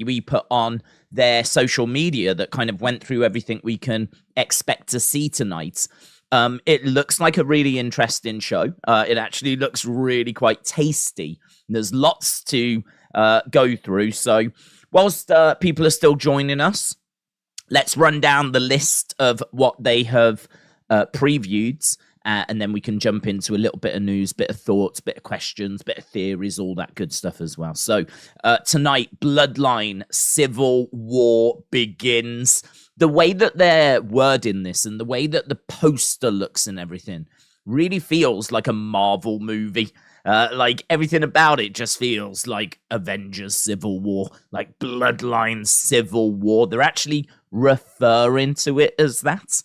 WWE put on their social media that kind of went through everything we can expect to see tonight. It looks like a really interesting show. It actually looks really quite tasty. There's lots to go through. So whilst people are still joining us, let's run down the list of what they have previewed. And then we can jump into a little bit of news, bit of thoughts, bit of questions, bit of theories, all that good stuff as well. So tonight, Bloodline Civil War begins. The way that they're wording this and the way that the poster looks and everything really feels like a Marvel movie. Like everything about it just feels like Avengers Civil War, like Bloodline Civil War. They're actually referring to it as that.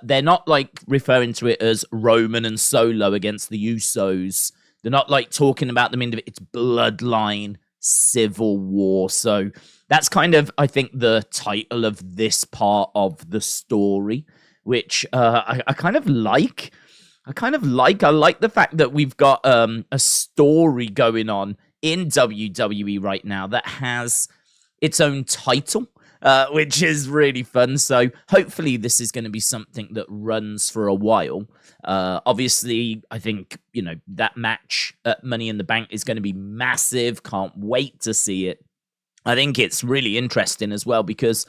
They're not like referring to it as Roman and Solo against the Usos. They're not like talking about them individually. It's Bloodline Civil War. So that's kind of, I think, the title of this part of the story, which I kind of like. I like the fact that we've got a story going on in WWE right now that has its own title. Which is really fun. So hopefully this is going to be something that runs for a while. Obviously, I think, that match at Money in the Bank is going to be massive. Can't wait to see it. I think it's really interesting as well because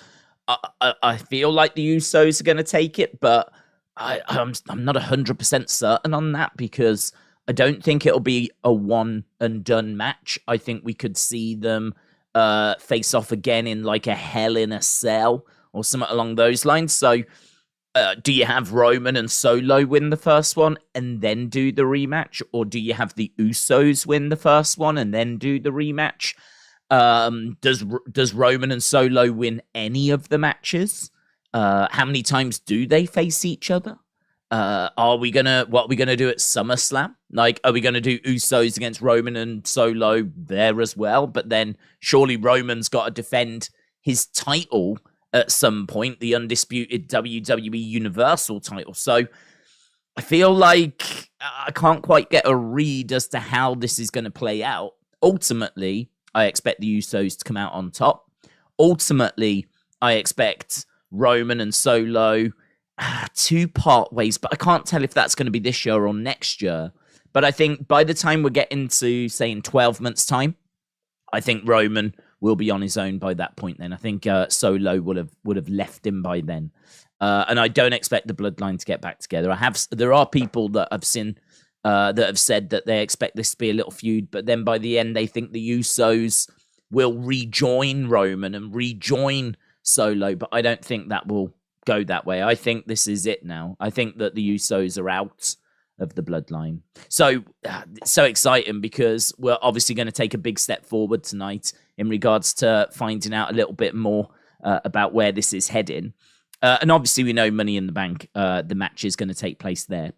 I feel like the Usos are going to take it, but I'm not 100% certain on that because I don't think it'll be a one and done match. I think we could see them face off again in like a Hell in a Cell or something along those lines. So do you have Roman and Solo win the first one and then do the rematch? Or do you have the Usos win the first one and then do the rematch? Does Roman and Solo win any of the matches? How many times do they face each other? What are we gonna do at SummerSlam? Like, are we gonna do Usos against Roman and Solo there as well? But then surely Roman's got to defend his title at some point, the undisputed WWE Universal title. So I feel like I can't quite get a read as to how this is going to play out. Ultimately, I expect the Usos to come out on top. Ultimately, I expect Roman and Solo to part ways, but I can't tell if that's going to be this year or next year. But I think by the time we're getting to, say, in 12 months' time, I think Roman will be on his own by that point then. I think Solo would have left him by then. And I don't expect the Bloodline to get back together. There are people that I've seen that have said that they expect this to be a little feud, but then by the end they think the Usos will rejoin Roman and rejoin Solo, but I don't think that will go that way. I think this is it now. I think that the Usos are out of the Bloodline. So exciting because we're obviously going to take a big step forward tonight in regards to finding out a little bit more about where this is heading. And obviously we know Money in the Bank, the match is going to take place there.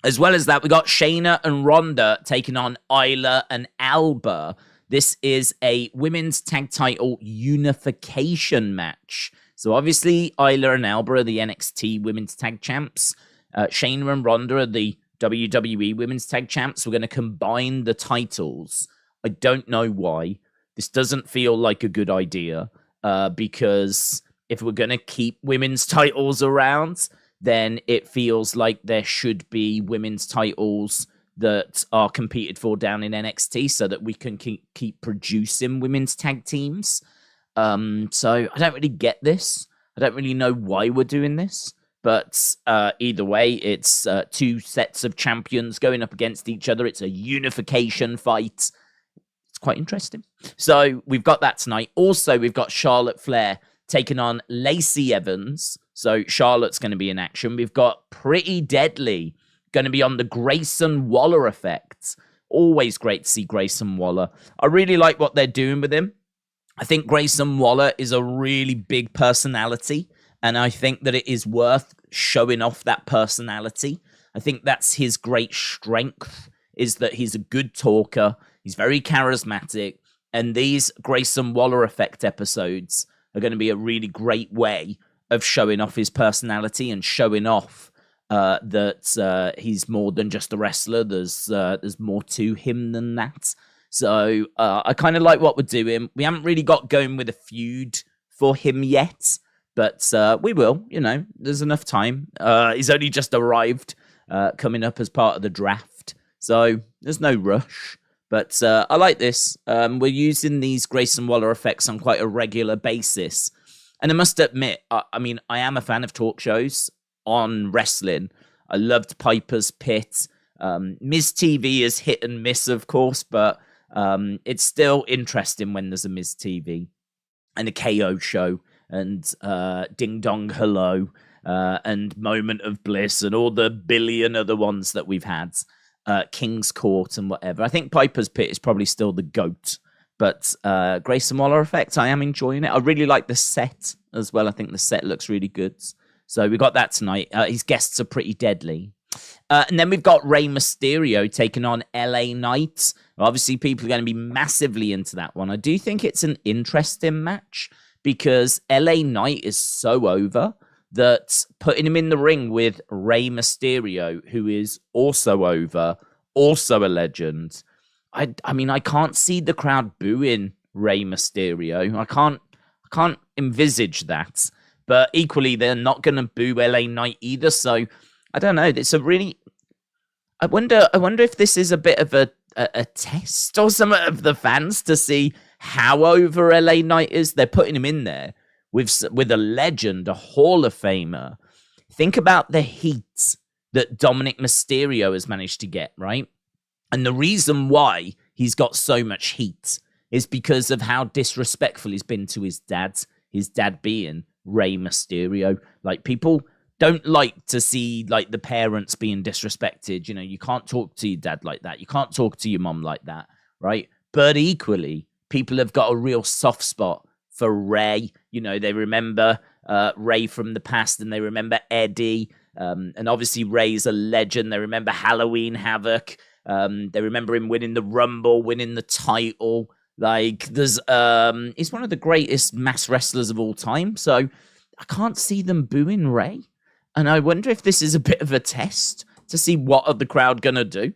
As well as that, we got Shayna and Ronda taking on Isla and Alba. This is a women's tag title unification match. So obviously, Isla and Alba are the NXT women's tag champs. Shayna and Ronda are the WWE women's tag champs. We're going to combine the titles. I don't know why. This doesn't feel like a good idea because if we're going to keep women's titles around, then it feels like there should be women's titles that are competed for down in NXT so that we can keep producing women's tag teams. So I don't really get this. I don't really know why we're doing this. But either way, it's two sets of champions going up against each other. It's a unification fight. It's quite interesting. So we've got that tonight. Also, we've got Charlotte Flair taking on Lacey Evans. So Charlotte's going to be in action. We've got Pretty Deadly going to be on the Grayson Waller Effect. Always great to see Grayson Waller. I really like what they're doing with him. I think Grayson Waller is a really big personality, and I think that it is worth showing off that personality. I think that's his great strength, is that he's a good talker, he's very charismatic, and these Grayson Waller Effect episodes are going to be a really great way of showing off his personality and showing off that he's more than just a wrestler. There's more to him than that. So I kind of like what we're doing. We haven't really got going with a feud for him yet, but we will. There's enough time. He's only just arrived, coming up as part of the draft, so there's no rush. But I like this. We're using these Grayson Waller effects on quite a regular basis. And I must admit, I am a fan of talk shows on wrestling. I loved Piper's Pit. Miz TV is hit and miss, of course, but it's still interesting when there's a Miz TV and a KO show and Ding Dong Hello and Moment of Bliss and all the billion other ones that we've had. King's Court and whatever. I think Piper's Pit is probably still the GOAT. But Grayson Waller Effect, I am enjoying it. I really like the set as well. I think the set looks really good. So we got that tonight. His guests are pretty deadly. And then we've got Rey Mysterio taking on LA Knight. Obviously, people are going to be massively into that one. I do think it's an interesting match because LA Knight is so over that putting him in the ring with Rey Mysterio, who is also over, also a legend. I can't see the crowd booing Rey Mysterio. I can't envisage that. But equally, they're not going to boo LA Knight either. So I don't know. It's a really. I wonder if this is a bit of a test or some of the fans to see how over LA Knight is. They're putting him in there with a legend, a Hall of Famer. Think about the heat that Dominic Mysterio has managed to get, right? And the reason why he's got so much heat is because of how disrespectful he's been to his dad being Rey Mysterio. Like, people don't like to see, like, the parents being disrespected. You can't talk to your dad like that. You can't talk to your mom like that, right? But equally, people have got a real soft spot for Rey. They remember Rey from the past, and they remember Eddie. And obviously, Rey's a legend. They remember Halloween Havoc. They remember him winning the Rumble, winning the title. Like, he's one of the greatest mass wrestlers of all time. So I can't see them booing Rey. And I wonder if this is a bit of a test to see what are the crowd going to do.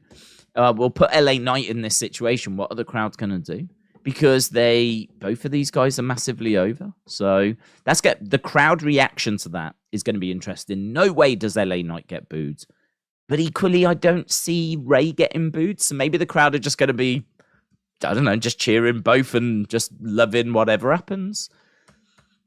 We'll put LA Knight in this situation. What are the crowd going to do? Because both of these guys are massively over. So the crowd reaction to that is going to be interesting. No way does LA Knight get booed. But equally, I don't see Rey getting booed. So maybe the crowd are just going to be, I don't know, just cheering both and just loving whatever happens.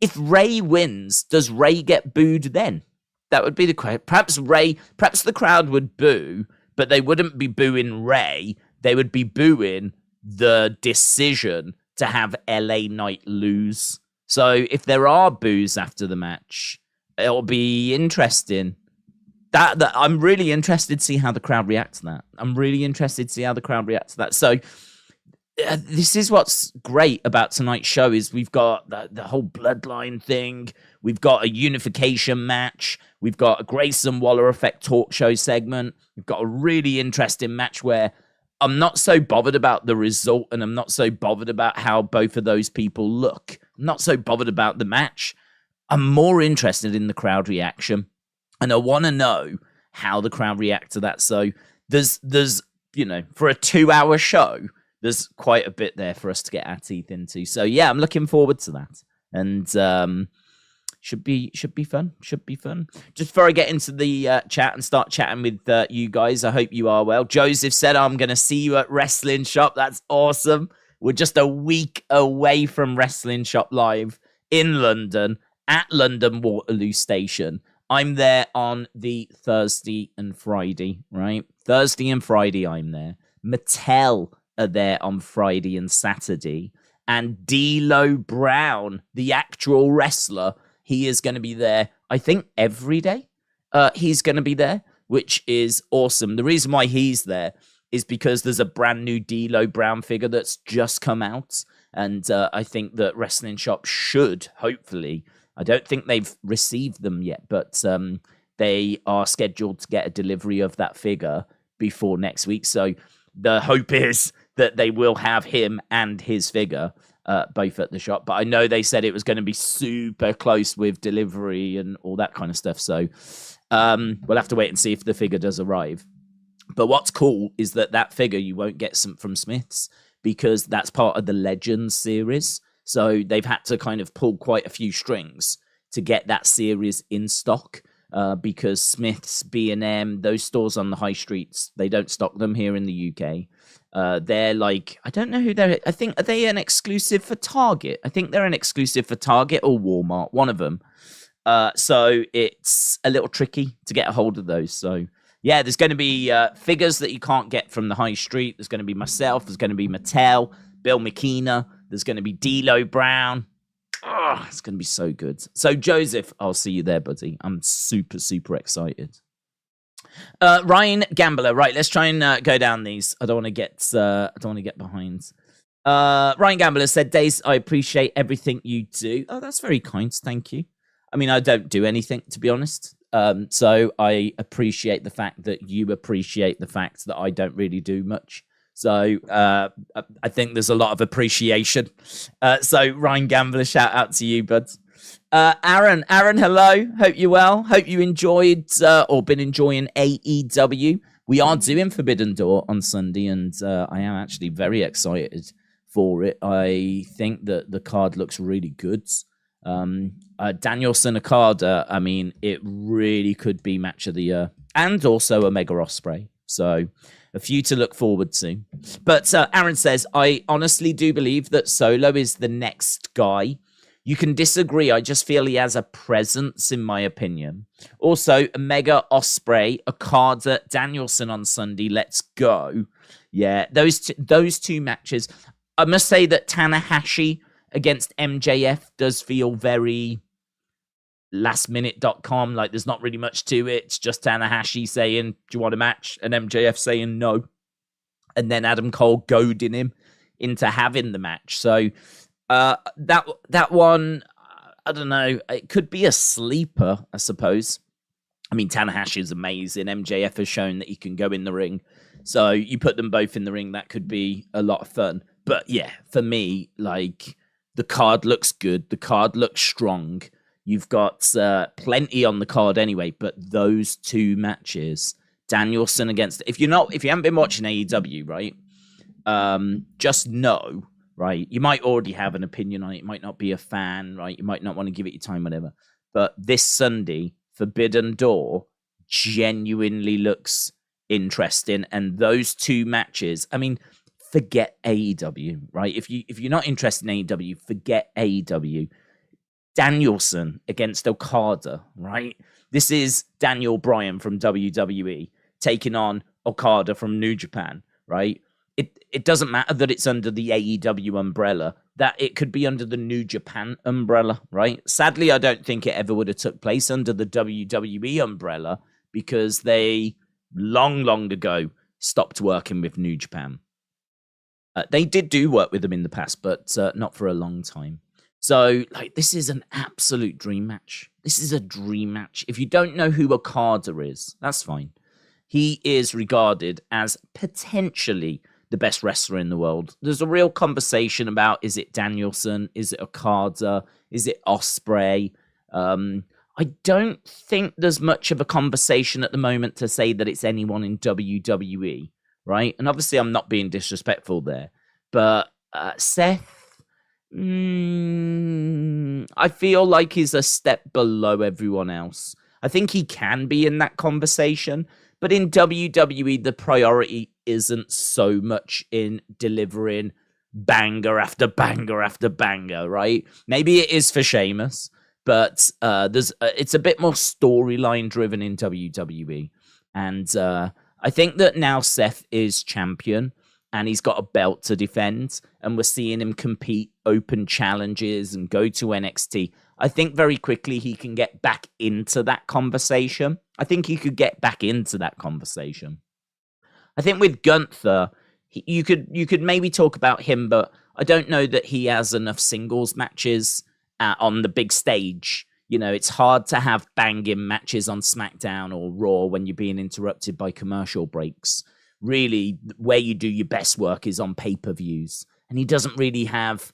If Rey wins, does Rey get booed then? That would be the question. Perhaps the crowd would boo, but they wouldn't be booing Rey. They would be booing the decision to have LA Knight lose. So if there are boos after the match, it'll be interesting. That I'm really interested to see how the crowd react to that. So this is what's great about tonight's show is we've got the whole Bloodline thing. We've got a unification match. We've got a Grayson Waller Effect talk show segment. We've got a really interesting match where I'm not so bothered about the result, and I'm not so bothered about how both of those people look. I'm not so bothered about the match. I'm more interested in the crowd reaction. And I want to know how the crowd react to that. So there's for a 2-hour show, there's quite a bit there for us to get our teeth into. So yeah, I'm looking forward to that. And should be fun. Just before I get into the chat and start chatting with you guys, I hope you are well. Joseph said, I'm going to see you at Wrestling Shop. That's awesome. We're just a week away from Wrestling Shop Live in London at London Waterloo Station. I'm there on the Thursday and Friday, right? Thursday and Friday, I'm there. Mattel are there on Friday and Saturday. And D'Lo Brown, the actual wrestler, he is going to be there, I think, every day. He's going to be there, which is awesome. The reason why he's there is because there's a brand new D'Lo Brown figure that's just come out. And I think that Wrestling Shop should, hopefully, I don't think they've received them yet, but they are scheduled to get a delivery of that figure before next week. So the hope is that they will have him and his figure both at the shop. But I know they said it was going to be super close with delivery and all that kind of stuff. So we'll have to wait and see if the figure does arrive. But what's cool is that figure you won't get some from Smith's, because that's part of the Legends series. So they've had to kind of pull quite a few strings to get that series in stock. Because Smith's, B&M, those stores on the high streets, they don't stock them here in the UK. They're like, I don't know who they're, I think, are they an exclusive for Target? I think they're an exclusive for Target or Walmart, one of them. So it's a little tricky to get a hold of those. So yeah, there's going to be figures that you can't get from the high street. There's going to be myself, there's going to be Mattel, Bill McKenna, there's going to be D'Lo Brown. Oh, it's going to be so good. So, Joseph, I'll see you there, buddy. I'm super, super excited. Ryan Gambler, right? Let's try and go down these. I don't want to get behind. Ryan Gambler said, "Days, I appreciate everything you do." Oh, that's very kind. Thank you. I mean, I don't do anything, to be honest. So I appreciate the fact that you appreciate the fact that I don't really do much. So I think there's a lot of appreciation. So Ryan Gambler, shout out to you, bud. Aaron, hello. Hope you're well. Hope you enjoyed or been enjoying AEW. We are doing Forbidden Door on Sunday, and I am actually very excited for it. I think that the card looks really good. Danielson Okada, I mean, it really could be match of the year, and also Omega Ospreay. So a few to look forward to. But Aaron says, I honestly do believe that Solo is the next guy. You can disagree. I just feel he has a presence, in my opinion. Also, Omega Ospreay, Okada, Danielson on Sunday. Let's go. Yeah, those two matches. I must say that Tanahashi against MJF does feel very lastminute.com. Like, there's not really much to it. It's just Tanahashi saying, do you want a match? And MJF saying no. And then Adam Cole goading him into having the match. So that one, I don't know. It could be a sleeper, I suppose. I mean, Tanahashi is amazing. MJF has shown that he can go in the ring. So you put them both in the ring, that could be a lot of fun. But yeah, for me, like, the card looks good. The card looks strong. You've got plenty on the card anyway, but those two matches, Danielson against, if you haven't been watching AEW, right, just know, right, you might already have an opinion on it. You might not be a fan, right? You might not want to give it your time, whatever. But this Sunday, Forbidden Door genuinely looks interesting. And those two matches, I mean, forget AEW, right? If you're not interested in AEW, forget AEW. Danielson against Okada, right? This is Daniel Bryan from WWE taking on Okada from New Japan, right? It doesn't matter that it's under the AEW umbrella, that it could be under the New Japan umbrella, right? Sadly, I don't think it ever would have took place under the WWE umbrella because they long ago stopped working with New Japan. They did do work with them in the past, but not for a long time. So, like, this is an absolute dream match. This is a dream match. If you don't know who Okada is, that's fine. He is regarded as potentially the best wrestler in the world. There's a real conversation about, is it Danielson? Is it Okada? Is it Ospreay? I don't think there's much of a conversation at the moment to say that it's anyone in WWE, right? And obviously I'm not being disrespectful there, but Seth, I feel like he's a step below everyone else. I think he can be in that conversation, but in WWE, the priority isn't so much in delivering banger after banger after banger, right? Maybe it is for Sheamus, but it's a bit more storyline driven in WWE. And I think that now Seth is champion and he's got a belt to defend, and we're seeing him compete open challenges and go to NXT. I think very quickly he can get back into that conversation. I think he could get back into that conversation. I think with Gunther, you could maybe talk about him, but I don't know that he has enough singles matches on the big stage. You know, it's hard to have banging matches on SmackDown or Raw when you're being interrupted by commercial breaks. Really, where you do your best work is on pay-per-views. And he doesn't really have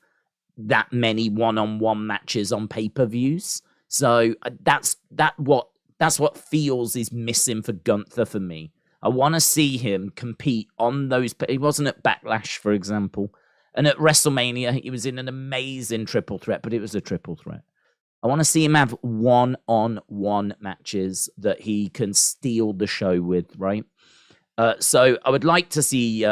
that many one-on-one matches on pay-per-views. So that's what feels is missing for Gunther for me. I want to see him compete on those. But he wasn't at Backlash, for example. And at WrestleMania, he was in an amazing triple threat, but it was a triple threat. I want to see him have one-on-one matches that he can steal the show with, right? So I would like to see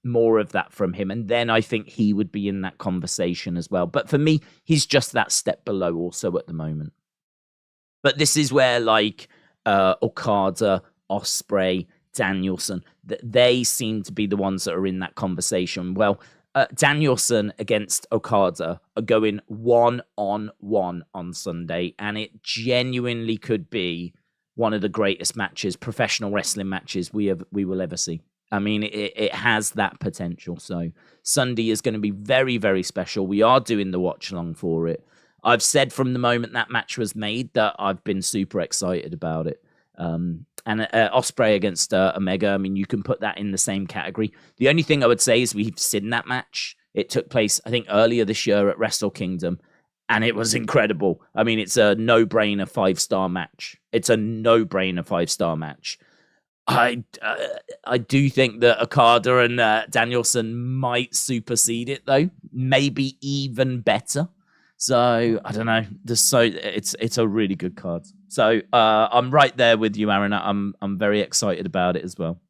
more of that from him. And then I think he would be in that conversation as well. But for me, he's just that step below also at the moment. But this is where like Okada, Ospreay, Danielson, they seem to be the ones that are in that conversation. Well, Danielson against Okada are going one-on-one on Sunday, and it genuinely could be one of the greatest matches, professional wrestling matches we will ever see. I mean, it has that potential. So Sunday is going to be very, very special. We are doing the watch along for it. I've said from the moment that match was made that I've been super excited about it. And Ospreay against Omega, I mean, you can put that in the same category. The only thing I would say is we've seen that match. It took place, I think, earlier this year at Wrestle Kingdom, and it was incredible. I mean, it's a no-brainer 5-star match. It's a no-brainer 5-star match. I do think that Okada and Danielson might supersede it, though. Maybe even better. So I don't know. It's a really good card. So I'm right there with you, Aaron. I'm very excited about it as well.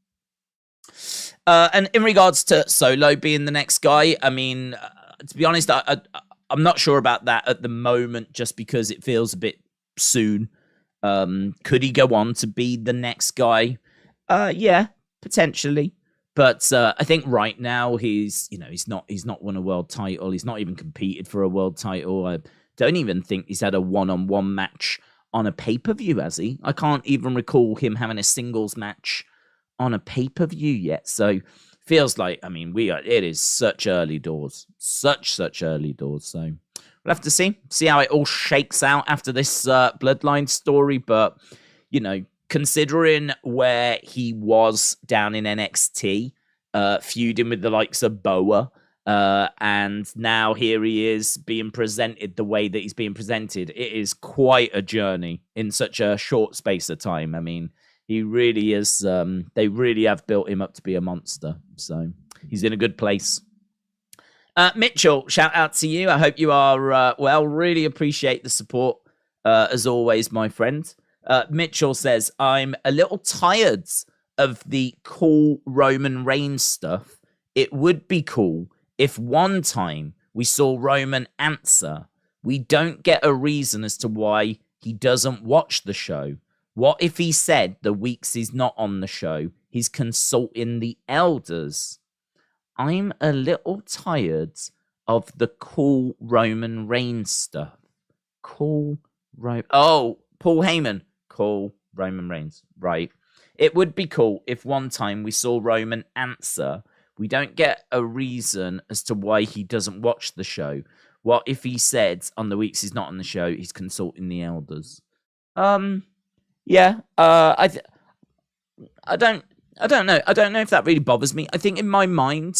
And in regards to Solo being the next guy, I mean, to be honest, I'm not sure about that at the moment, just because it feels a bit soon. Could he go on to be the next guy? Yeah, potentially. But I think right now he's not won a world title. He's not even competed for a world title. I don't even think he's had a one-on-one match on a pay-per-view, has he? I can't even recall him having a singles match on a pay-per-view yet. So feels like, I mean, it is such early doors. Such early doors. So we'll have to see how it all shakes out after this Bloodline story. But, you know, considering where he was down in NXT, feuding with the likes of Boa, and now here he is being presented the way that he's being presented. It is quite a journey in such a short space of time. I mean, he really is. They really have built him up to be a monster. So he's in a good place. Mitchell, shout out to you. I hope you are well. Really appreciate the support, as always, my friend. Mitchell says, I'm a little tired of the cool Roman Reigns stuff. It would be cool if one time we saw Roman answer. We don't get a reason as to why he doesn't watch the show. What if he said the weeks he's not on the show, he's consulting the elders? I'm a little tired of the cool Roman Reigns stuff. Paul Heyman. Cool Roman Reigns. Right. It would be cool if one time we saw Roman answer. We don't get a reason as to why he doesn't watch the show. What if he said on the weeks he's not on the show, he's consulting the elders? Yeah. I don't know. I don't know if that really bothers me. I think in my mind,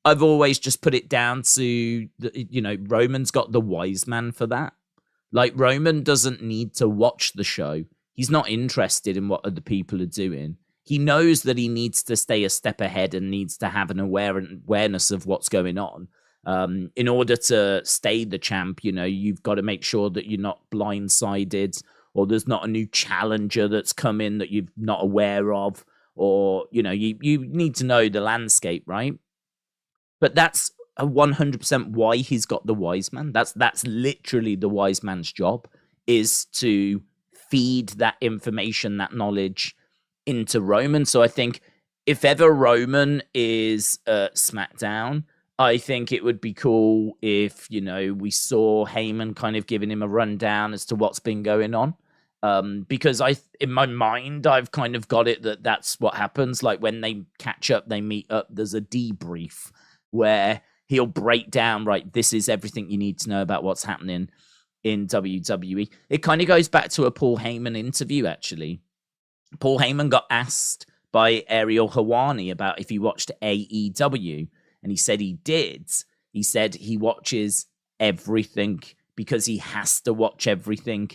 I've always just put it down to Roman's got the wise man for that. Like, Roman doesn't need to watch the show. He's not interested in what other people are doing. He knows that he needs to stay a step ahead and needs to have an awareness of what's going on. In order to stay the champ, you've got to make sure that you're not blindsided, or there's not a new challenger that's come in that you're not aware of, or, you need to know the landscape, right? But that's 100% why he's got the wise man. That's literally the wise man's job, is to feed that information, that knowledge into Roman. So I think if ever Roman is SmackDown, I think it would be cool if, we saw Heyman kind of giving him a rundown as to what's been going on. Because in my mind, I've kind of got it that's what happens. Like, when they catch up, they meet up, there's a debrief where he'll break down, right, this is everything you need to know about what's happening in WWE. It kind of goes back to a Paul Heyman interview, actually. Paul Heyman got asked by Ariel Helwani about if he watched AEW, and he said he did. He said he watches everything because he has to watch everything,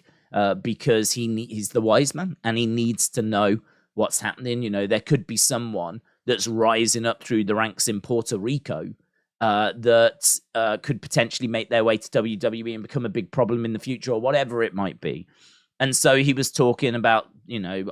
because he's the wise man and he needs to know what's happening. You know, there could be someone that's rising up through the ranks in Puerto Rico that could potentially make their way to WWE and become a big problem in the future, or whatever it might be. And so he was talking about, you know,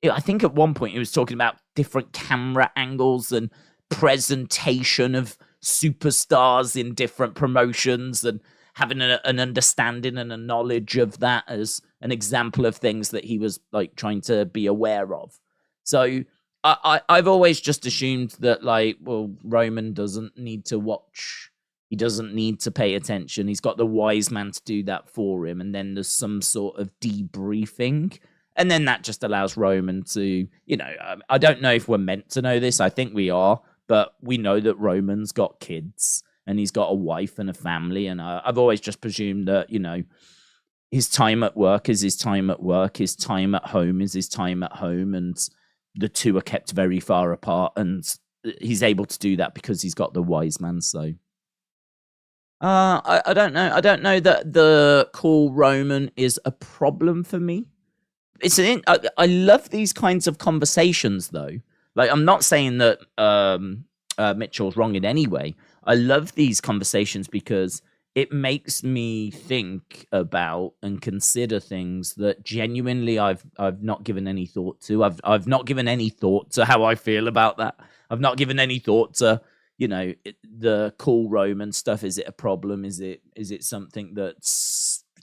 I think at one point he was talking about different camera angles and presentation of superstars in different promotions, and having an understanding and a knowledge of that as an example of things that he was like trying to be aware of. So I've always just assumed that, like, well, Roman doesn't need to watch. He doesn't need to pay attention. He's got the wise man to do that for him. And then there's some sort of debriefing. And then that just allows Roman to, you know, I don't know if we're meant to know this. I think we are. But we know that Roman's got kids and he's got a wife and a family. And I've always just presumed that, you know, his time at work is his time at work. His time at home is his time at home. And the two are kept very far apart. And he's able to do that because he's got the wise man. So I don't know. I don't know that the call Roman is a problem for me. I love these kinds of conversations, though. Like, I'm not saying that Mitchell's wrong in any way. I love these conversations because it makes me think about and consider things that genuinely I've not given any thought to. I've not given any thought to how I feel about that. I've not given any thought to, you know, the cool Roman stuff. Is it a problem? Is it something that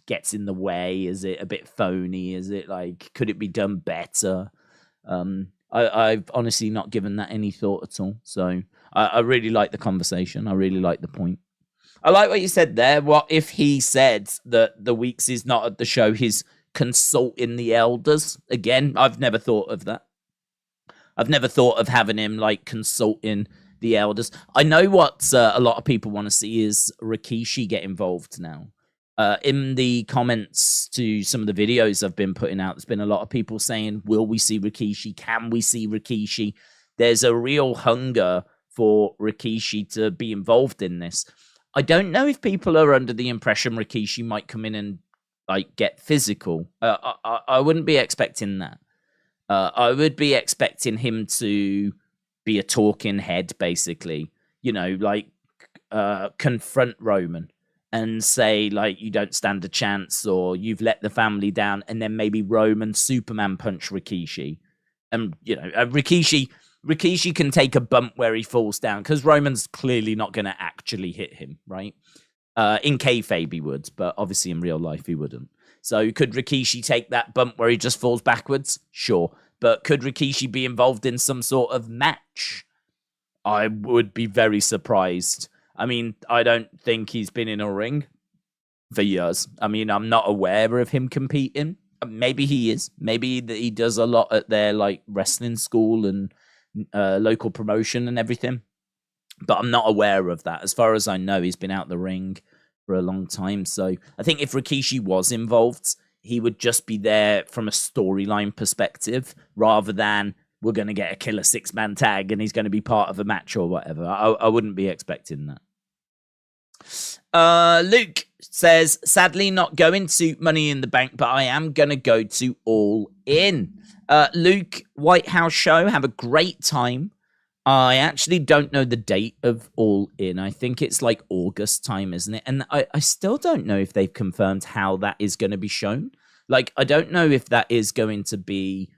gets in the way? Is it a bit phony? Is it like, could it be done better? I've honestly not given that any thought at all. So I really like the conversation. I really like the point. I like what you said there. What if he said that the Weeks is not at the show, he's consulting the elders? Again, I've never thought of that. I've never thought of having him like consulting the elders. I know what a lot of people want to see is Rikishi get involved now. In the comments to some of the videos I've been putting out, there's been a lot of people saying, will we see Rikishi? Can we see Rikishi? There's a real hunger for Rikishi to be involved in this. I don't know if people are under the impression Rikishi might come in and like get physical. I wouldn't be expecting that. I would be expecting him to be a talking head, basically. You know, like confront Roman and say, like, you don't stand a chance, or you've let the family down, and then maybe Roman Superman punch Rikishi. And, you know, Rikishi can take a bump where he falls down, because Roman's clearly not going to actually hit him, right? In kayfabe he would, but obviously in real life he wouldn't. So could Rikishi take that bump where he just falls backwards? Sure. But could Rikishi be involved in some sort of match? I would be very surprised. I mean, I don't think he's been in a ring for years. I mean, I'm not aware of him competing. Maybe he is. Maybe he does a lot at their like wrestling school and local promotion and everything. But I'm not aware of that. As far as I know, he's been out the ring for a long time. So I think if Rikishi was involved, he would just be there from a storyline perspective rather than we're going to get a killer 6-man tag and he's going to be part of a match or whatever. I wouldn't be expecting that. Luke says, sadly not going to Money in the Bank, but I am going to go to All In. Luke, White House show, have a great time. I actually don't know the date of All In. I think it's like August time, isn't it? And I still don't know if they've confirmed how that is going to be shown. Like, I don't know if that is going to be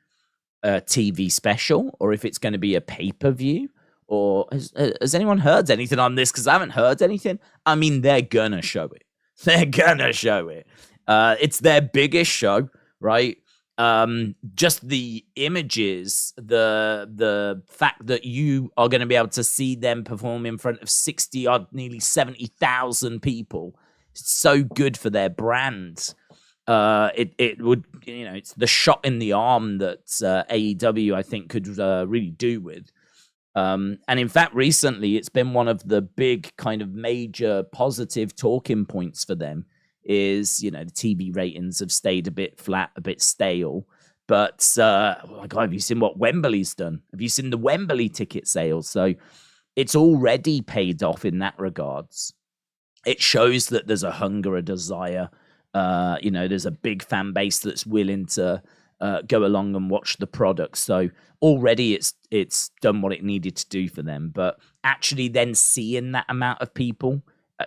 a TV special or if it's going to be a pay-per-view. Or has anyone heard anything on this? Because I haven't heard anything. I mean, they're going to show it. They're going to show it. It's their biggest show, right? Just the images, the fact that you are going to be able to see them perform in front of 60 odd, nearly 70,000 people. It's so good for their brand. It would, you know, it's the shot in the arm that AEW I think could really do with. And in fact, recently it's been one of the big kind of major positive talking points for them. Is, you know, the TV ratings have stayed a bit flat, a bit stale. But, oh my God, have you seen what Wembley's done? Have you seen the Wembley ticket sales? So it's already paid off in that regards. It shows that there's a hunger, a desire. You know, there's a big fan base that's willing to go along and watch the product. So already it's done what it needed to do for them. But actually then seeing that amount of people,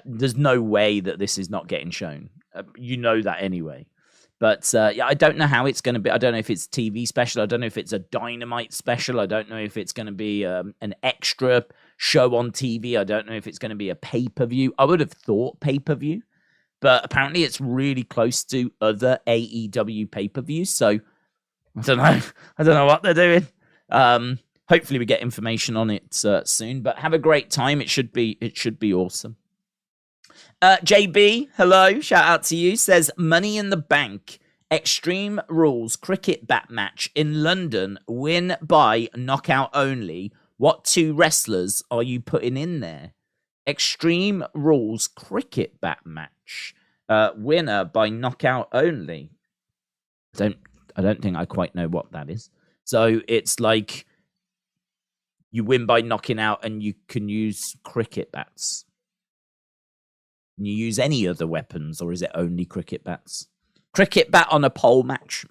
there's no way that this is not getting shown. You know that anyway. But yeah, I don't know how it's going to be. I don't know if it's TV special. I don't know if it's a Dynamite special. I don't know if it's going to be an extra show on TV. I don't know if it's going to be a pay-per-view. I would have thought pay-per-view, but apparently it's really close to other AEW pay-per-views. So I don't know. I don't know what they're doing. Hopefully we get information on it soon. But have a great time. It should be awesome. JB, hello, shout out to you, says Money in the Bank, Extreme Rules cricket bat match in London, win by knockout only. What 2 wrestlers are you putting in there? Extreme Rules cricket bat match, winner by knockout only. I don't think I quite know what that is. So it's like you win by knocking out and you can use cricket bats. Can you use any other weapons, or is it only cricket bats? Cricket bat on a pole match.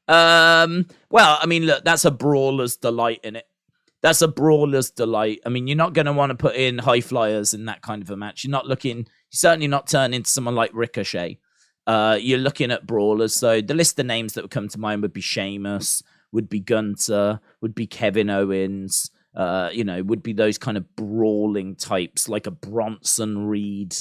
Well, I mean, look, that's a brawler's delight in it. That's a brawler's delight. I mean, you're not going to want to put in high flyers in that kind of a match. You're certainly not turning into someone like Ricochet. You're looking at brawlers. So the list of names that would come to mind would be Sheamus, would be Gunther, would be Kevin Owens, would be those kind of brawling types, like a Bronson Reed,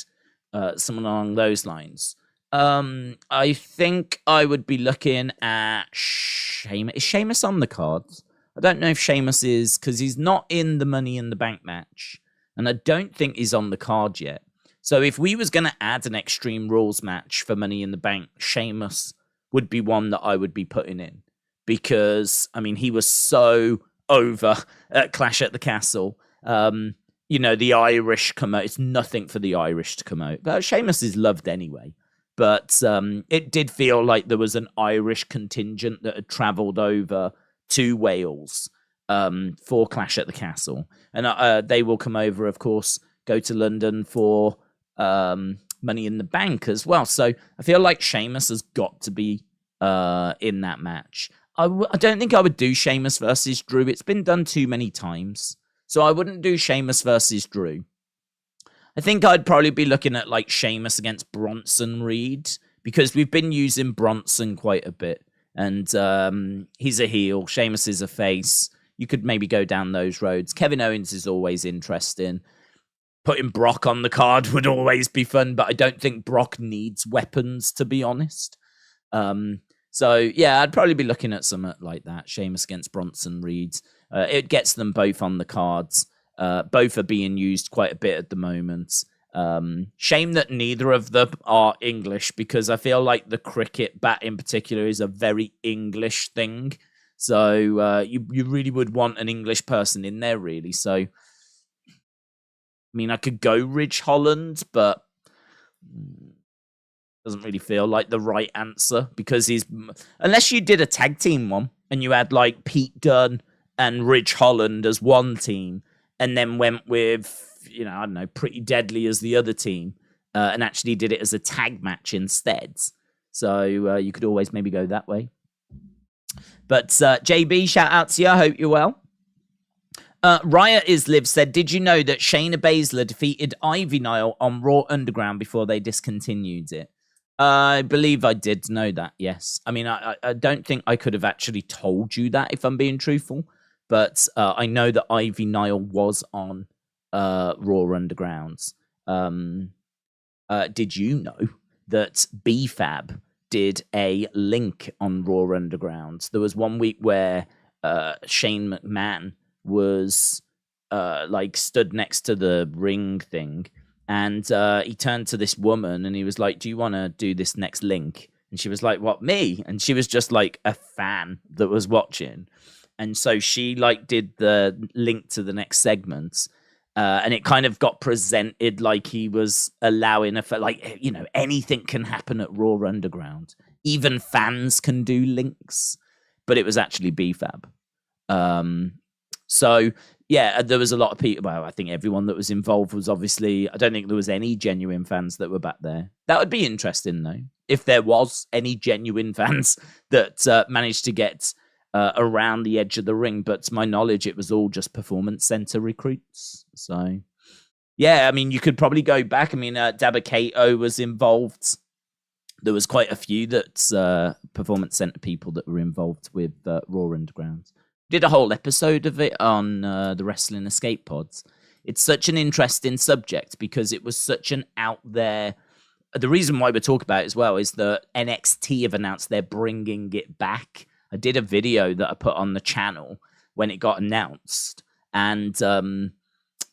someone along those lines. I think I would be looking at Sheamus. Is Sheamus on the cards? I don't know if Sheamus is, because he's not in the Money in the Bank match, and I don't think he's on the card yet. So if we was going to add an Extreme Rules match for Money in the Bank, Sheamus would be one that I would be putting in, because, I mean, he was so over at Clash at the Castle. The Irish come out. It's nothing for the Irish to come out. But Sheamus is loved anyway. But it did feel like there was an Irish contingent that had travelled over to Wales for Clash at the Castle. And they will come over, of course, go to London for Money in the Bank as well. So I feel like Sheamus has got to be in that match. I don't think I would do Sheamus versus Drew. It's been done too many times. So I wouldn't do Sheamus versus Drew. I think I'd probably be looking at like Sheamus against Bronson Reed, because we've been using Bronson quite a bit. And he's a heel. Sheamus is a face. You could maybe go down those roads. Kevin Owens is always interesting. Putting Brock on the card would always be fun, but I don't think Brock needs weapons, to be honest. So, yeah, I'd probably be looking at something like that. Sheamus against Bronson Reed. It gets them both on the cards. Both are being used quite a bit at the moment. Shame that neither of them are English, because I feel like the cricket bat in particular is a very English thing. So you really would want an English person in there, really. So, I mean, I could go Ridge Holland, but doesn't really feel like the right answer, because unless you did a tag team one and you had like Pete Dunne and Ridge Holland as one team, and then went with, I don't know, Pretty Deadly as the other team, and actually did it as a tag match instead. So you could always maybe go that way. But JB, shout out to you. I hope you're well. Riot is Liv said, did you know that Shayna Baszler defeated Ivy Nile on Raw Underground before they discontinued it? I believe I did know that, yes. I mean, I don't think I could have actually told you that, if I'm being truthful. But I know that Ivy Nile was on Raw Underground. Did you know that BFAB did a link on Raw Underground? There was one week where Shane McMahon was stood next to the ring thing, and he turned to this woman and he was like, do you want to do this next link? And she was like, what, me? And she was just like a fan that was watching. And so she did the link to the next segment, and it kind of got presented like he was allowing anything can happen at Raw Underground. Even fans can do links, but it was actually BFAB. So, yeah, there was a lot of people. Well, I think everyone that was involved was obviously, I don't think there was any genuine fans that were back there. That would be interesting, though, if there was any genuine fans that managed to get around the edge of the ring. But to my knowledge, it was all just performance center recruits. So, yeah, I mean, you could probably go back. I mean, Dabba-Kato was involved. There was quite a few that's performance center people that were involved with Raw Underground. Did a whole episode of it on the Wrestling Escape Pods. It's such an interesting subject because it was such an out there. The reason why we talk about it as well is that NXT have announced they're bringing it back. I did a video that I put on the channel when it got announced, and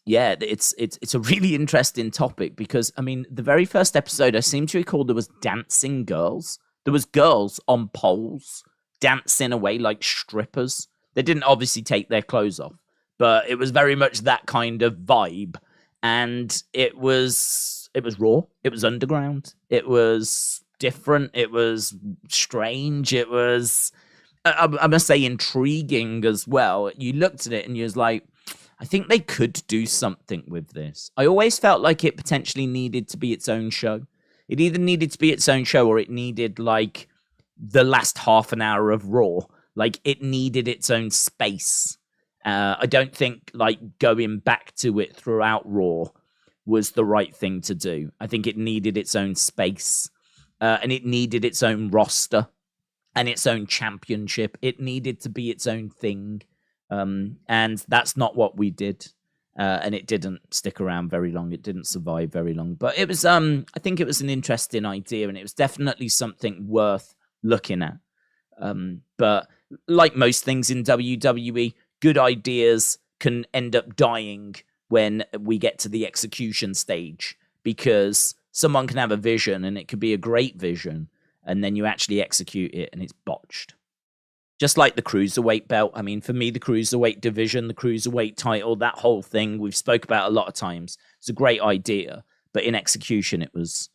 yeah, it's a really interesting topic because I mean, the very first episode I seem to recall there was dancing girls. There was girls on poles dancing away like strippers. They didn't obviously take their clothes off, but it was very much that kind of vibe. And it was raw. It was underground. It was different. It was strange. It was, I must say, intriguing as well. You looked at it and you was like, I think they could do something with this. I always felt like it potentially needed to be its own show. It either needed to be its own show or it needed like the last half an hour of Raw. Like, it needed its own space. I don't think, like, going back to it throughout Raw was the right thing to do. I think it needed its own space. And it needed its own roster and its own championship. It needed to be its own thing. And that's not what we did. And it didn't stick around very long. It didn't survive very long. But it was, I think it was an interesting idea. And it was definitely something worth looking at. But like most things in WWE, good ideas can end up dying when we get to the execution stage, because someone can have a vision and it could be a great vision, and then you actually execute it and it's botched. Just like the cruiserweight belt. I mean, for me, the cruiserweight division, the cruiserweight title, that whole thing we've spoke about a lot of times. It's a great idea, but in execution, it was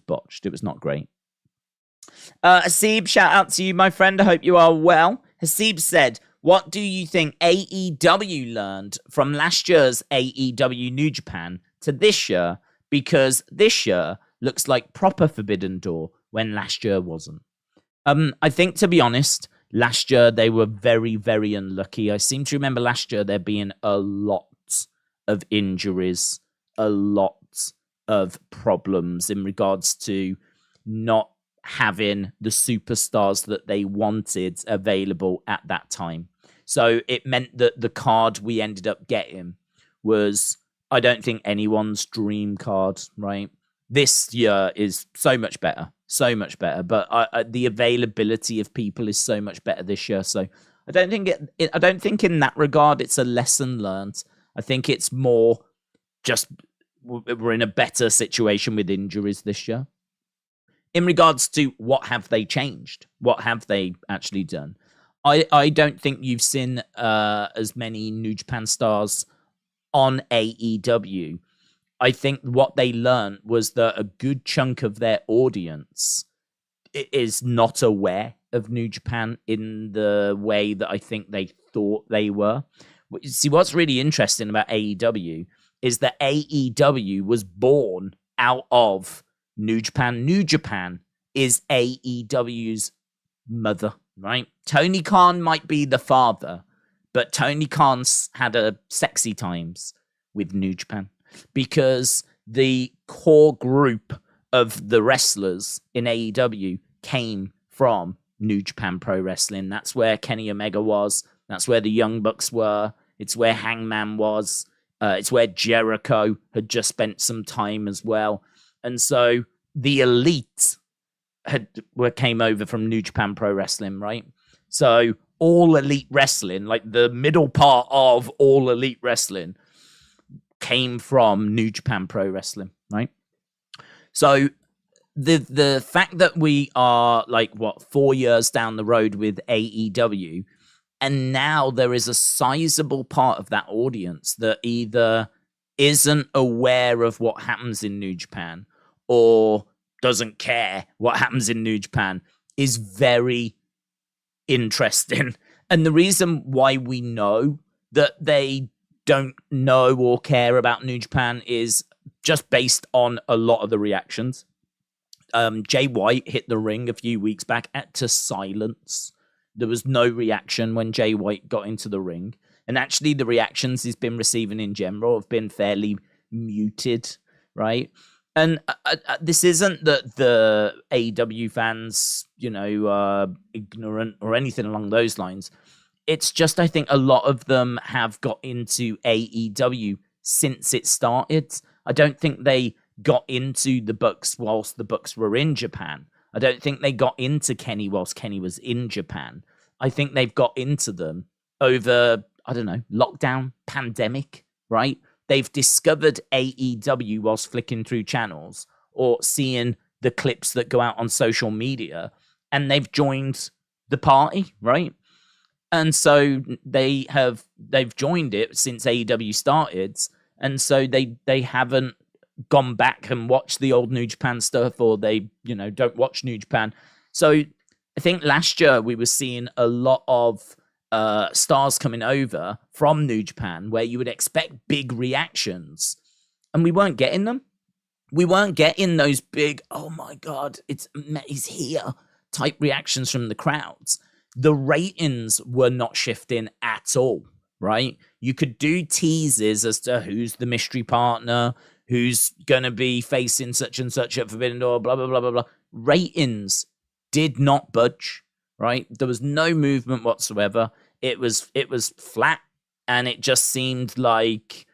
botched. It was not great. Hasib, shout out to you, my friend. I hope you are well. Hasib said, what do you think AEW learned from last year's AEW New Japan to this year? Because this year looks like proper Forbidden Door when last year wasn't. I think, to be honest, last year they were very, very unlucky. I seem to remember last year there being a lot of injuries, a lot of problems in regards to not having the superstars that they wanted available at that time. So it meant that the card we ended up getting was, I don't think, anyone's dream card, right? This year is so much better. But the availability of people is so much better this year. So I don't think in that regard it's a lesson learned. I think it's more just we're in a better situation with injuries this year. In regards to what have they changed? What have they actually done? I don't think you've seen as many New Japan stars on AEW. I think what they learned was that a good chunk of their audience is not aware of New Japan in the way that I think they thought they were. See, what's really interesting about AEW is that AEW was born out of New Japan. New Japan is AEW's mother, right? Tony Khan might be the father, but Tony Khan's had a sexy times with New Japan because the core group of the wrestlers in AEW came from New Japan Pro Wrestling. That's where Kenny Omega was. That's where the Young Bucks were. It's where Hangman was. It's where Jericho had just spent some time as well. And so the elite came over from New Japan Pro Wrestling, right? So all elite wrestling, like the middle part of all elite wrestling, came from New Japan Pro Wrestling, right? So the fact that we are 4 years down the road with AEW, and now there is a sizable part of that audience that either isn't aware of what happens in New Japan or doesn't care what happens in New Japan, is very interesting. And the reason why we know that they don't know or care about New Japan is just based on a lot of the reactions. Jay White hit the ring a few weeks back to silence. There was no reaction when Jay White got into the ring. And actually, the reactions he's been receiving in general have been fairly muted, right? And this isn't that the AEW fans, ignorant or anything along those lines. It's just, I think a lot of them have got into AEW since it started. I don't think they got into the Bucks whilst the Bucks were in Japan. I don't think they got into Kenny whilst Kenny was in Japan. I think they've got into them over, I don't know, lockdown, pandemic, right? They've discovered AEW whilst flicking through channels or seeing the clips that go out on social media, and they've joined the party, right? And so they've joined it since AEW started, and so they haven't gone back and watched the old New Japan stuff, or they don't watch New Japan. So I think last year we were seeing a lot of stars coming over from New Japan where you would expect big reactions, and we weren't getting them. We weren't getting those big, oh my God, he's here type reactions from the crowds. The ratings were not shifting at all, right? You could do teases as to who's the mystery partner, who's going to be facing such and such at Forbidden Door, blah, blah, blah, blah, blah. Ratings did not budge, right? There was no movement whatsoever. It was flat, and it just seemed like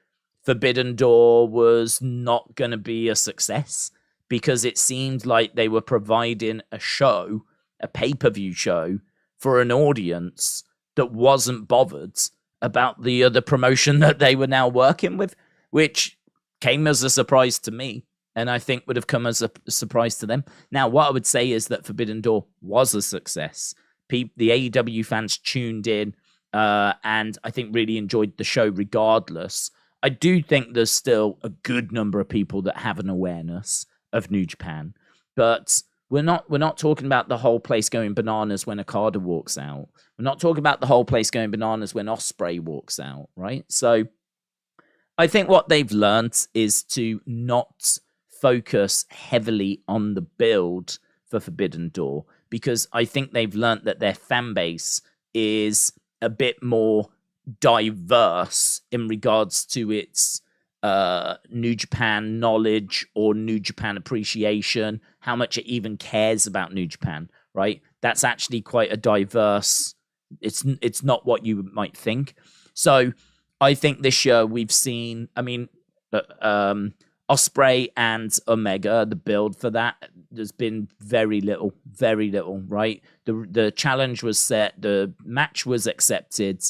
Forbidden Door was not going to be a success, because it seemed like they were providing a show, a pay-per-view show, for an audience that wasn't bothered about the other promotion that they were now working with, which came as a surprise to me, and I think would have come as a surprise to them. Now, what I would say is that Forbidden Door was a success. The AEW fans tuned in, and I think really enjoyed the show regardless. I do think there's still a good number of people that have an awareness of New Japan, but we're not talking about the whole place going bananas when Okada walks out. We're not talking about the whole place going bananas when Ospreay walks out, right? So I think what they've learned is to not focus heavily on the build for Forbidden Door, because I think they've learned that their fan base is a bit more diverse in regards to its New Japan knowledge or New Japan appreciation, how much it even cares about New Japan, right? That's actually quite a diverse, it's not what you might think. So I think this year we've seen, Ospreay and Omega, the build for that, there's been very little, right? The challenge was set, the match was accepted.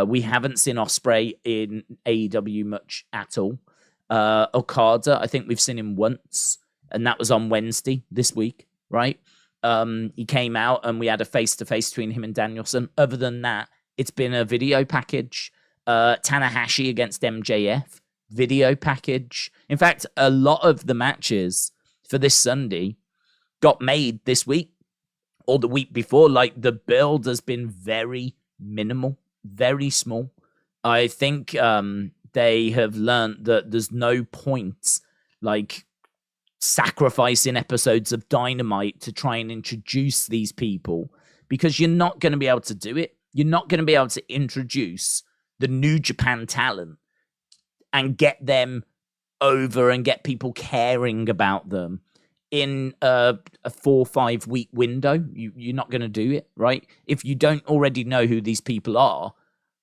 We haven't seen Ospreay in AEW much at all. Okada, I think we've seen him once, and that was on Wednesday this week, right? He came out and we had a face-to-face between him and Danielson. Other than that, it's been a video package. Tanahashi against MJF, video package. In fact, a lot of the matches for this Sunday got made this week or the week before. Like, the build has been very minimal, very small. I think they have learned that there's no point like sacrificing episodes of Dynamite to try and introduce these people, because you're not going to be able to do it. You're not going to be able to introduce the New Japan talent and get them over and get people caring about them in a 4 or 5 week window. You're not going to do it, right? If you don't already know who these people are,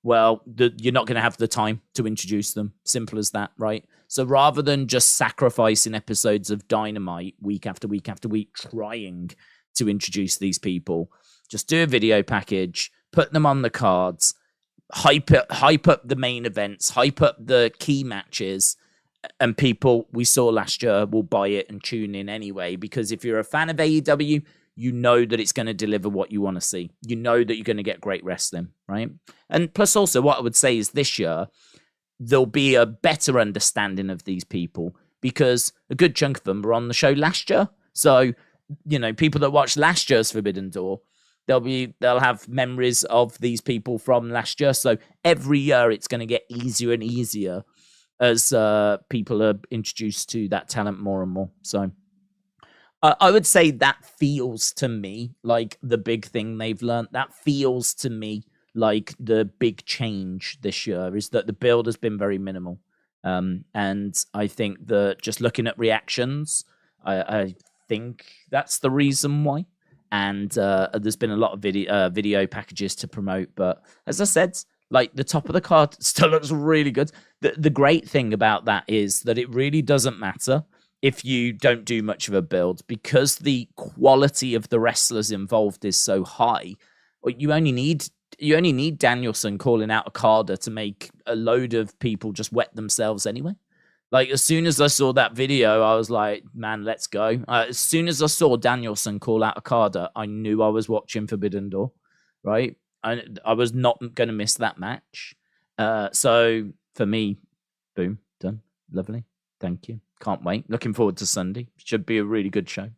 well, you're not going to have the time to introduce them. Simple as that, right? So rather than just sacrificing episodes of Dynamite week after week after week trying to introduce these people, just do a video package, put them on the cards, hype up the main events, hype up the key matches, and people we saw last year will buy it and tune in anyway, because if you're a fan of AEW, you know that it's going to deliver what you want to see. You know that you're going to get great wrestling, right? And plus also what I would say is this year, there'll be a better understanding of these people, because a good chunk of them were on the show last year. So, people that watched last year's Forbidden Door, they'll have memories of these people from last year. So every year it's going to get easier and easier as people are introduced to that talent more and more. So I would say that feels to me like the big thing they've learned. That feels to me like the big change this year is that the build has been very minimal. And I think that just looking at reactions, I think that's the reason why. And there's been a lot of video packages to promote. But as I said, like the top of the card still looks really good. The great thing about that is that it really doesn't matter if you don't do much of a build, because the quality of the wrestlers involved is so high. You only need Danielson calling out Okada to make a load of people just wet themselves anyway. Like, as soon as I saw that video, I was like, man, let's go. As soon as I saw Danielson call out Okada, I knew I was watching Forbidden Door, right? I was not going to miss that match. So, for me, boom, done. Lovely. Thank you. Can't wait. Looking forward to Sunday. Should be a really good show.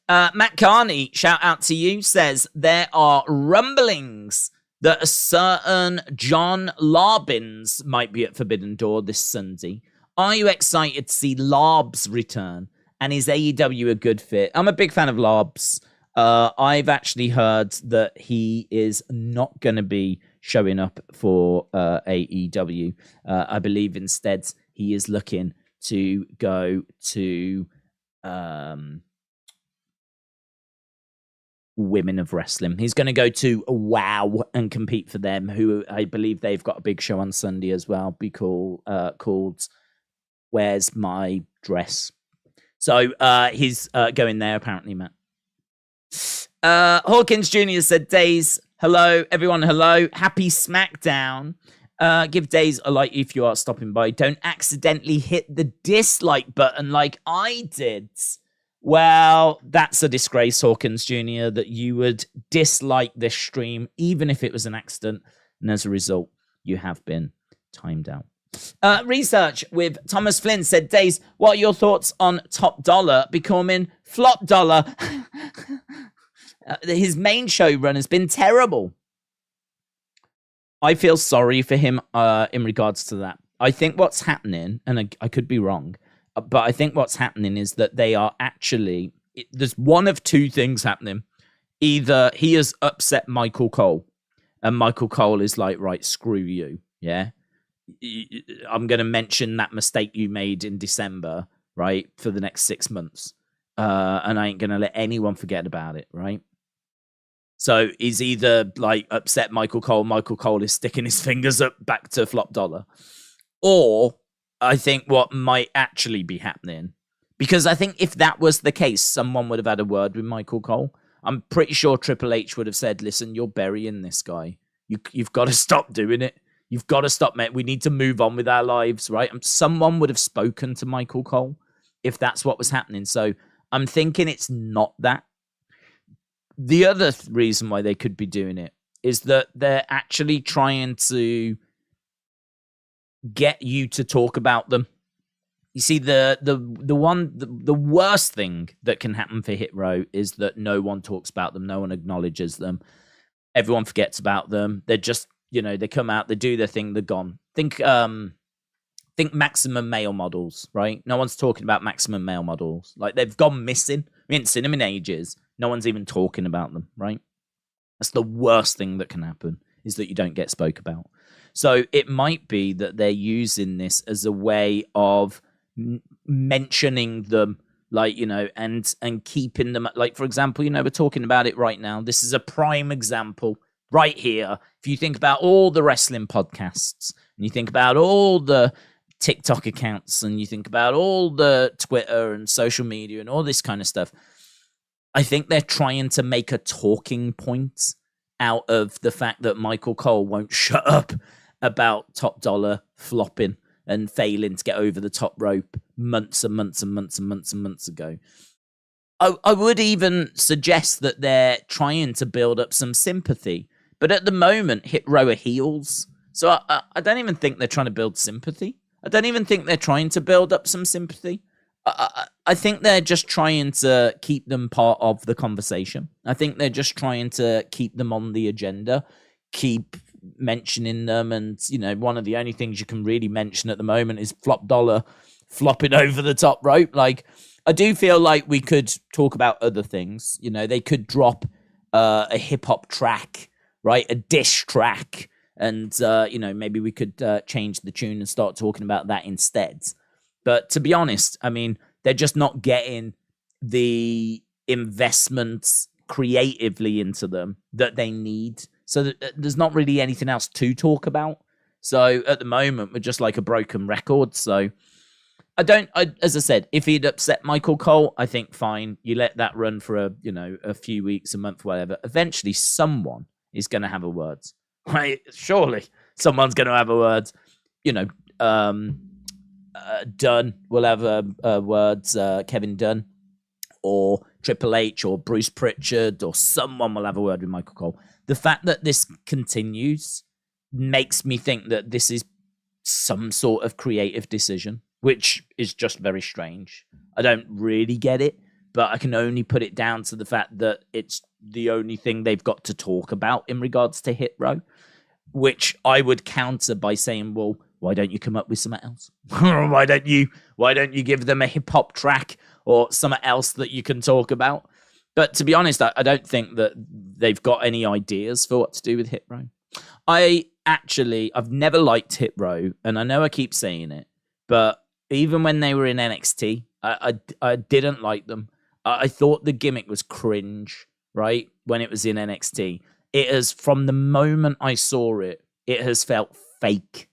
Matt Carney, shout out to you, says, there are rumblings that a certain John Larbins might be at Forbidden Door this Sunday. Are you excited to see Larbs return? And is AEW a good fit? I'm a big fan of Larbs. I've actually heard that he is not going to be showing up for AEW. I believe instead he is looking to go to Women of Wrestling. He's going to go to WOW and compete for them, who I believe they've got a big show on Sunday as well, called Where's My Dress? So he's going there, apparently, Matt. Hawkins Jr. said, Days, hello, everyone, hello. Happy Smackdown. Give Days a like if you are stopping by. Don't accidentally hit the dislike button like I did. Well, that's a disgrace, Hawkins Jr., that you would dislike this stream, even if it was an accident. And as a result, you have been timed out. Research with Thomas Flynn said, Days, what are your thoughts on Top Dollar becoming Flop Dollar? His main show run has been terrible. I feel sorry for him in regards to that. I think what's happening, and I could be wrong, but I think what's happening is that they are actually, there's one of two things happening. Either he has upset Michael Cole, and Michael Cole is like, right, screw you, yeah? I'm going to mention that mistake you made in December, right, for the next 6 months. And I ain't going to let anyone forget about it, right? So he's either like upset Michael Cole is sticking his fingers up back to Flop Dollar. Or I think what might actually be happening, because I think if that was the case, someone would have had a word with Michael Cole. I'm pretty sure Triple H would have said, listen, you're burying this guy. You've got to stop doing it. You've got to stop, mate. We need to move on with our lives, right? Someone would have spoken to Michael Cole if that's what was happening. So I'm thinking it's not that. The other reason why they could be doing it is that they're actually trying to get you to talk about them. You see, the worst thing that can happen for Hit Row is that no one talks about them, no one acknowledges them, everyone forgets about them. They're just, they come out, they do their thing, they're gone. Think Maximum Male Models, right? No one's talking about Maximum Male Models. Like, they've gone missing. We haven't seen them in ages. No one's even talking about them, right? That's the worst thing that can happen, is that you don't get spoke about. So it might be that they're using this as a way of mentioning them, like, and keeping them, like, for example, we're talking about it right now. This is a prime example right here. If you think about all the wrestling podcasts, and you think about all the TikTok accounts, and you think about all the Twitter and social media and all this kind of stuff, I think they're trying to make a talking point out of the fact that Michael Cole won't shut up about Top Dollar flopping and failing to get over the top rope months and months and months and months and months ago. I would even suggest that they're trying to build up some sympathy. But at the moment, Hit Row are heels. So I don't even think they're trying to build sympathy. I don't even think they're trying to build up some sympathy. I think they're just trying to keep them part of the conversation. I think they're just trying to keep them on the agenda, keep mentioning them. And, you know, one of the only things you can really mention at the moment is Flop Dollar flopping over the top rope. Like, I do feel like we could talk about other things. You know, they could drop a hip-hop track, right? A dish track. And, you know, maybe we could change the tune and start talking about that instead. But to be honest, I mean, they're just not getting the investments creatively into them that they need. So there's not really anything else to talk about. So at the moment, we're just like a broken record. So as I said, if he'd upset Michael Cole, I think fine. You let that run for a few weeks, a month, whatever. Eventually, someone is going to have a word. Right? Surely someone's going to have a word. You know, Dunn will have words, Kevin Dunn, or Triple H, or Bruce Pritchard, or someone will have a word with Michael Cole. The fact that this continues makes me think that this is some sort of creative decision, which is just very strange. I don't really get it, but I can only put it down to the fact that it's the only thing they've got to talk about in regards to Hit Row, which I would counter by saying, well, why don't you come up with something else? why don't you give them a hip hop track or something else that you can talk about? But to be honest, I don't think that they've got any ideas for what to do with Hit Row. I've never liked Hit Row, and I know I keep saying it, but even when they were in NXT, I didn't like them. I thought the gimmick was cringe, right? When it was in NXT. It has, from the moment I saw it, it has felt fake.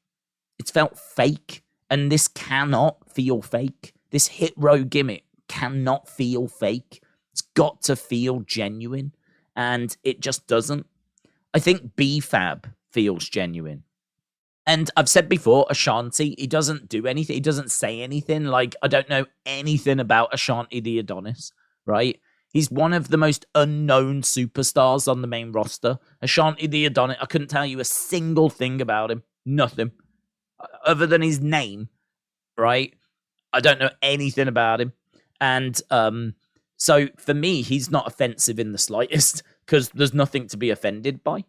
It's felt fake, and this cannot feel fake. This Hit Row gimmick cannot feel fake. It's got to feel genuine, and it just doesn't. I think B-Fab feels genuine. And I've said before, Ashanti, he doesn't do anything. He doesn't say anything. Like, I don't know anything about Ashanti the Adonis, right? He's one of the most unknown superstars on the main roster. Ashanti the Adonis, I couldn't tell you a single thing about him. Nothing. Other than his name, right? I don't know anything about him. And so for me, he's not offensive in the slightest because there's nothing to be offended by.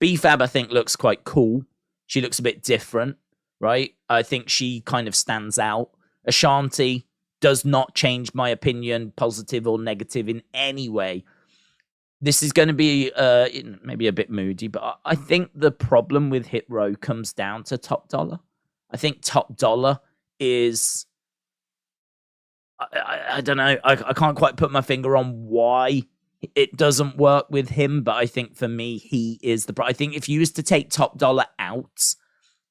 B-Fab, I think, looks quite cool. She looks a bit different, right? I think she kind of stands out. Ashanti does not change my opinion, positive or negative, in any way. This is going to be maybe a bit moody, but I think the problem with Hit Row comes down to Top Dollar. I think Top Dollar is... I don't know. I can't quite put my finger on why it doesn't work with him, but I think for me, he is I think if you was to take Top Dollar out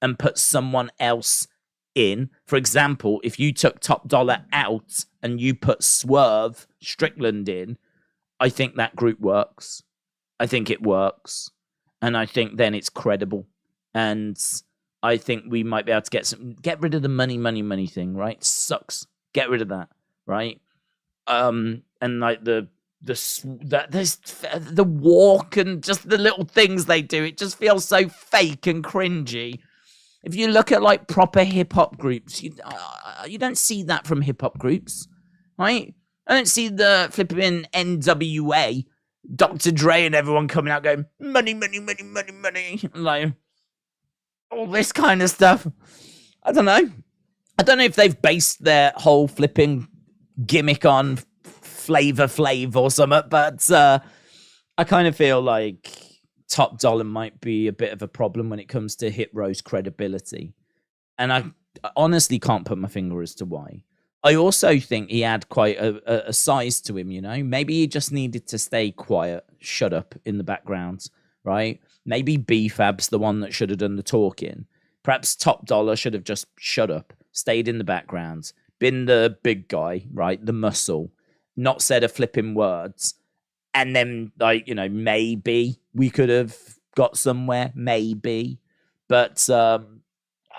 and put someone else in, for example, if you took Top Dollar out and you put Swerve Strickland in, I think that group works. I think it works. And I think then it's credible. And I think we might be able to get rid of the money thing, right? Sucks. Get rid of that, right? And like the walk and just the little things they do, it just feels so fake and cringy. If you look at like proper hip hop groups, you don't see that from hip hop groups, right? I don't see the flipping NWA, Dr. Dre and everyone coming out going, money, like all this kind of stuff. I don't know if they've based their whole flipping gimmick on Flavor Flav or something, but I kind of feel like Top Dollar might be a bit of a problem when it comes to Hit Row's credibility. And I honestly can't put my finger as to why. I also think he had quite a size to him, you know? Maybe he just needed to stay quiet, shut up in the background, right? Maybe B-Fab's the one that should have done the talking. Perhaps Top Dollar should have just shut up, stayed in the background, been the big guy, right? The muscle, not said a flipping words. And then, like, you know, maybe we could have got somewhere, maybe. But I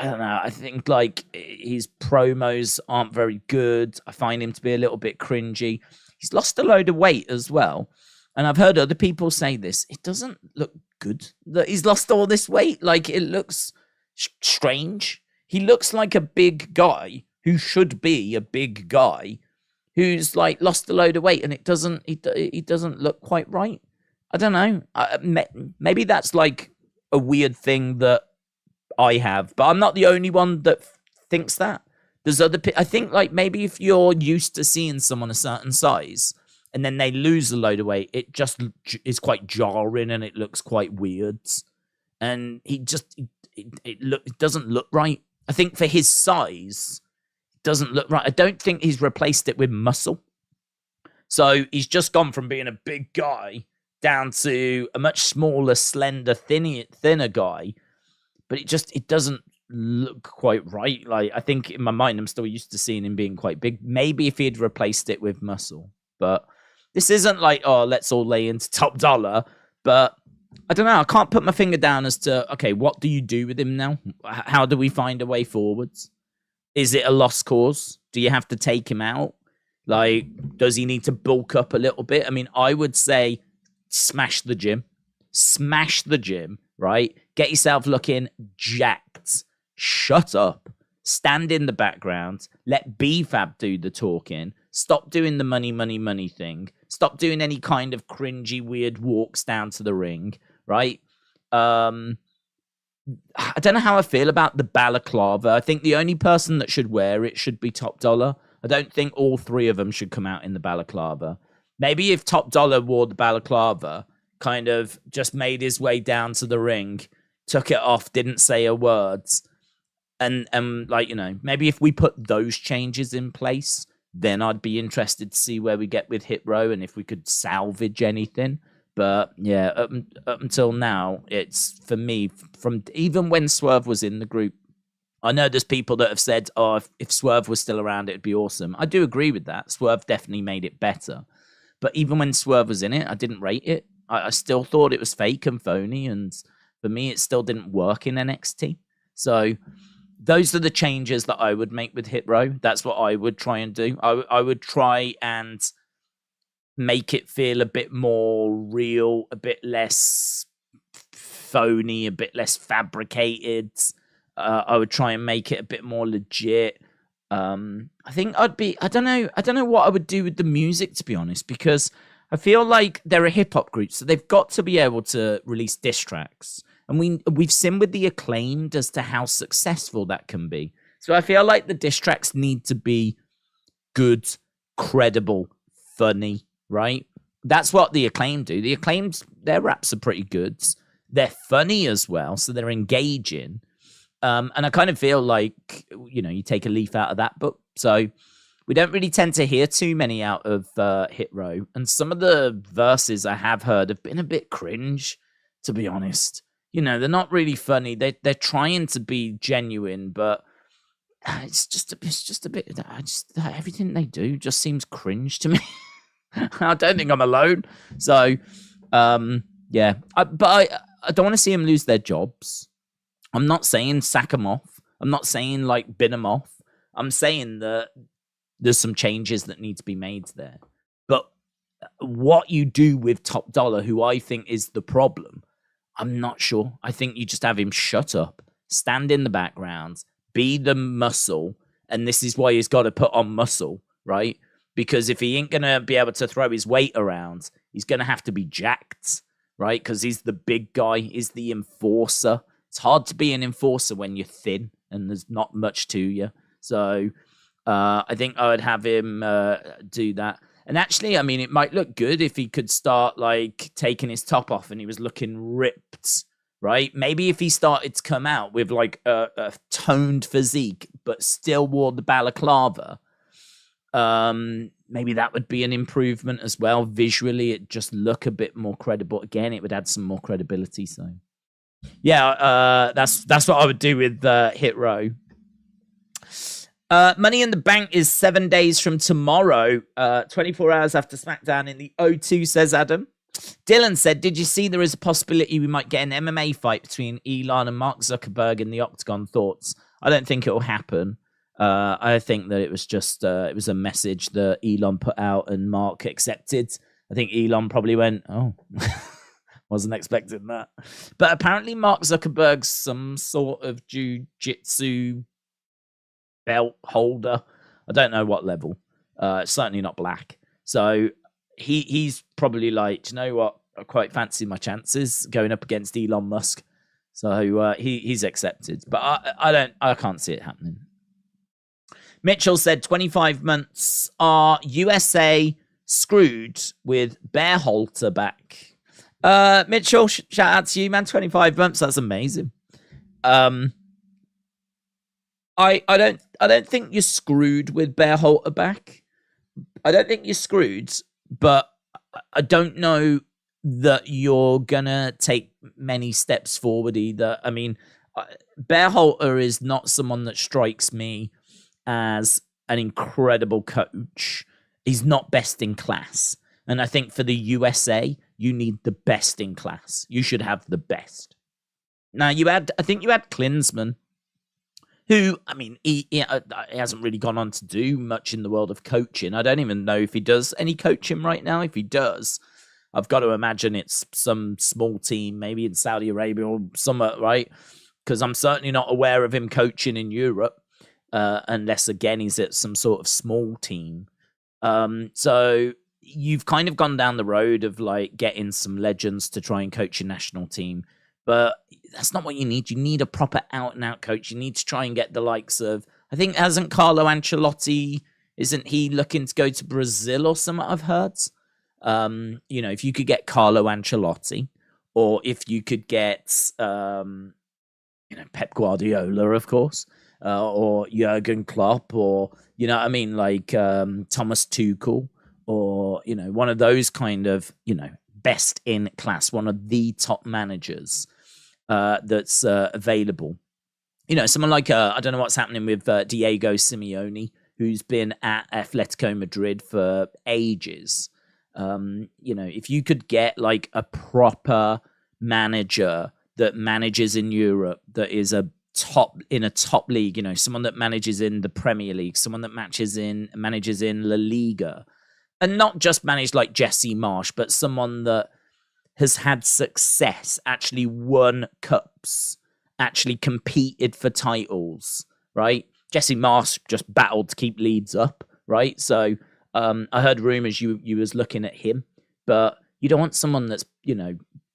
don't know. I think, like, his promos aren't very good. I find him to be a little bit cringy. He's lost a load of weight as well. And I've heard other people say this. It doesn't look good that he's lost all this weight. Like, it looks strange. He looks like a big guy who should be a big guy, who's like lost a load of weight, and it doesn't he doesn't look quite right. I don't know. Maybe that's like a weird thing that I have, but I'm not the only one that thinks that. There's other I think like maybe if you're used to seeing someone a certain size and then they lose a load of weight, it just is quite jarring and it looks quite weird. And he just it doesn't look right. I think for his size, it doesn't look right. I don't think he's replaced it with muscle. So he's just gone from being a big guy down to a much smaller, slender, thinner guy. But it doesn't look quite right. Like, I think in my mind, I'm still used to seeing him being quite big. Maybe if he had replaced it with muscle. But this isn't like, oh, let's all lay into Top Dollar. But I don't know. I can't put my finger down as to, okay, what do you do with him now? How do we find a way forwards? Is it a lost cause? Do you have to take him out? Like, does he need to bulk up a little bit? I mean, I would say smash the gym. Smash the gym, right? Get yourself looking jacked. Shut up. Stand in the background. Let B-Fab do the talking. Stop doing the money thing. Stop doing any kind of cringy, weird walks down to the ring, right? I don't know how I feel about the balaclava. I think the only person that should wear it should be Top Dollar. I don't think all three of them should come out in the balaclava. Maybe if Top Dollar wore the balaclava, kind of just made his way down to the ring, took it off, didn't say a word, and like, you know, maybe if we put those changes in place, then I'd be interested to see where we get with Hit Row and if we could salvage anything. But yeah, up until now, it's, for me, from even when Swerve was in the group, I know there's people that have said, oh, if Swerve was still around, it'd be awesome. I do agree with that. Swerve definitely made it better. But even when Swerve was in it, I didn't rate it. I still thought it was fake and phony. And for me, it still didn't work in NXT. So those are the changes that I would make with Hit Row. That's what I would try and do. I would try and make it feel a bit more real, a bit less phony, a bit less fabricated. I would try and make it a bit more legit. I think I don't know what I would do with the music, to be honest, because I feel like they're a hip hop group, so they've got to be able to release diss tracks. And we've seen with the Acclaimed as to how successful that can be. So I feel like the diss tracks need to be good, credible, funny, right? That's what the Acclaimed do. The Acclaimed, their raps are pretty good. They're funny as well, so they're engaging. And I kind of feel like, you know, you take a leaf out of that book. So we don't really tend to hear too many out of Hit Row. And some of the verses I have heard have been a bit cringe, to be honest. You know, they're not really funny. They're trying to be genuine, but it's just a bit. Everything they do just seems cringe to me. I don't think I'm alone. So, yeah. But I don't want to see them lose their jobs. I'm not saying sack them off. I'm not saying like bin them off. I'm saying that there's some changes that need to be made there. But what you do with Top Dollar, who I think is the problem, I'm not sure. I think you just have him shut up, stand in the background, be the muscle. And this is why he's got to put on muscle, right? Because if he ain't going to be able to throw his weight around, he's going to have to be jacked, right? Because he's the big guy, he's the enforcer. It's hard to be an enforcer when you're thin and there's not much to you. So I think I would have him do that. And actually, I mean, it might look good if he could start like taking his top off and he was looking ripped, right? Maybe if he started to come out with like a toned physique, but still wore the balaclava, maybe that would be an improvement as well. Visually, it just look a bit more credible. Again, it would add some more credibility. So yeah, that's what I would do with Hit Row. Money in the Bank is 7 days from tomorrow, 24 hours after SmackDown in the O2, says Adam. Dylan said, did you see there is a possibility we might get an MMA fight between Elon and Mark Zuckerberg in the Octagon? Thoughts? I don't think it will happen. I think that it was just it was a message that Elon put out and Mark accepted. I think Elon probably went, oh, wasn't expecting that. But apparently Mark Zuckerberg's some sort of jiu-jitsu belt holder. I don't know what level. Certainly not black. So he's probably like, do you know what? I quite fancy my chances going up against Elon Musk. So he's accepted. But I can't see it happening. Mitchell said 25 months. Are USA screwed with Bearhalter back? Mitchell, shout out to you, man. 25 months, that's amazing. I don't think you're screwed with Bearhalter back. I don't think you're screwed, but I don't know that you're gonna take many steps forward either. I mean, Bearhalter is not someone that strikes me as an incredible coach. He's not best in class. And I think for the USA, you need the best in class. You should have the best. Now, I think you had Klinsman, who, I mean, he hasn't really gone on to do much in the world of coaching. I don't even know if he does any coaching right now. If he does, I've got to imagine it's some small team, maybe in Saudi Arabia or somewhere, right? Because I'm certainly not aware of him coaching in Europe, unless, again, he's at some sort of small team. So you've kind of gone down the road of like getting some legends to try and coach your national team. But that's not what you need. You need a proper out-and-out coach. You need to try and get the likes of, I think, hasn't Carlo Ancelotti, isn't he looking to go to Brazil or something I've heard? If you could get Carlo Ancelotti, or if you could get, Pep Guardiola, of course, or Jurgen Klopp, or, Thomas Tuchel, or, one of those kind of, best in class, one of the top managers that's available. Someone like, I don't know what's happening with Diego Simeone, who's been at Atletico Madrid for ages. If you could get like a proper manager that manages in Europe, that is in a top league, someone that manages in the Premier League, someone that manages in La Liga, and not just managed like Jesse Marsh, but someone that has had success, actually won cups, actually competed for titles, right? Jesse Marsh just battled to keep Leeds up, right? So I heard rumors you was looking at him, but you don't want someone that's,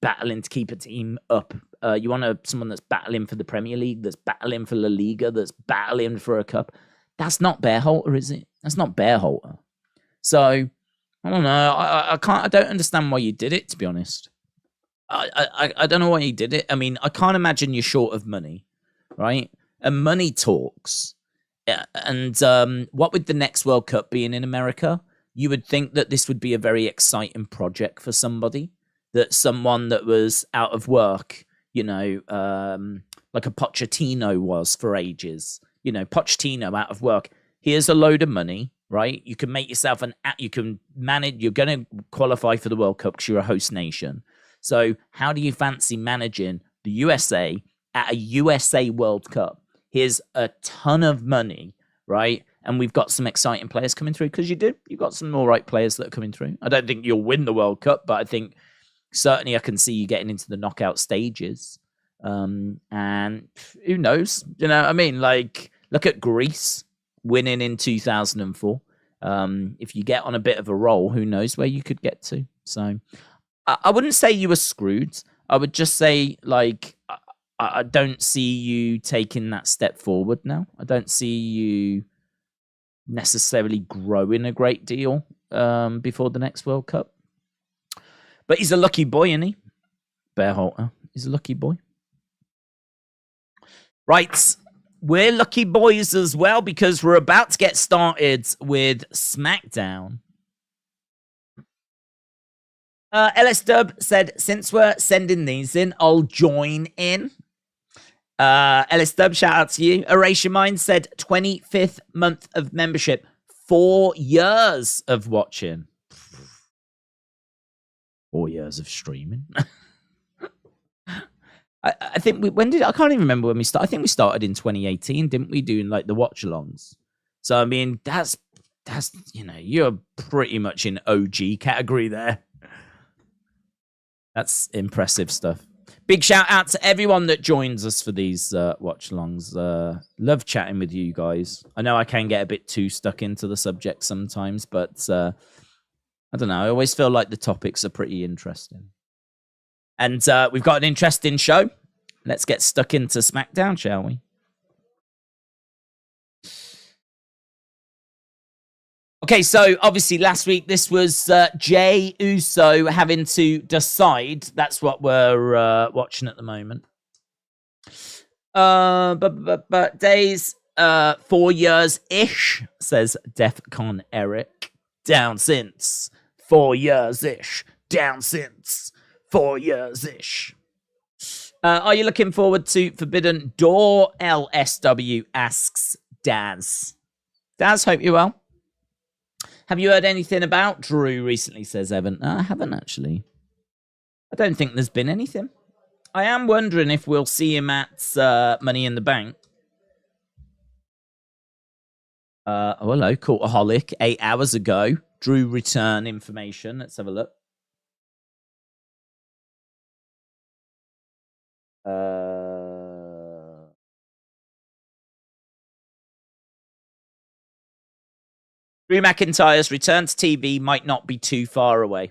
battling to keep a team up. You want someone that's battling for the Premier League, that's battling for La Liga, that's battling for a cup. That's not Bearhalter, is it? That's not Bearhalter. So I don't know. I don't understand why you did it, to be honest. I don't know why you did it. I mean, I can't imagine you're short of money, right? And money talks. And what with the next World Cup being in America, you would think that this would be a very exciting project for somebody. That someone that was out of work, like a Pochettino was for ages. Pochettino out of work. Here's a load of money, right? You can make yourself you can manage, you're going to qualify for the World Cup because you're a host nation. So how do you fancy managing the USA at a USA World Cup? Here's a ton of money, right? And we've got some exciting players coming through, because you've got some all right players that are coming through. I don't think you'll win the World Cup, but I think certainly I can see you getting into the knockout stages. And who knows? Look at Greece winning in 2004. If you get on a bit of a roll, who knows where you could get to? So I wouldn't say you were screwed. I would just say, I don't see you taking that step forward now. I don't see you necessarily growing a great deal before the next World Cup. But he's a lucky boy, isn't he? Bearhalter. He's a lucky boy. Right. We're lucky boys as well, because we're about to get started with Smackdown. LS Dub said, since we're sending these in, I'll join in. LS Dub, shout out to you. Erase Your Mind said, 25th month of membership. 4 years of watching. 4 years of streaming. I think I can't even remember when we started. I think we started in 2018, didn't we, doing like the watch alongs? So I mean, that's you're pretty much in OG category there. That's impressive stuff. Big shout out to everyone that joins us for these watch-alongs. Love chatting with you guys. I know I can get a bit too stuck into the subject sometimes, but I don't know. I always feel like the topics are pretty interesting. And we've got an interesting show. Let's get stuck into SmackDown, shall we? Okay, so obviously last week this was Jey Uso having to decide. That's what we're watching at the moment. But days 4 years-ish, says Defcon Eric. Down since 4 years-ish. Down since 4 years-ish. Are you looking forward to Forbidden Door? LSW asks Daz. Daz, hope you're well. Have you heard anything about Drew recently, says Evan? No, I haven't, actually. I don't think there's been anything. I am wondering if we'll see him at Money in the Bank. Oh, hello, Cultaholic. 8 hours ago. Drew return information. Let's have a look. Drew McIntyre's return to TV might not be too far away.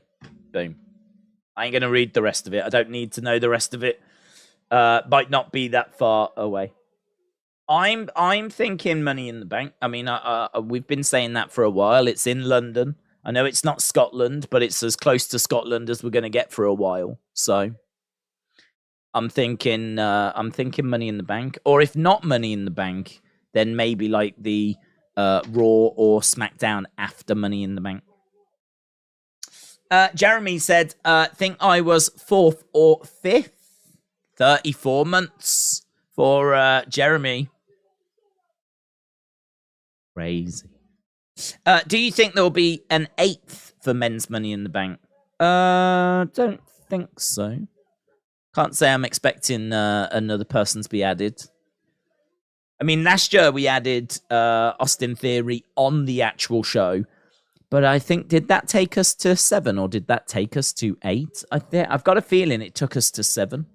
Boom. I ain't going to read the rest of it. I don't need to know the rest of it. Might not be that far away. I'm thinking Money in the Bank. I mean, we've been saying that for a while. It's in London. I know it's not Scotland, but it's as close to Scotland as we're going to get for a while. So I'm thinking Money in the Bank. Or if not Money in the Bank, then maybe like the Raw or SmackDown after Money in the Bank. Jeremy said, think I was 4th or 5th. 34 months for Jeremy. Crazy. Do you think there'll be an 8th for men's Money in the Bank? Don't think so. Can't say I'm expecting another person to be added. I mean, last year we added Austin Theory on the actual show, but I think, did that take us to 7 or did that take us to 8? I've got a feeling it took us to 7.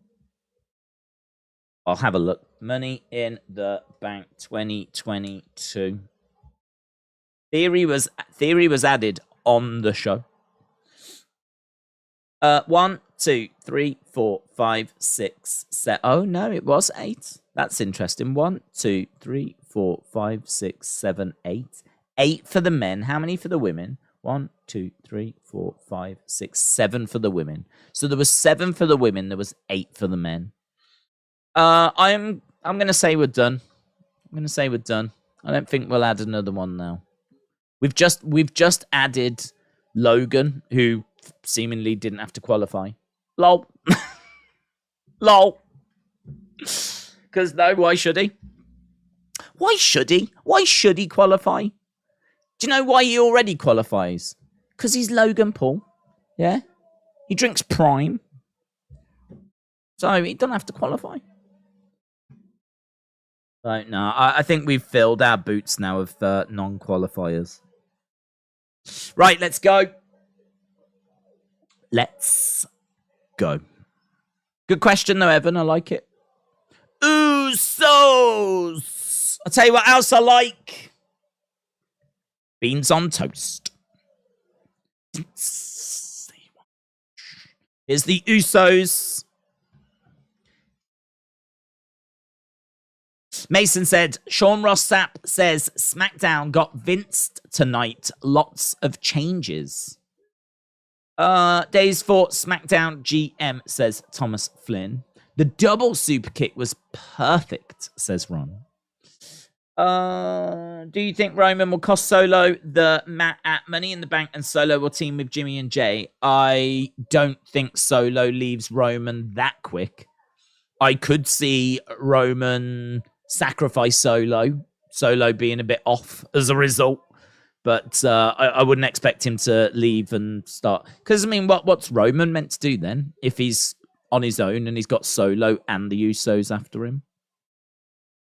I'll have a look. Money in the Bank 2022. Theory was added on the show. 1, 2, 3, 4, 5, 6, 7. Oh no, it was 8. That's interesting. 1, 2, 3, 4, 5, 6, 7, 8. 8 for the men. How many for the women? 1, 2, 3, 4, 5, 6, 7 for the women. So there was 7 for the women. There was 8 for the men. I'm gonna say we're done. I don't think we'll add another one now. We've just added Logan, who seemingly didn't have to qualify. Lol. Lol. Because no, why should he? Why should he? Why should he qualify? Do you know why he already qualifies? Because he's Logan Paul. Yeah? He drinks Prime. So he doesn't have to qualify. So, no, I think we've filled our boots now of non-qualifiers. Right, let's go. Let's go. Good question, though, Evan. I like it. Usos! I'll tell you what else I like. Beans on toast. Here's the Usos. Mason said, Sean Ross Sapp says, SmackDown got Vinced tonight. Lots of changes. Days for SmackDown GM, says Thomas Flynn. The double super kick was perfect, says Ron. Do you think Roman will cost Solo the mat at Money in the Bank and Solo will team with Jimmy and Jay? I don't think Solo leaves Roman that quick. I could see Roman sacrifice Solo being a bit off as a result. But I wouldn't expect him to leave and start. Because, I mean, what's Roman meant to do then? If he's on his own and he's got Solo and the Usos after him.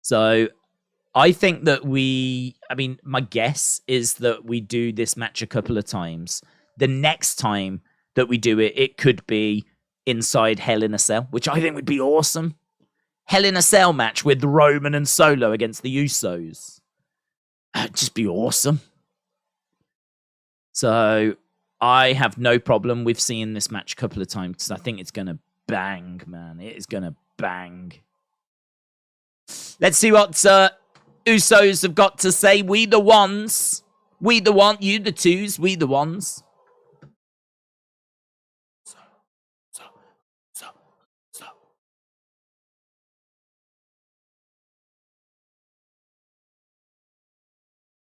So I think that my guess is that we do this match a couple of times. The next time that we do it, it could be inside Hell in a Cell, which I think would be awesome. Hell in a Cell match with Roman and Solo against the Usos. That'd just be awesome. So I have no problem with seeing this match a couple of times because I think it's going to bang, man. It is going to bang. Let's see what Usos have got to say. We the ones. We the one. You the twos. We the ones.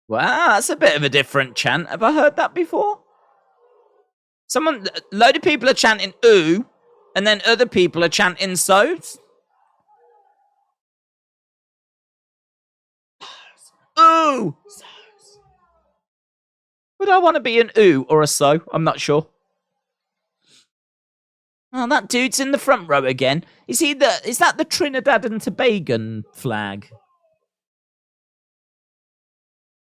Wow, that's a bit of a different chant. Have I heard that before? A load of people are chanting ooh, and then other people are chanting so's. Ooh! Would I want to be an ooh or a so? I'm not sure. Oh, that dude's in the front row again. Is that the Trinidad and Tobago flag?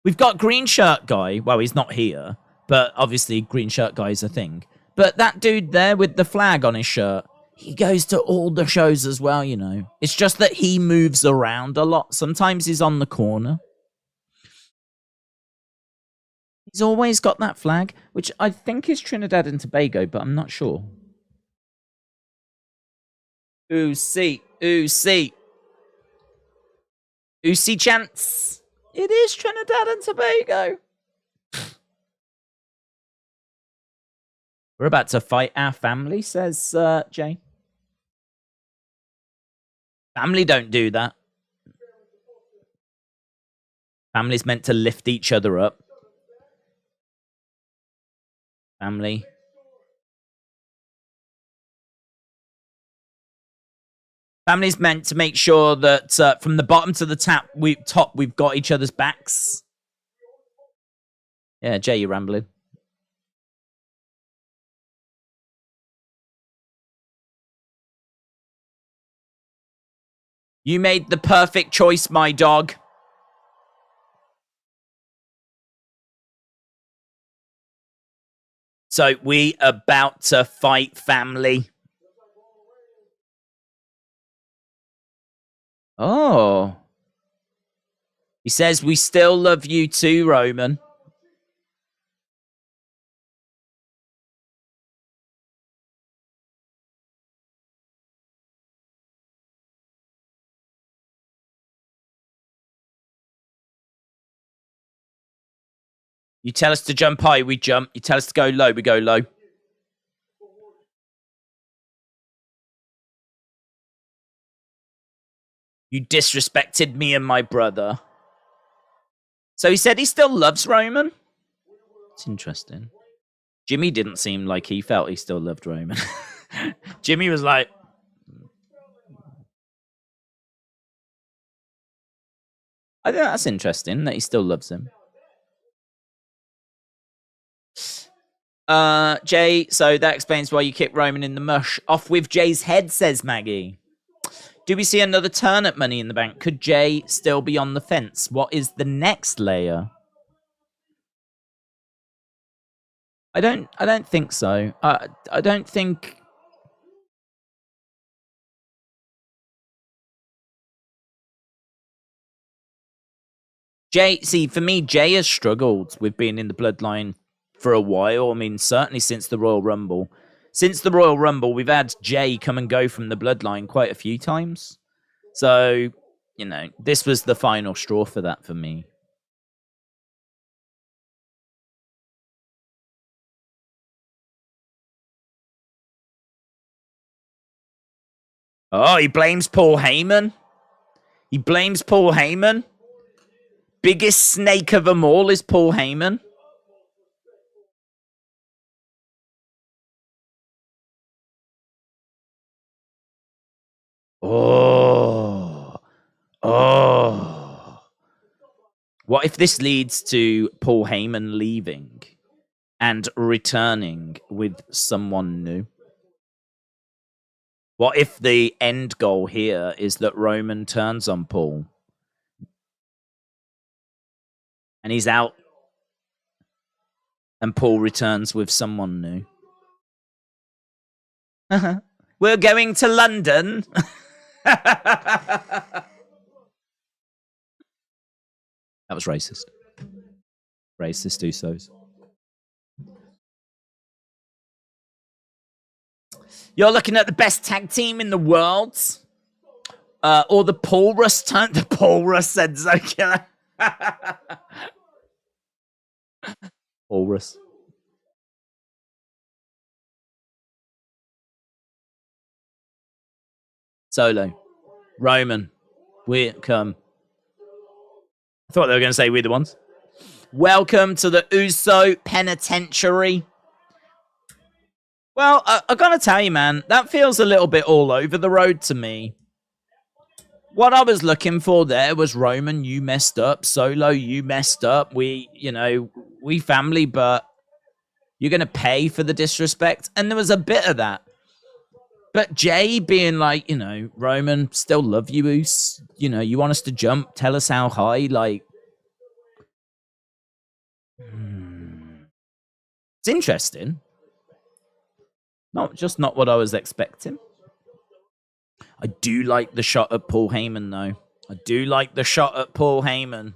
We've got green shirt guy. Well, he's not here, but obviously green shirt guy is a thing. But that dude there with the flag on his shirt, he goes to all the shows as well, you know. It's just that he moves around a lot. Sometimes he's on the corner. He's always got that flag, which I think is Trinidad and Tobago, but I'm not sure. Ooh, see. Chance. It is Trinidad and Tobago. We're about to fight our family, says Jay. Family don't do that. Family's meant to lift each other up. Family. Family's meant to make sure that from the bottom to the top, we've got each other's backs. Yeah, Jay, you're rambling. You made the perfect choice, my dog. So we about to fight family. Oh. He says, we still love you too, Roman. You tell us to jump high, we jump. You tell us to go low, we go low. You disrespected me and my brother. So he said he still loves Roman? It's interesting. Jimmy didn't seem like he felt he still loved Roman. Jimmy was like... I think that's interesting that he still loves him. Jay, so that explains why you kicked Roman in the mush. Off with Jay's head, says Maggie. Do we see another turn at Money in the Bank? Could Jay still be on the fence? What is the next layer? I don't think so. I don't think... Jay, see, for me, Jay has struggled with being in the Bloodline for a while. I mean, certainly since the Royal Rumble. Since the Royal Rumble, we've had Jay come and go from the Bloodline quite a few times. So, you know, this was the final straw for that for me. Oh, he blames Paul Heyman? He blames Paul Heyman? Biggest snake of them all is Paul Heyman? Oh. What if this leads to Paul Heyman leaving and returning with someone new? What if the end goal here is that Roman turns on Paul and he's out and Paul returns with someone new? We're going to London. That was racist. Racist Usos. You're looking at the best tag team in the world? Or the Paulrus turn? The Paulrus said Zokiller. Paulrus. Solo. Roman. Welcome. I thought they were going to say we're the ones. Welcome to the Uso Penitentiary. Well, I gotta tell you, man, that feels a little bit all over the road to me. What I was looking for there was Roman, you messed up. Solo, you messed up. We family, but you're gonna pay for the disrespect. And there was a bit of that. But Jay being like, Roman, still love you, Us. You want us to jump? Tell us how high. Like, it's interesting. Not what I was expecting. I do like the shot at Paul Heyman, though. I do like the shot at Paul Heyman.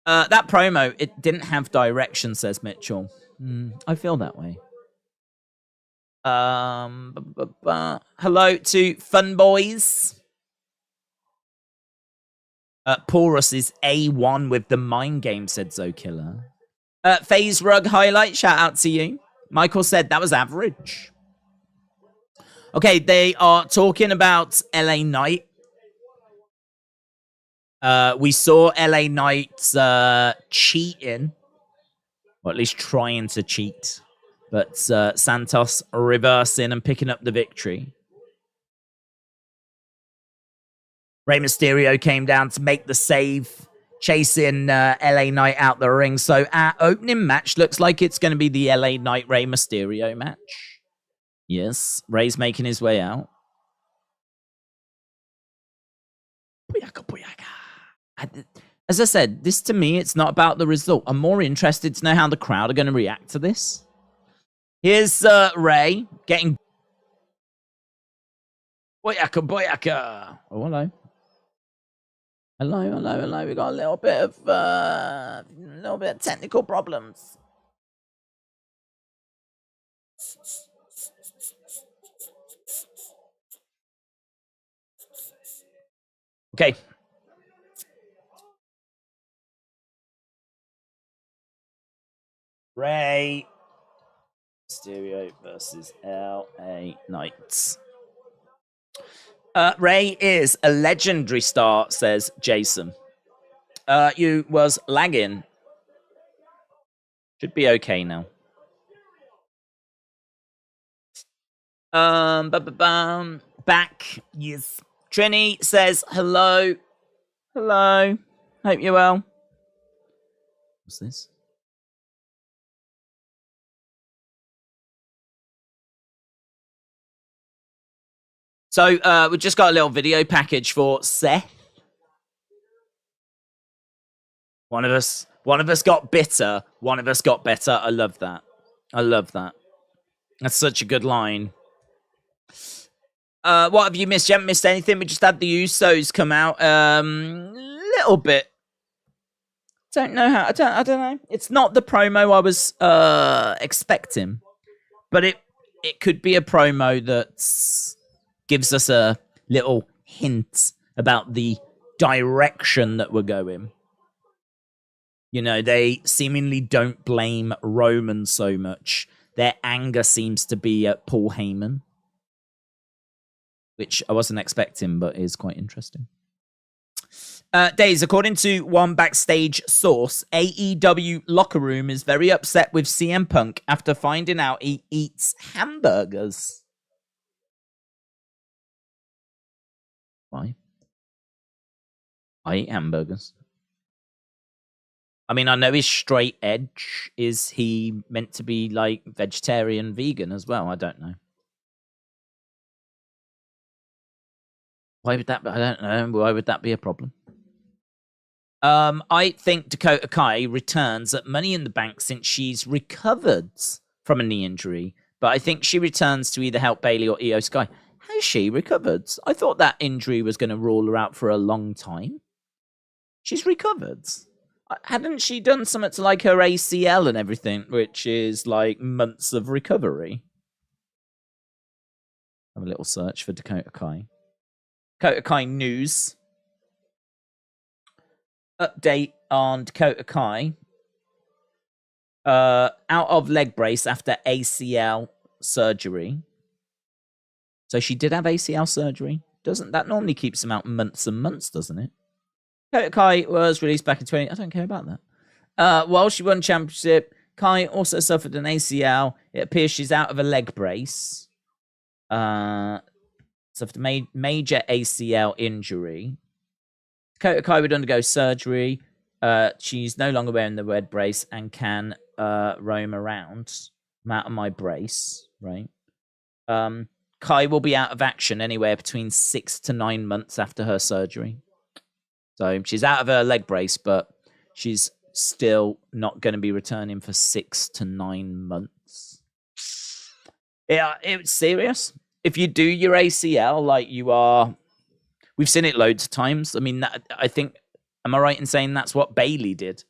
That promo, it didn't have direction, says Mitchell. I feel that way. Hello to Fun Boys. Porus is A1 with the mind game, said Zokiller. FaZe Rug highlight, shout out to you. Michael said that was average. Okay, they are talking about LA Knight. We saw LA Knight cheating, or at least trying to cheat. But Santos reversing and picking up the victory. Rey Mysterio came down to make the save, chasing LA Knight out the ring. So our opening match looks like it's going to be the LA Knight Rey Mysterio match. Yes, Rey's making his way out. Booyaka, booyaka. As I said, this to me, it's not about the result. I'm more interested to know how the crowd are going to react to this. Here's Rey getting... Booyaka, booyaka. Oh, hello. Hello. We got a little bit of technical problems. Okay. Rey Mysterio versus LA Knight. Rey is a legendary star, says Jason. You was lagging. Should be okay now. Back. Yes. Trini says hello. Hello. Hope you're well. What's this? So we just got a little video package for Seth. One of us got bitter. One of us got better. I love that. That's such a good line. What have you missed? You haven't missed anything. We just had the Usos come out. Little bit. Don't know how. I don't know. It's not the promo I was expecting, but it could be a promo that gives us a little hint about the direction that we're going. They seemingly don't blame Roman so much. Their anger seems to be at Paul Heyman, which I wasn't expecting, but is quite interesting. Days, according to one backstage source, AEW Locker Room is very upset with CM Punk after finding out he eats hamburgers. Why? I eat hamburgers. I mean, I know his straight edge. Is he meant to be like vegetarian, vegan as well? I don't know. Why would that be? I don't know. Why would that be a problem? I think Dakota Kai returns at Money in the Bank since she's recovered from a knee injury, but I think she returns to either help Bayley or Io Sky. Has she recovered? I thought that injury was going to rule her out for a long time. She's recovered. Hadn't she done something to like her ACL and everything, which is like months of recovery? Have a little search for Dakota Kai. Dakota Kai news. Update on Dakota Kai. Out of leg brace after ACL surgery. So she did have ACL surgery. Doesn't that normally keeps them out months and months, doesn't it? Dakota Kai was released back in 20... I don't care about that. While she won championship, Kai also suffered an ACL. It appears she's out of a leg brace. Suffered a major ACL injury. Dakota Kai would undergo surgery. She's no longer wearing the red brace and can roam around. I'm out of my brace, right? Kai will be out of action anywhere between 6 to 9 months after her surgery. So she's out of her leg brace, but she's still not going to be returning for 6 to 9 months. Yeah, it's serious. If you do your ACL, like you are, we've seen it loads of times. I mean, I think, am I right in saying that's what Bayley did?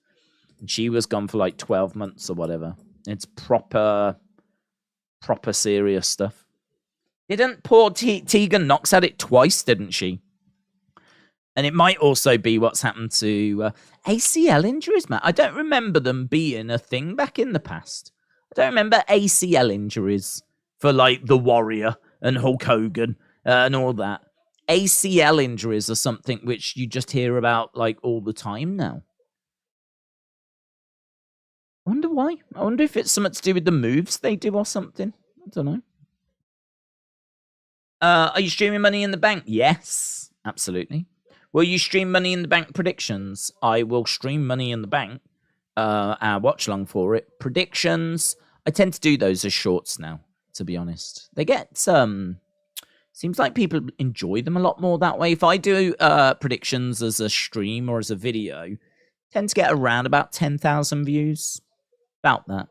And she was gone for like 12 months or whatever. It's proper serious stuff. Didn't poor Tegan Knox had it twice, didn't she? And it might also be what's happened to ACL injuries, Matt. I don't remember them being a thing back in the past. I don't remember ACL injuries for like The Warrior and Hulk Hogan and all that. ACL injuries are something which you just hear about like all the time now. I wonder why. I wonder if it's something to do with the moves they do or something. I don't know. Are you streaming Money in the Bank? Yes, absolutely. Will you stream Money in the Bank predictions? I will stream Money in the Bank. Our watch long for it. Predictions. I tend to do those as shorts now, to be honest. They get seems like people enjoy them a lot more that way. If I do predictions as a stream or as a video, tend to get around about 10,000 views. About that.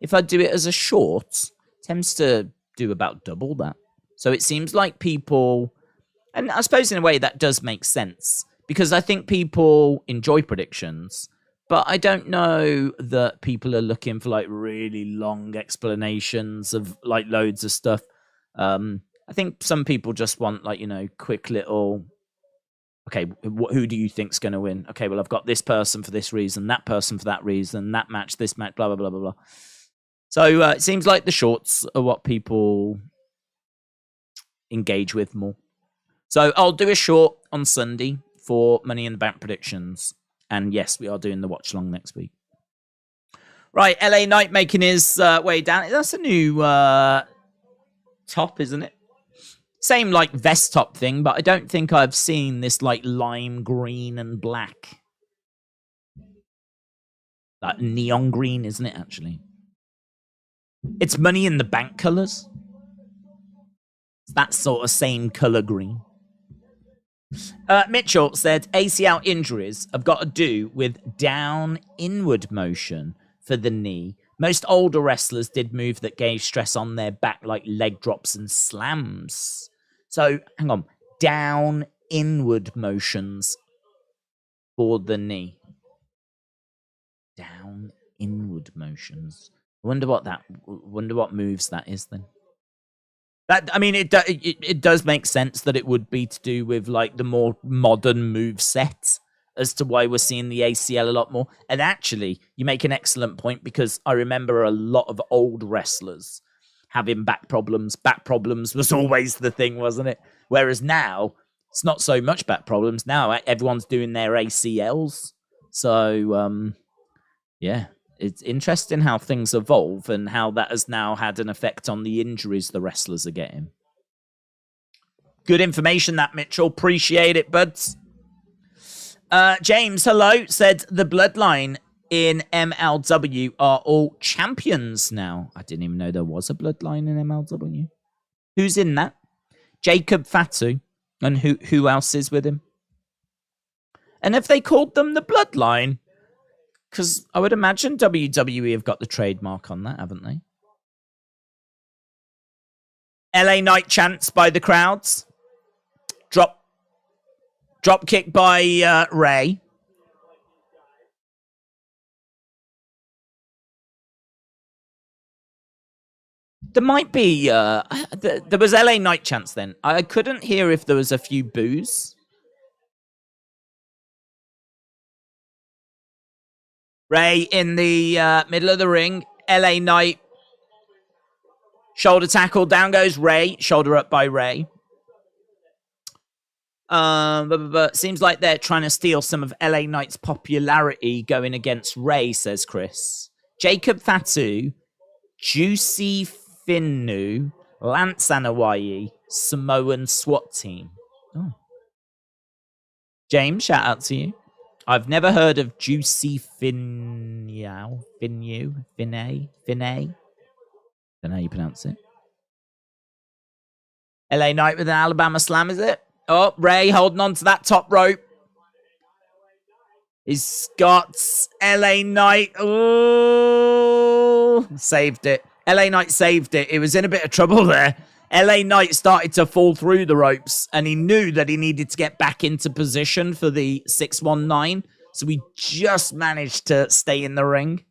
If I do it as a short, tends to do about double that. So it seems like people, and I suppose in a way that does make sense, because I think people enjoy predictions, but I don't know that people are looking for like really long explanations of like loads of stuff. I think some people just want like, you know, quick little, okay, who do you think's going to win? Okay, well, I've got this person for this reason, that person for that reason, that match, this match, blah, blah, blah, blah, blah. So it seems like the shorts are what people engage with more. So I'll do a short on Sunday for Money in the Bank predictions. And yes, we are doing the watch long next week. Right, LA Knight making his way down. That's a new top, isn't it? Same like vest top thing, but I don't think I've seen this like lime green and black. Like neon green, isn't it, actually? It's Money in the Bank colours. It's that sort of same colour green. Mitchell said ACL injuries have got to do with down inward motion for the knee. Most older wrestlers did move that gave stress on their back, like leg drops and slams. So, hang on. Down inward motions for the knee. Down inward motions. I wonder what moves that is then. That, I mean, it does make sense that it would be to do with like the more modern move set as to why we're seeing the ACL a lot more. And actually, you make an excellent point, because I remember a lot of old wrestlers having back problems. Back problems was always the thing, wasn't it? Whereas now, it's not so much back problems. Now everyone's doing their ACLs. So, yeah, it's interesting how things evolve and how that has now had an effect on the injuries the wrestlers are getting. Good information, that, Mitchell. Appreciate it, buds. James, hello, said the Bloodline in MLW are all champions now. I didn't even know there was a Bloodline in MLW. Who's in that? Jacob Fatu. And who else is with him? And have they called them the Bloodline? Because I would imagine WWE have got the trademark on that, haven't they? LA Knight chants by the crowds. Drop kick by Rey. There might be, there was LA Knight chants then. I couldn't hear if there was a few boos. Rey in the middle of the ring. LA Knight. Shoulder tackle. Down goes Rey. Shoulder up by Rey. But seems like they're trying to steal some of LA Knight's popularity going against Rey, says Chris. Jacob Fatu. Juicy Finnu, Lance Anoa'i, Samoan SWAT team. Oh. James, shout out to you. I've never heard of Juicy Finnu. Don't know how you pronounce it. LA Knight with an Alabama slam, is it? Oh, Rey holding on to that top rope. He's got LA Knight. Oh, saved it. LA Knight saved it. He was in a bit of trouble there. LA Knight started to fall through the ropes, and he knew that he needed to get back into position for the 619. So he just managed to stay in the ring.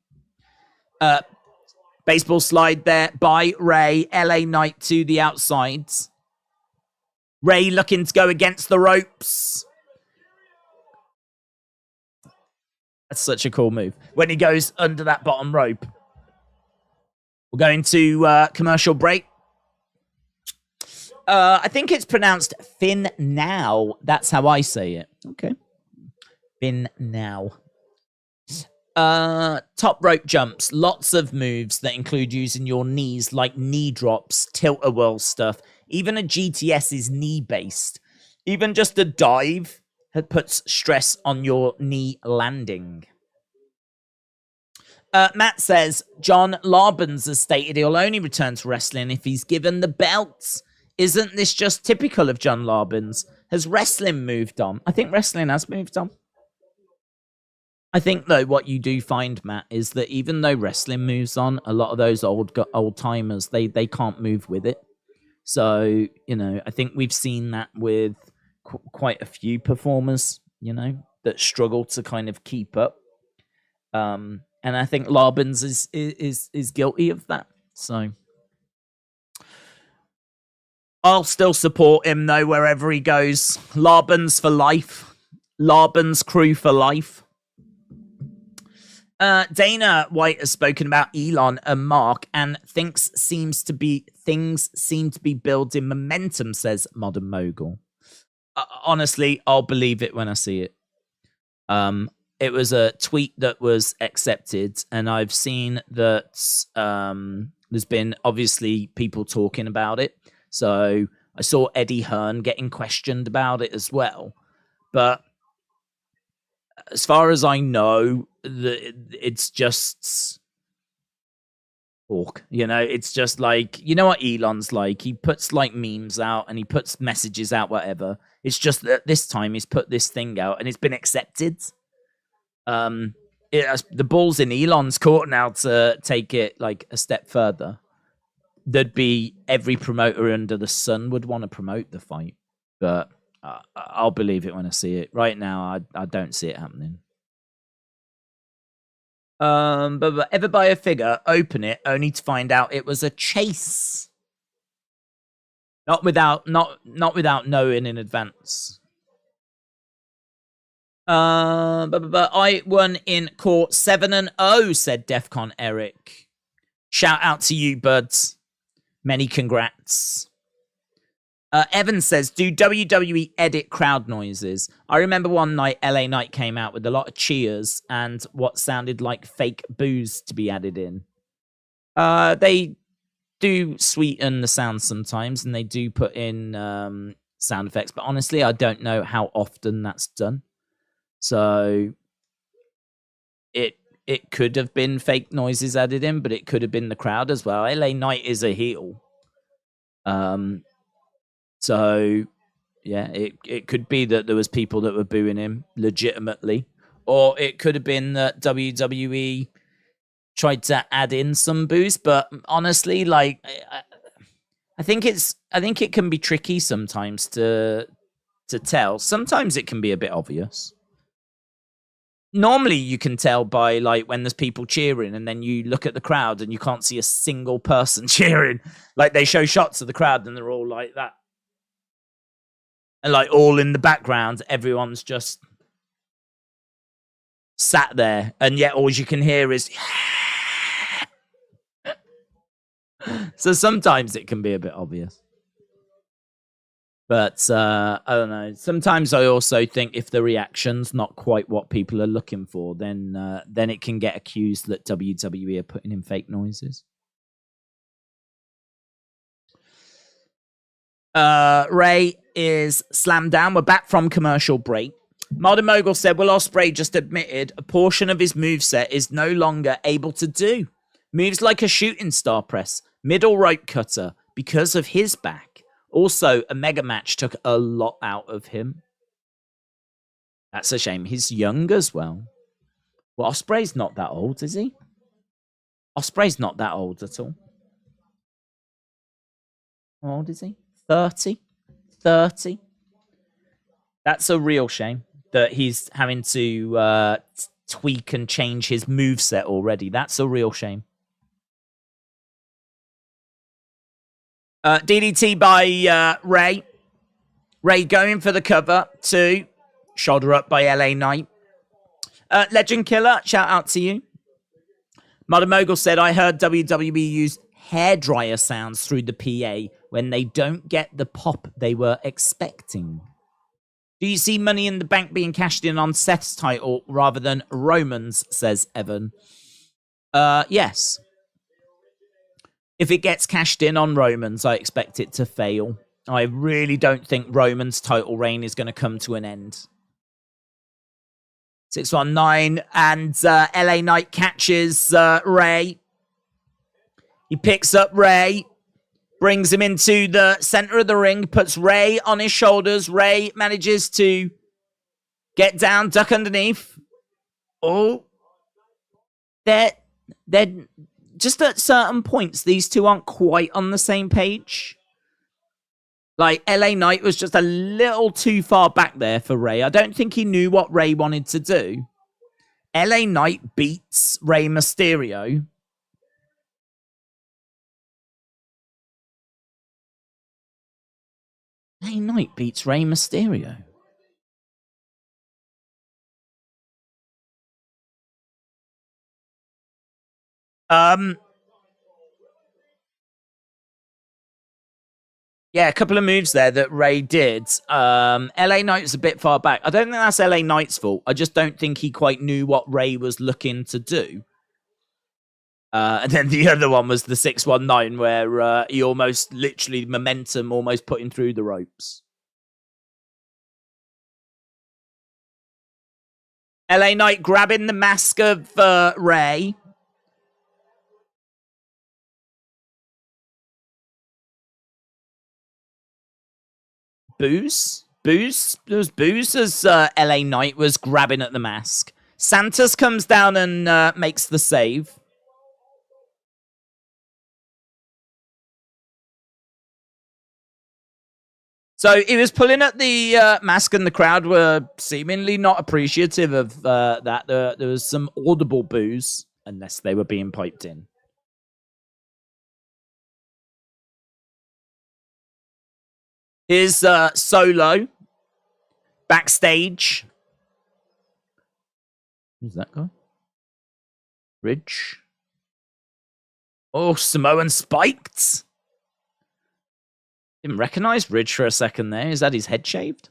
Baseball slide there by Rey. LA Knight to the outsides. Rey looking to go against the ropes. That's such a cool move. When he goes under that bottom rope. We're going to commercial break. I think it's pronounced Fin Now. That's how I say it. Okay. Fin Now. Top rope jumps. Lots of moves that include using your knees, like knee drops, tilt-a-whirl stuff. Even a GTS is knee-based. Even just a dive puts stress on your knee landing. Matt says, John Larbens has stated he'll only return to wrestling if he's given the belts. Isn't this just typical of John Larbens? Has wrestling moved on? I think wrestling has moved on. I think, though, what you do find, Matt, is that even though wrestling moves on, a lot of those old-timers, they can't move with it. So, you know, I think we've seen that with quite a few performers, you know, that struggle to kind of keep up. And I think Larbens is guilty of that. So I'll still support him, though, wherever he goes. Larbens for life. Larbens crew for life. Dana White has spoken about Elon and Mark, and things seem to be building momentum, says Modern Mogul. Honestly, I'll believe it when I see it. It was a tweet that was accepted, and I've seen that there's been obviously people talking about it. So I saw Eddie Hearn getting questioned about it as well. But as far as I know, it's just talk. You know, it's just like, you know what Elon's like? He puts like memes out and he puts messages out, whatever. It's just that this time he's put this thing out and it's been accepted. The ball's in Elon's court now to take it like a step further. There'd be every promoter under the sun would want to promote the fight, but I'll believe it when I see it. Right now, I don't see it happening. But ever buy a figure, open it, only to find out it was a chase. Not without knowing in advance. But I won in court 7-0, said Defcon Eric. Shout out to you, buds. Many congrats. Evan says, do WWE edit crowd noises? I remember one night LA Knight came out with a lot of cheers and what sounded like fake boos to be added in. They do sweeten the sound sometimes, and they do put in sound effects, but honestly, I don't know how often that's done. So it could have been fake noises added in, but it could have been the crowd as well. LA Knight is a heel. So yeah, it could be that there was people that were booing him legitimately, or it could have been that WWE tried to add in some boos. But honestly, like, I think it can be tricky sometimes to tell. Sometimes it can be a bit obvious. Normally you can tell by like when there's people cheering and then you look at the crowd and you can't see a single person cheering. Like they show shots of the crowd and they're all like that. And like all in the background, everyone's just sat there. And yet all you can hear is... So sometimes it can be a bit obvious. But I don't know. Sometimes I also think if the reaction's not quite what people are looking for, then it can get accused that WWE are putting in fake noises. Rey is slammed down. We're back from commercial break. Modern Mogul said, Will Ospreay just admitted a portion of his moveset is no longer able to do. Moves like a shooting star press, middle rope cutter, because of his back. Also, a mega match took a lot out of him. That's a shame. He's young as well. Well, Ospreay's not that old, is he? Ospreay's not that old at all. How old is he? 30? 30? That's a real shame that he's having to tweak and change his moveset already. That's a real shame. DDT by Rey. Rey going for the cover. 2. Shoulder up by LA Knight. Legend Killer, shout out to you. Mother Mogul said, I heard WWE use hairdryer sounds through the PA when they don't get the pop they were expecting. Do you see Money in the Bank being cashed in on Seth's title rather than Roman's, says Evan. Yes. If it gets cashed in on Roman's, I expect it to fail. I really don't think Roman's title reign is going to come to an end. 619, and LA Knight catches Rey. He picks up Rey, brings him into the center of the ring, puts Rey on his shoulders. Rey manages to get down, duck underneath. Oh, they're just at certain points, these two aren't quite on the same page. Like, LA Knight was just a little too far back there for Rey. I don't think he knew what Rey wanted to do. LA Knight beats Rey Mysterio. LA Knight beats Rey Mysterio. Yeah, a couple of moves there that Rey did. LA Knight's a bit far back. I don't think that's LA Knight's fault. I just don't think he quite knew what Rey was looking to do. And then the other one was the 619 where he almost, literally, momentum almost put him through the ropes. LA Knight grabbing the mask of Rey. Booze? There was booze as LA Knight was grabbing at the mask. Santos comes down and makes the save. So he was pulling at the mask and the crowd were seemingly not appreciative of that. There was some audible boos, unless they were being piped in. Here's Solo backstage. Who's that guy? Ridge. Oh, Samoan spiked. Didn't recognize Ridge for a second there. Is that his head shaved?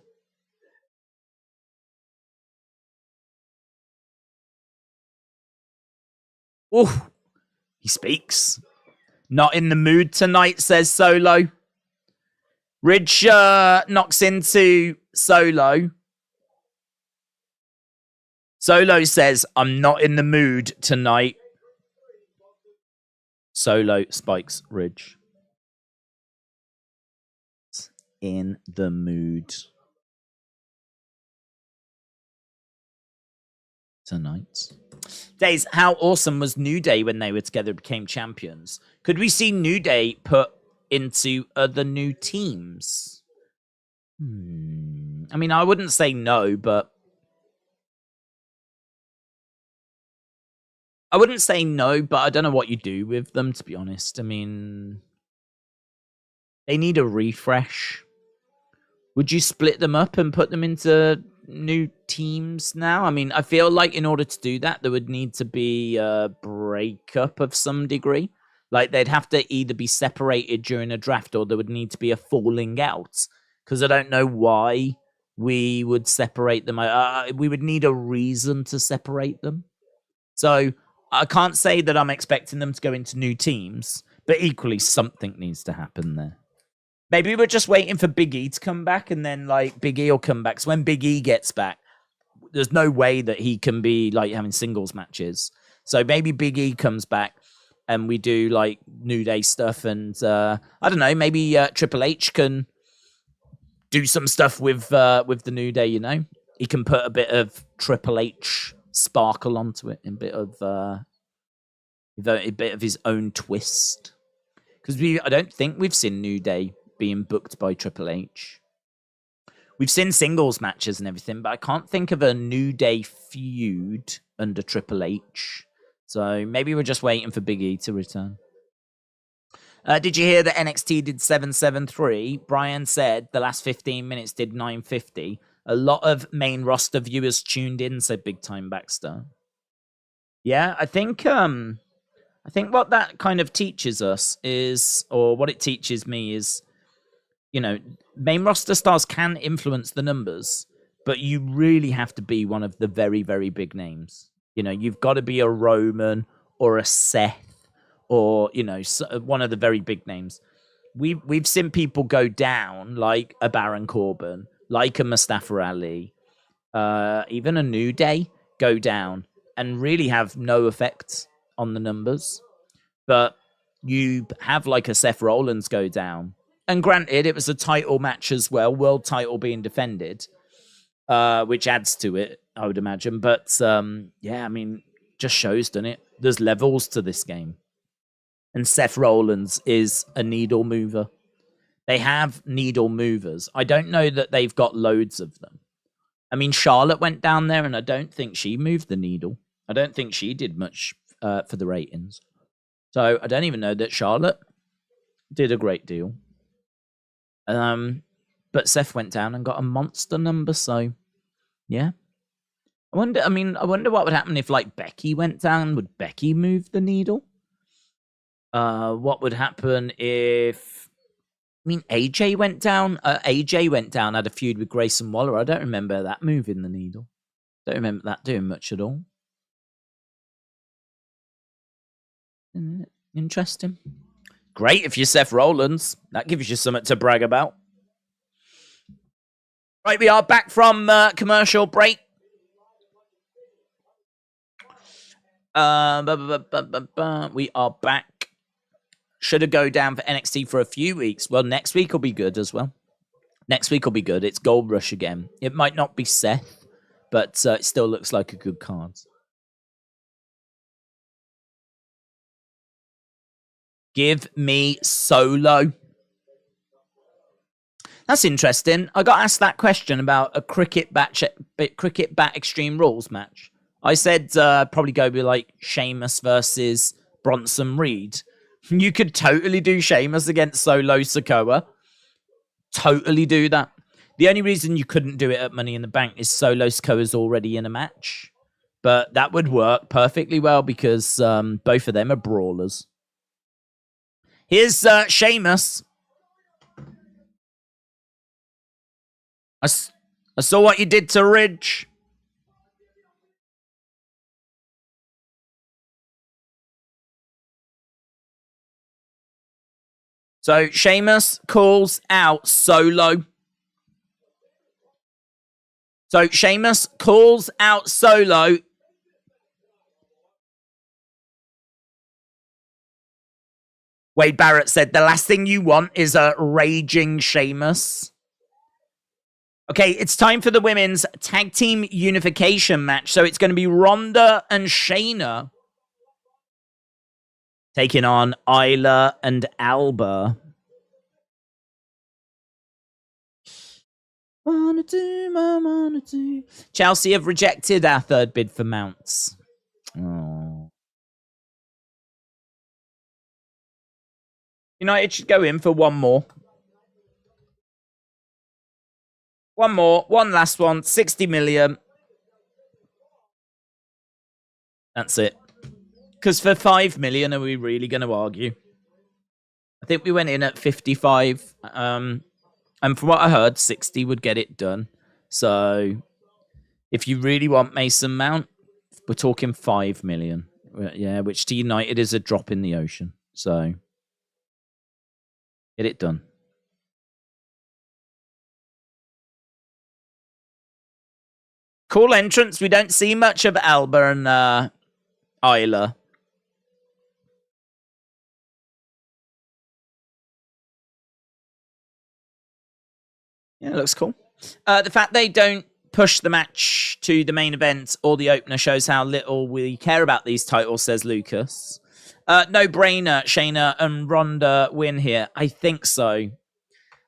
Oh, he speaks. Not in the mood tonight, says Solo. Ridge knocks into Solo. Solo says, I'm not in the mood tonight. Solo spikes Ridge. In the mood tonight. Days, how awesome was New Day when they were together, became champions? Could we see New Day put into other new teams? I mean, I wouldn't say no, but I don't know what you do with them, to be honest. I mean, they need a refresh. Would you split them up and put them into new teams now? I mean, I feel like in order to do that, there would need to be a breakup of some degree. Like, they'd have to either be separated during a draft or there would need to be a falling out. Because I don't know why we would separate them. We would need a reason to separate them. So I can't say that I'm expecting them to go into new teams, but equally something needs to happen there. Maybe we're just waiting for Big E to come back, and then, like, Big E will come back. So when Big E gets back, there's no way that he can be, like, having singles matches. So maybe Big E comes back, and we do, like, New Day stuff. And, I don't know, maybe Triple H can do some stuff with the New Day, you know? He can put a bit of Triple H sparkle onto it, and a bit of his own twist. Because I don't think we've seen New Day being booked by Triple H. We've seen singles matches and everything, but I can't think of a New Day feud under Triple H. So maybe we're just waiting for Big E to return. Did you hear that NXT did 773? Brian said the last 15 minutes did 950. A lot of main roster viewers tuned in, said Big Time Baxter. Yeah, I think what that kind of teaches us is, or what it teaches me is, you know, main roster stars can influence the numbers, but you really have to be one of the very, very big names. You know, you've got to be a Roman or a Seth or, you know, one of the very big names. We've seen people go down, like a Baron Corbin, like a Mustafa Ali, even a New Day go down and really have no effect on the numbers. But you have like a Seth Rollins go down. And granted, it was a title match as well, world title being defended, which adds to it, I would imagine. But yeah, I mean, just shows, doesn't it? There's levels to this game. And Seth Rollins is a needle mover. They have needle movers. I don't know that they've got loads of them. I mean, Charlotte went down there, and I don't think she moved the needle. I don't think she did much for the ratings. So I don't even know that Charlotte did a great deal. But Seth went down and got a monster number, so yeah. I wonder what would happen if, like, Becky went down. Would Becky move the needle? What would happen if, I mean, AJ went down? AJ went down, had a feud with Grayson Waller. I don't remember that moving the needle. Don't remember that doing much at all. Interesting. Great if you're Seth Rollins. That gives you something to brag about. Right, we are back from commercial break. We are back. Should have go down for NXT for a few weeks. Well, next week will be good as well. Next week will be good. It's Gold Rush again. It might not be Seth, but it still looks like a good card. Give me Solo. That's interesting. I got asked that question about a cricket bat Extreme Rules match. I said probably go with like Sheamus versus Bronson Reed. You could totally do Sheamus against Solo Sikoa. Totally do that. The only reason you couldn't do it at Money in the Bank is Solo Sikoa's already in a match. But that would work perfectly well because both of them are brawlers. Here's Sheamus. I saw what you did to Ridge. So Sheamus calls out Solo. Wade Barrett said, the last thing you want is a raging Sheamus. Okay, it's time for the women's tag team unification match. So it's going to be Ronda and Shayna taking on Isla and Alba. Wanna do. Chelsea have rejected our third bid for Mounts. Oh. United should go in for one more. One more. One last one. 60 million. That's it. Because for 5 million, are we really going to argue? I think we went in at 55. And from what I heard, 60 would get it done. So if you really want Mason Mount, we're talking 5 million. Yeah, which to United is a drop in the ocean. So get it done. Cool entrance. We don't see much of Alba and Isla. Yeah, it looks cool. The fact they don't push the match to the main event or the opener shows how little we care about these titles, says Lucas. No brainer, Shayna and Ronda win here. I think so.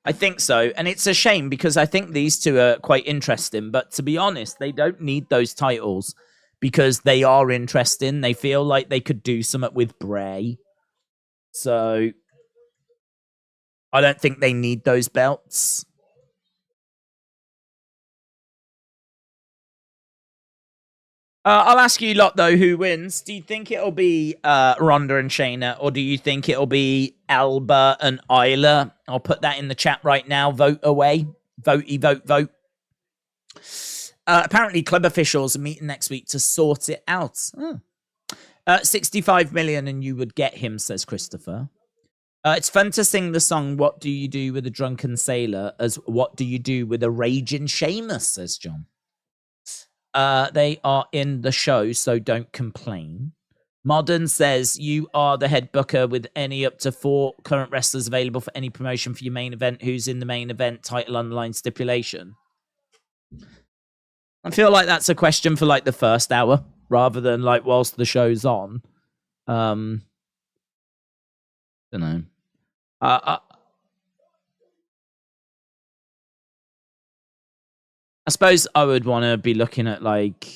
And it's a shame because I think these two are quite interesting. But to be honest, they don't need those titles because they are interesting. They feel like they could do something with Bray. So I don't think they need those belts. I'll ask you lot, though, who wins. Do you think it'll be Ronda and Shayna, or do you think it'll be Alba and Isla? I'll put that in the chat right now. Vote away. Vote. Apparently, club officials are meeting next week to sort it out. 65 million and you would get him, says Christopher. It's fun to sing the song, What Do You Do With a Drunken Sailor, as What Do You Do With a Raging Sheamus, says John. They are in the show, so don't complain. Modern says, you are the head booker with any up to 4 current wrestlers available for any promotion for your main event. Who's in the main event? Title underline stipulation. I feel like that's a question for like the first hour rather than like whilst the show's on. Don't know. I suppose I would want to be looking at like,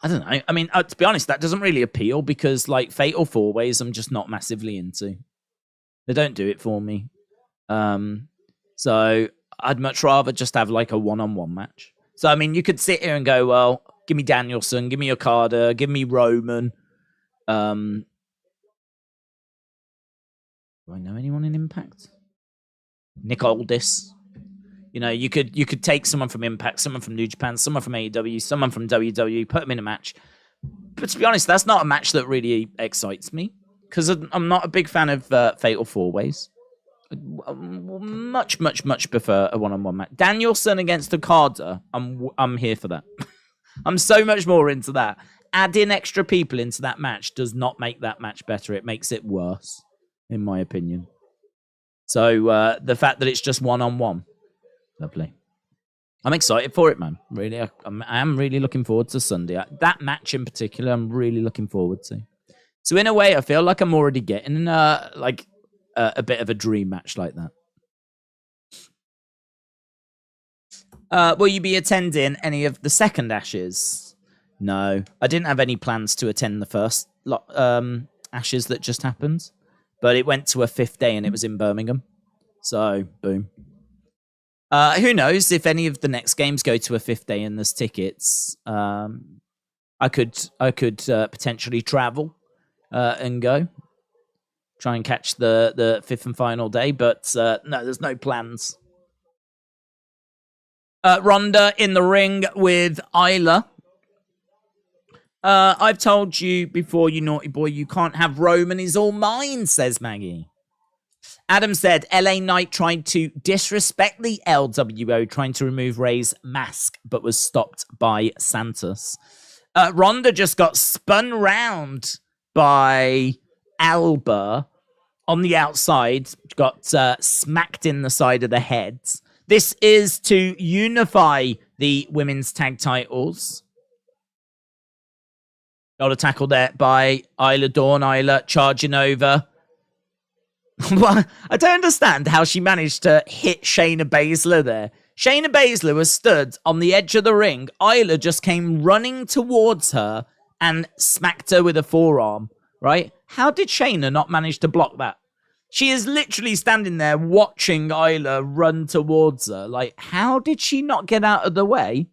I don't know. I mean, to be honest, that doesn't really appeal because like Fatal 4-Ways, I'm just not massively into. They don't do it for me. So I'd much rather just have like a one-on-one match. So, I mean, you could sit here and go, well, give me Danielson, give me Okada, give me Roman. Do I know anyone in Impact? Nick Aldis. You know, you could take someone from Impact, someone from New Japan, someone from AEW, someone from WWE, put them in a match. But to be honest, that's not a match that really excites me because I'm not a big fan of Fatal 4-Ways. Much prefer a one-on-one match. Danielson against Okada, I'm here for that. I'm so much more into that. Adding extra people into that match does not make that match better. It makes it worse, in my opinion. So the fact that it's just one-on-one, lovely. I'm excited for it, man. Really, I am really looking forward to Sunday. That match in particular, I'm really looking forward to. So in a way, I feel like I'm already getting a bit of a dream match like that. Will you be attending any of the second Ashes? No, I didn't have any plans to attend the first Ashes that just happened, but it went to a 5th day and it was in Birmingham. So, boom. Who knows if any of the next games go to a 5th day and there's tickets. I could potentially travel and go. Try and catch the 5th and final day, but no, there's no plans. Ronda in the ring with Isla. I've told you before, you naughty boy, you can't have Roman, he's all mine, says Maggie. Adam said, LA Knight tried to disrespect the LWO, trying to remove Rey's mask, but was stopped by Santos. Ronda just got spun round by Alba on the outside, got smacked in the side of the head. This is to unify the women's tag titles. Got a tackle there by Isla Dawn. Isla charging over. Well, I don't understand how she managed to hit Shayna Baszler there. Shayna Baszler was stood on the edge of the ring. Isla just came running towards her and smacked her with a forearm, right? How did Shayna not manage to block that? She is literally standing there watching Isla run towards her. Like, how did she not get out of the way?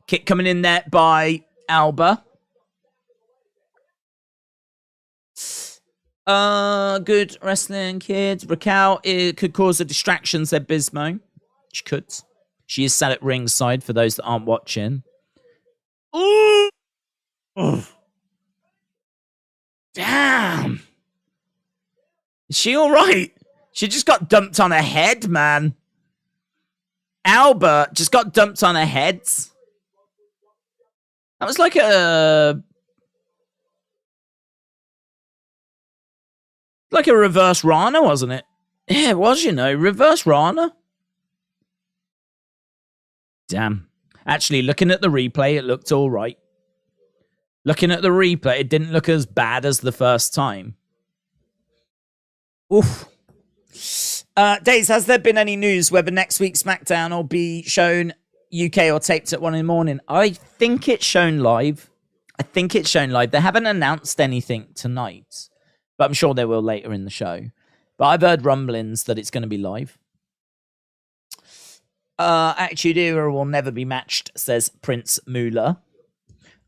Kick coming in there by Alba. Good wrestling, kids. Raquel, it could cause a distraction, said Bismo. She could. She is sat at ringside for those that aren't watching. Ooh! Oh. Damn! Is she alright? She just got dumped on her head, man. Alba just got dumped on her head. That was like a reverse Rana, wasn't it? Yeah, it was, reverse Rana. Damn. Actually, looking at the replay, it looked all right. Looking at the replay, it didn't look as bad as the first time. Oof. Days, has there been any news whether next week's SmackDown will be shown UK or taped at 1 in the morning? I think it's shown live. They haven't announced anything tonight, but I'm sure they will later in the show. But I've heard rumblings that it's going to be live. Attitude Era will never be matched, says Prince Moolah.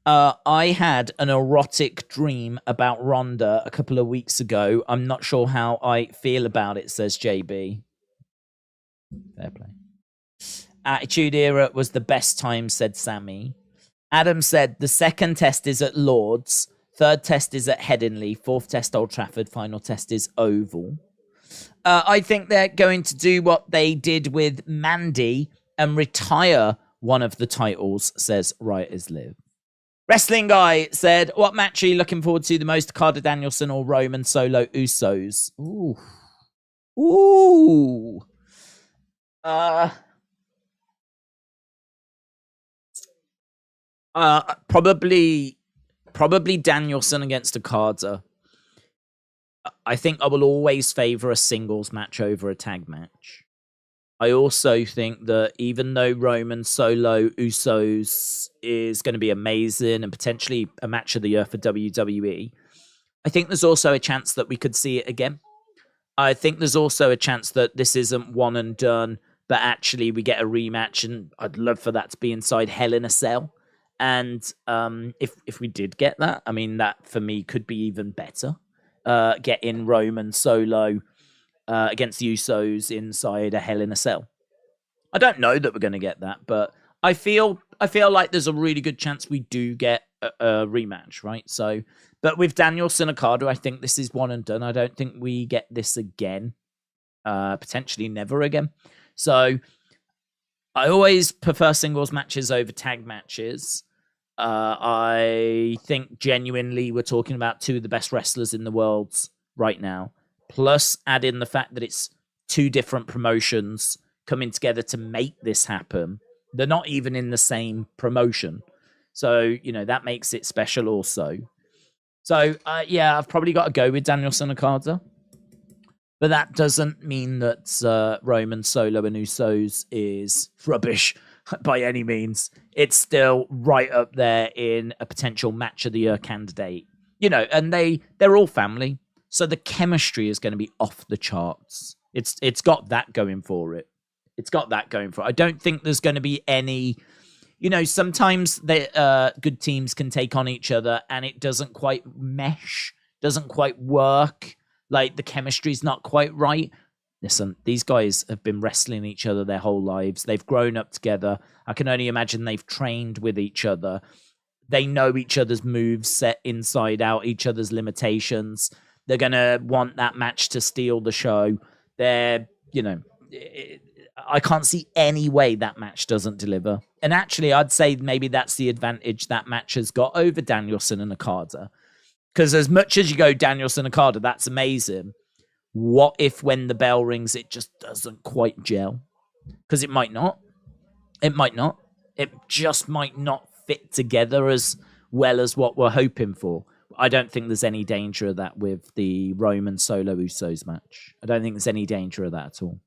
I had an erotic dream about Ronda a couple of weeks ago. I'm not sure how I feel about it, says JB. Fair play. Attitude Era was the best time, said Sammy. Adam said the second test is at Lord's, third test is at Headingley, fourth test Old Trafford, final test is Oval. I think they're going to do what they did with Mandy and retire one of the titles, says Writers Live. Wrestling Guy said, what match are you looking forward to the most, Carter Danielson or Roman Solo Usos? Ooh. Ooh. Probably Danielson against Okada. I think I will always favor a singles match over a tag match. I also think that even though Roman Solo Usos is going to be amazing and potentially a match of the year for WWE, I think there's also a chance that we could see it again. I think there's also a chance that this isn't one and done, but actually we get a rematch, and I'd love for that to be inside Hell in a Cell. And if we did get that, I mean, that for me could be even better. Getting Roman Solo against the Usos inside a Hell in a Cell. I don't know that we're going to get that, but I feel like there's a really good chance we do get a rematch, right? So, but with Danielson Okada, I think this is one and done. I don't think we get this again. Potentially never again. So, I always prefer singles matches over tag matches. I think genuinely we're talking about two of the best wrestlers in the world right now. Plus, add in the fact that it's two different promotions coming together to make this happen. They're not even in the same promotion. So, that makes it special also. So, I've probably got to go with Danielson Okada. But that doesn't mean that Roman Solo and Usos is rubbish by any means. It's still right up there in a potential match of the year candidate. And they're all family. So the chemistry is going to be off the charts. It's got that going for it. I don't think there's going to be any, sometimes good teams can take on each other and it doesn't quite mesh, doesn't quite work. Like the chemistry's not quite right. Listen, these guys have been wrestling each other their whole lives. They've grown up together. I can only imagine they've trained with each other. They know each other's moves set inside out, each other's limitations. They're going to want that match to steal the show. I can't see any way that match doesn't deliver. And actually, I'd say maybe that's the advantage that match has got over Danielson and Okada. Because as much as you go Danielson and Okada, that's amazing. What if when the bell rings, it just doesn't quite gel? Because it might not. It might not. It just might not fit together as well as what we're hoping for. I don't think there's any danger of that with the Roman Solo Usos match. I don't think there's any danger of that at all.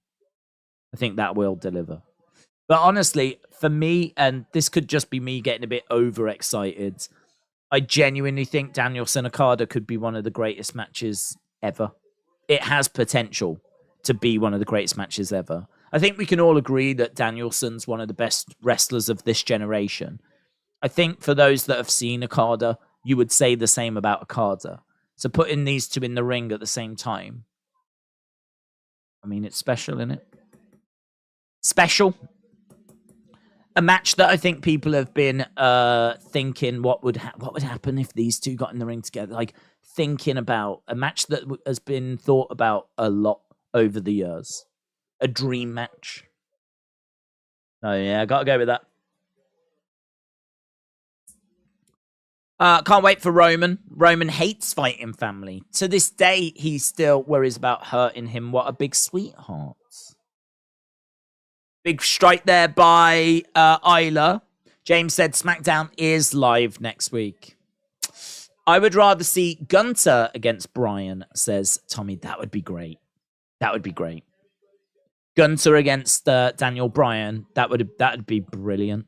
I think that will deliver. But honestly, for me, and this could just be me getting a bit overexcited, I genuinely think Danielson Okada could be one of the greatest matches ever. It has potential to be one of the greatest matches ever. I think we can all agree that Danielson's one of the best wrestlers of this generation. I think for those that have seen Okada, you would say the same about Okada. So putting these two in the ring at the same time, I mean, it's special, isn't it? Special. A match that I think people have been thinking what would happen if these two got in the ring together. Like, thinking about a match that has been thought about a lot over the years. A dream match. Oh, yeah, I got to go with that. Can't wait for Roman. Roman hates fighting family. To this day, he still worries about hurting him. What a big sweetheart. Big strike there by Isla. James said SmackDown is live next week. I would rather see Gunter against Bryan, says Tommy. That would be great. That would be great. Gunter against Daniel Bryan. That'd be brilliant.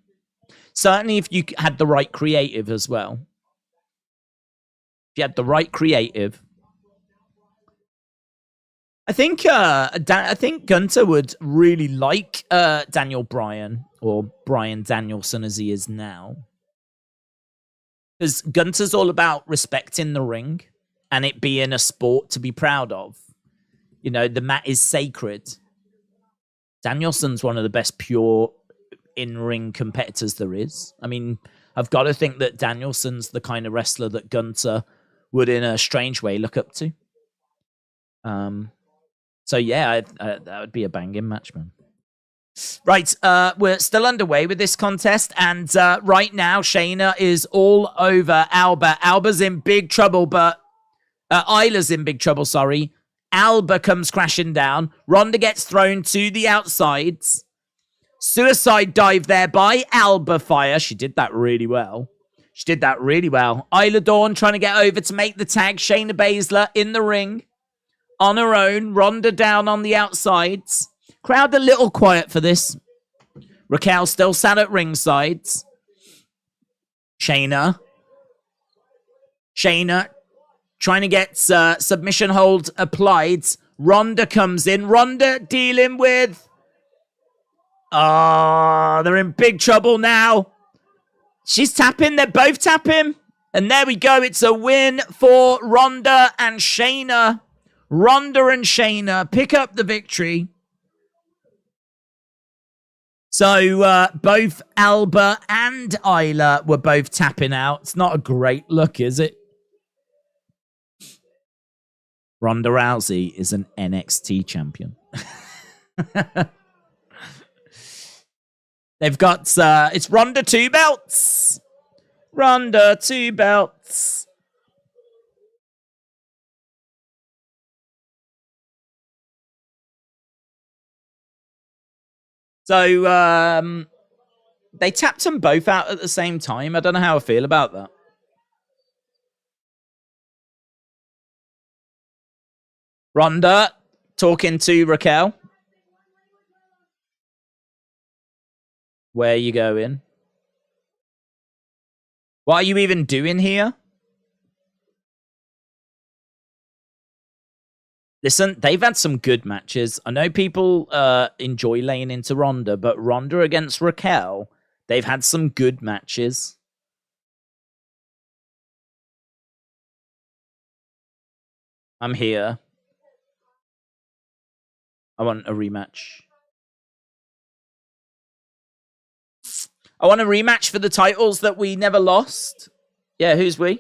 Certainly if you had the right creative as well. If you had the right creative. I think Gunter would really like Daniel Bryan, or Bryan Danielson as he is now. Because Gunter's all about respecting the ring and it being a sport to be proud of. You know, the mat is sacred. Danielson's one of the best pure in-ring competitors there is. I mean, I've got to think that Danielson's the kind of wrestler that Gunter would, in a strange way, look up to. So yeah, that would be a banging match, man. Right, we're still underway with this contest, and right now, Shayna is all over Alba. Alba's in big trouble, but Isla's in big trouble, sorry. Alba comes crashing down. Ronda gets thrown to the outsides. Suicide dive there by Alba Fire. She did that really well. Isla Dawn trying to get over to make the tag. Shayna Baszler in the ring. On her own. Ronda down on the outsides. Crowd a little quiet for this. Raquel still sat at ringside. Shayna trying to get submission hold applied. Ronda comes in. Ronda dealing with... Oh, they're in big trouble now. She's tapping. They're both tapping. And there we go. It's a win for Ronda and Shayna. Ronda and Shayna pick up the victory. So both Alba and Isla were both tapping out. It's not a great look, is it? Ronda Rousey is an NXT champion. They've got, it's Ronda 2 belts. Ronda 2 belts. So, they tapped them both out at the same time. I don't know how I feel about that. Ronda talking to Raquel. Where are you going? What are you even doing here? Listen, they've had some good matches. I know people enjoy laying into Ronda, but Ronda against Raquel, they've had some good matches. I'm here. I want a rematch. I want a rematch for the titles that we never lost. Yeah, who's we?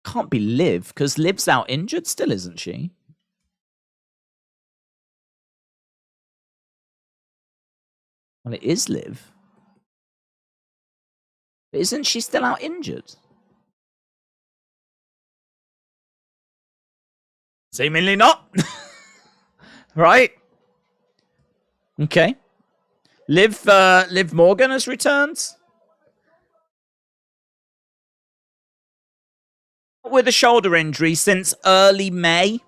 Can't be Liv, because Liv's out injured still, isn't she? Well, it is Liv. But isn't she still out injured? Seemingly not. Right. Okay. Liv Morgan has returned with a shoulder injury since early May.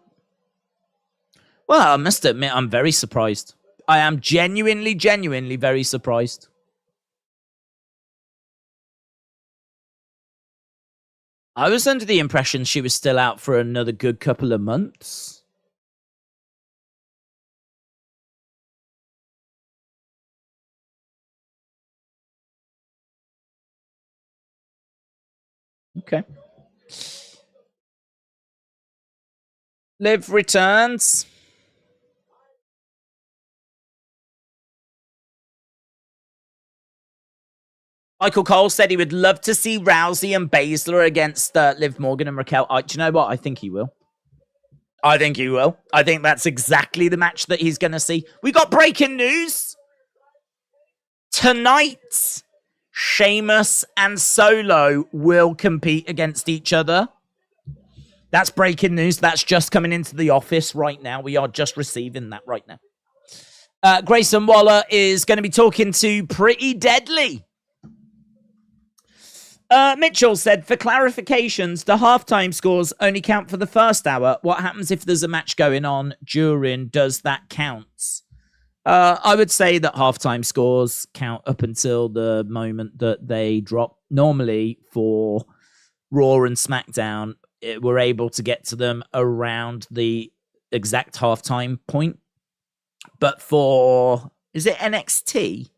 Well, I must admit, I'm very surprised. I am genuinely very surprised. I was under the impression she was still out for another good couple of months. Okay. Liv returns. Michael Cole said he would love to see Rousey and Baszler against Liv Morgan and Raquel. Do you know what? I think he will. I think that's exactly the match that he's going to see. We got breaking news. Tonight, Sheamus and Solo will compete against each other. That's breaking news. That's just coming into the office right now. We are just receiving that right now. Grayson Waller is going to be talking to Pretty Deadly. Mitchell said, for clarifications, the halftime scores only count for the first hour. What happens if there's a match going on during? Does that count? I would say that halftime scores count up until the moment that they drop. Normally, for Raw and SmackDown, we're able to get to them around the exact halftime point. But for, is it NXT?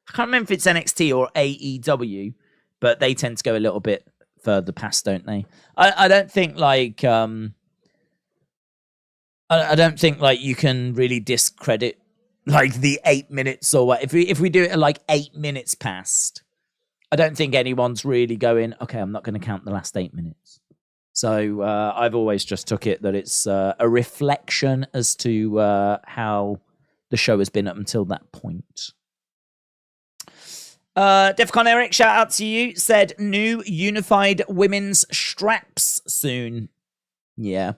I can't remember if it's NXT or AEW. But they tend to go a little bit further past, don't they? I don't think like I don't think like you can really discredit like the 8 minutes or what. If we do it at like 8 minutes past, I don't think anyone's really going, okay, I'm not going to count the last 8 minutes. So I've always just took it that it's a reflection as to how the show has been up until that point. Defcon Eric, shout out to you, said new unified women's straps soon. Yeah.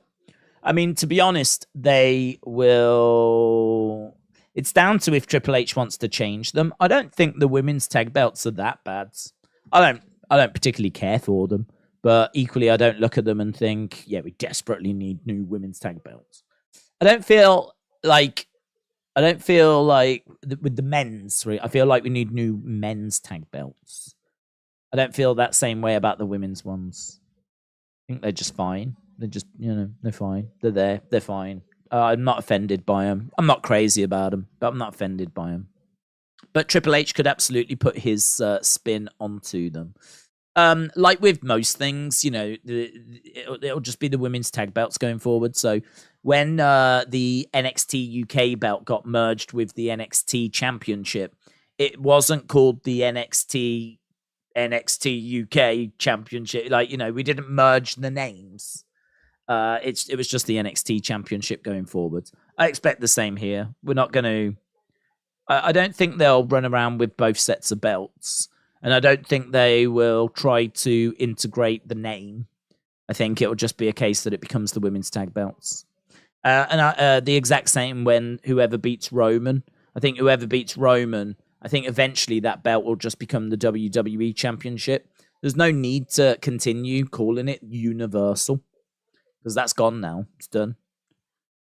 I mean, to be honest, they will... It's down to if Triple H wants to change them. I don't think the women's tag belts are that bad. I don't particularly care for them, but equally I don't look at them and think, yeah, we desperately need new women's tag belts. I don't feel like with the men's, I feel like we need new men's tag belts. I don't feel that same way about the women's ones. I think they're just fine. They're just, they're fine. They're there. They're fine. I'm not offended by them. I'm not crazy about them, but I'm not offended by them. But Triple H could absolutely put his spin onto them. Like with most things, it'll just be the women's tag belts going forward. So when the NXT UK belt got merged with the NXT Championship, it wasn't called the NXT UK Championship. We didn't merge the names. It was just the NXT Championship going forward. I expect the same here. We're not going to... I don't think they'll run around with both sets of belts. And I don't think they will try to integrate the name. I think it'll just be a case that it becomes the women's tag belts. And the exact same when whoever beats Roman. I think whoever beats Roman, I think eventually that belt will just become the WWE Championship. There's no need to continue calling it Universal because that's gone now. It's done.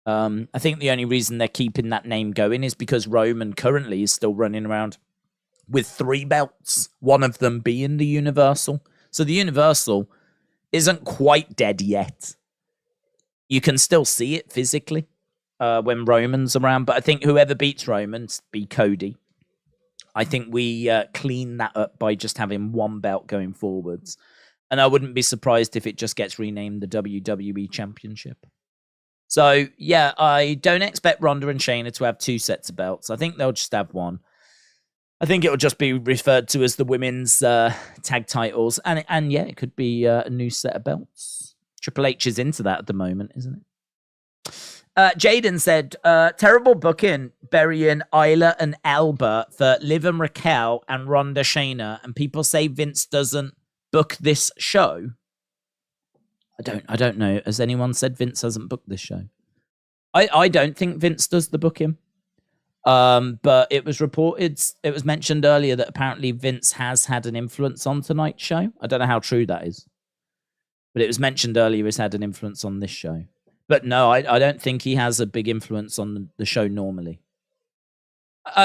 I think the only reason they're keeping that name going is because Roman currently is still running around with 3 belts, one of them being the Universal. So the Universal isn't quite dead yet. You can still see it physically when Roman's around, but I think whoever beats Roman, be Cody. I think we clean that up by just having one belt going forwards. And I wouldn't be surprised if it just gets renamed the WWE Championship. So, yeah, I don't expect Ronda and Shayna to have 2 sets of belts. I think they'll just have one. I think it'll just be referred to as the women's tag titles. And yeah, it could be a new set of belts. Triple H is into that at the moment, isn't it? Jaden said, terrible booking burying Isla and Elba for Liv and Raquel and Ronda Shayna. And people say Vince doesn't book this show. I don't know. Has anyone said Vince hasn't booked this show? I don't think Vince does the booking. But it was reported, it was mentioned earlier that apparently Vince has had an influence on tonight's show. I don't know how true that is, but it was mentioned earlier he's had an influence on this show. But no, I don't think he has a big influence on the show normally.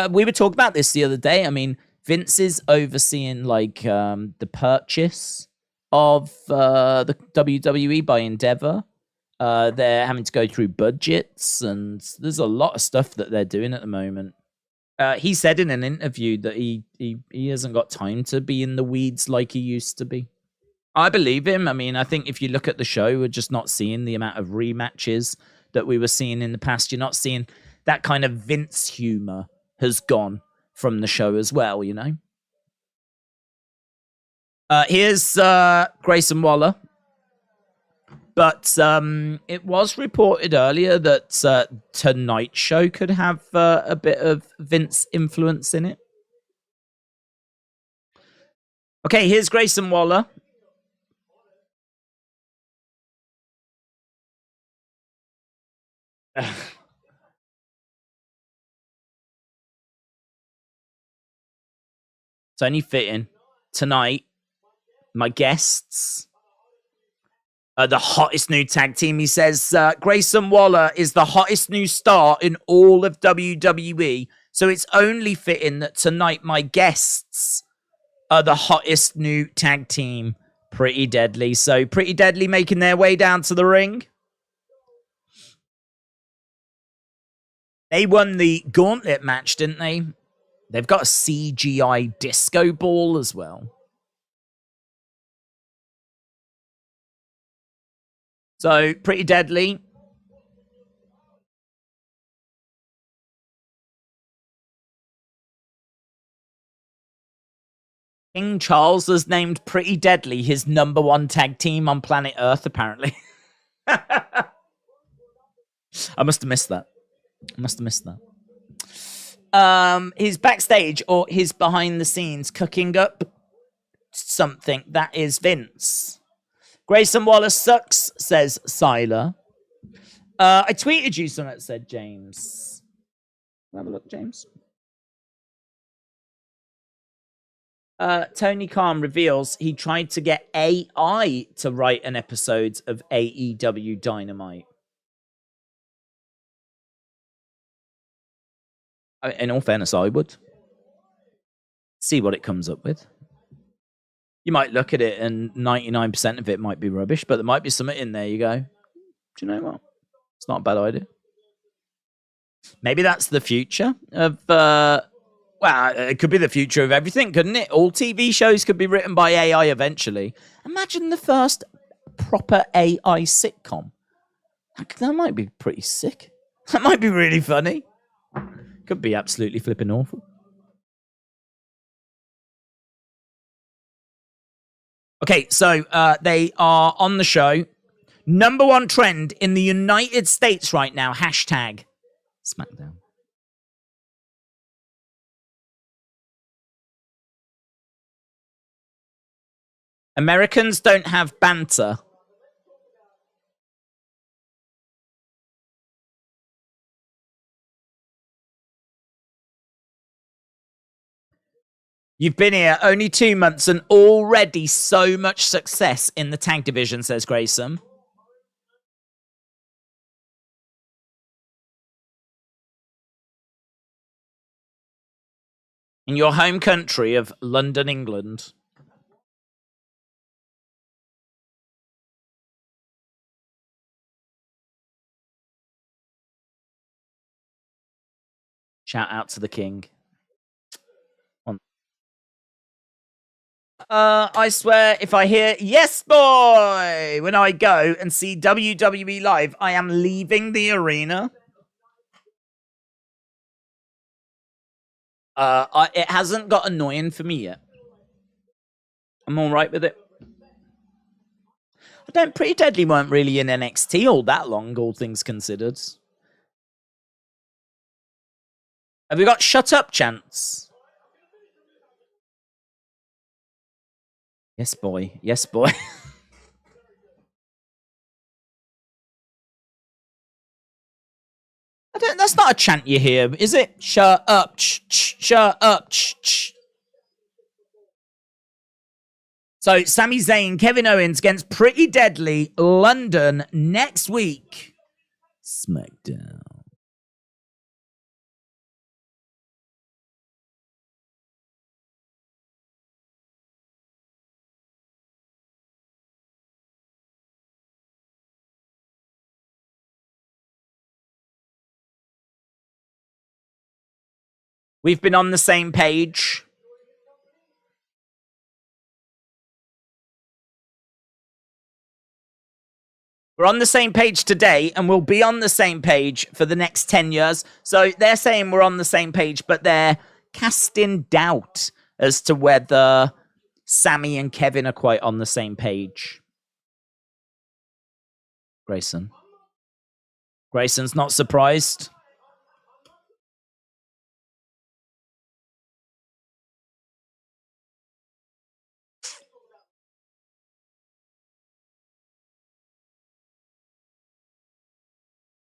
We were talking about this the other day. I mean, Vince is overseeing like the purchase of the WWE by Endeavor. They're having to go through budgets, and there's a lot of stuff that they're doing at the moment. He said in an interview that he hasn't got time to be in the weeds like he used to be. I believe him. I mean, I think if you look at the show, we're just not seeing the amount of rematches that we were seeing in the past. You're not seeing that kind of Vince humor has gone from the show as well, you know? Here's Grayson Waller. But it was reported earlier that tonight's show could have a bit of Vince influence in it. Okay, here's Grayson Waller. It's only fitting. Tonight, my guests are the hottest new tag team. He says Grayson Waller is the hottest new star in all of WWE. So it's only fitting that tonight my guests are the hottest new tag team. Pretty Deadly. So Pretty Deadly making their way down to the ring. They won the gauntlet match, didn't they? They've got a CGI disco ball as well. So, Pretty Deadly. King Charles has named Pretty Deadly his _1 tag team on planet Earth, apparently. I must have missed that. He's backstage or he's behind the scenes cooking up something. That is Vince. Grayson Waller sucks, says Siler. I tweeted you something that said James. Have a look, James. Tony Khan reveals he tried to get AI to write an episode of AEW Dynamite. In all fairness, I would. See what it comes up with. You might look at it and 99% of it might be rubbish, but there might be something in there you go, do you know what? It's not a bad idea. Maybe that's the future of, well, it could be the future of everything, couldn't it? All TV shows could be written by AI eventually. Imagine the first proper AI sitcom. That might be pretty sick. That might be really funny. Could be absolutely flipping awful. Okay, so they are on the show. #1 trend in the United States right now. #Smackdown. Americans don't have banter. You've been here only 2 months and already so much success in the tag division, says Grayson. In your home country of London, England. Shout out to the king. I swear, if I hear "yes, boy" when I go and see WWE live, I am leaving the arena. It hasn't got annoying for me yet. I'm all right with it. Pretty Deadly weren't really in NXT all that long, all things considered. Have we got shut up chants? Yes, boy. Yes, boy. That's not a chant you hear, is it? Shut up, shut up, So, Sami Zayn, Kevin Owens against Pretty Deadly, London, next week. Smackdown. We've been on the same page. We're on the same page today, and we'll be on the same page for the next 10 years. So they're saying we're on the same page, but they're casting doubt as to whether Sami and Kevin are quite on the same page. Grayson. Grayson's not surprised.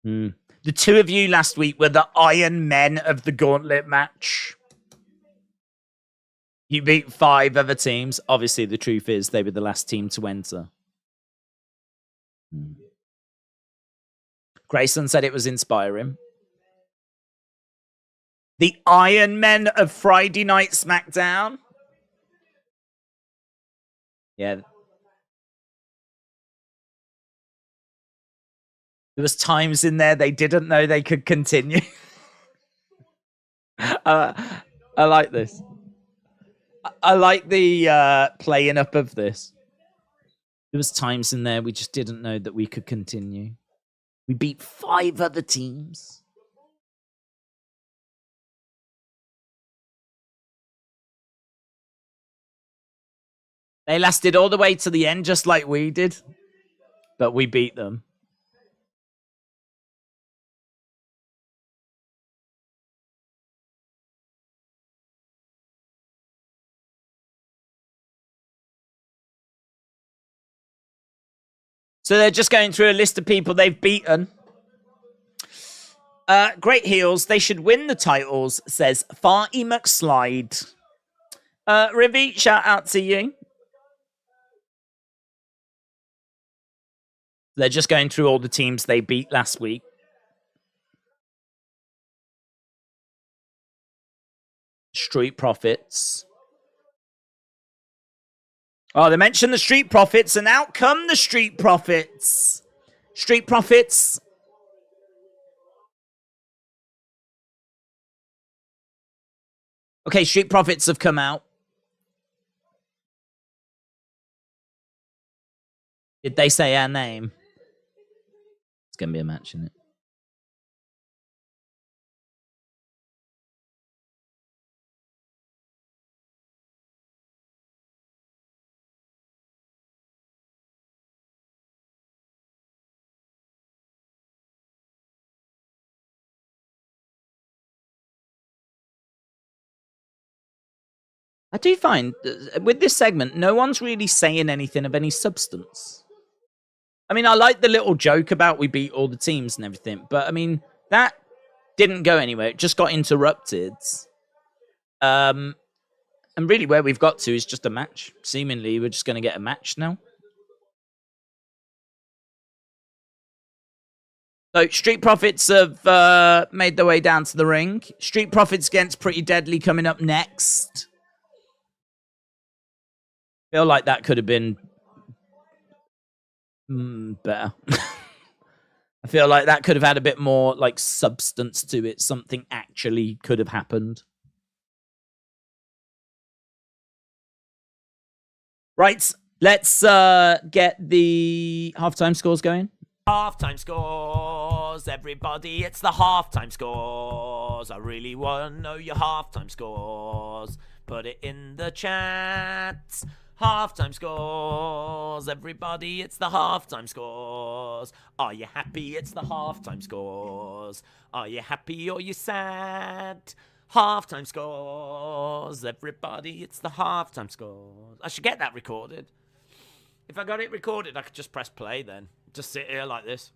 The two of you last week were the Iron Men of the Gauntlet match. You beat 5 other teams. Obviously, the truth is they were the last team to enter. Grayson said it was inspiring. The Iron Men of Friday Night Smackdown. Yeah. There was times in there they didn't know they could continue. I like this. I like the playing up of this. There was times in there we just didn't know that we could continue. We beat 5 other teams. They lasted all the way to the end just like we did. But we beat them. So they're just going through a list of people they've beaten. Great heels. They should win the titles, says Farty McSlide. Rivi, shout out to you. They're just going through all the teams they beat last week. Street Profits. Oh, they mentioned the Street Profits, and out come the Street Profits. Street Profits. Okay, Street Profits have come out. Did they say our name? It's going to be a match, isn't it? I do find, with this segment, no one's really saying anything of any substance. I mean, I like the little joke about we beat all the teams and everything, but I mean, that didn't go anywhere. It just got interrupted. And really where we've got to is just a match. Seemingly, we're just going to get a match now. So, Street Profits have made their way down to the ring. Street Profits against Pretty Deadly coming up next. Feel like that could have been better. I feel like that could have had a bit more like substance to it. Something actually could have happened. Right, let's get the halftime scores going. Halftime scores, everybody, it's the halftime scores. I really want to know your halftime scores. Put it in the chat. Halftime scores, everybody, it's the halftime scores. Are you happy? It's the halftime scores. Are you happy or you sad? Halftime scores, everybody, it's the halftime scores. I should get that recorded. If I got it recorded, I could just press play then. Just sit here like this.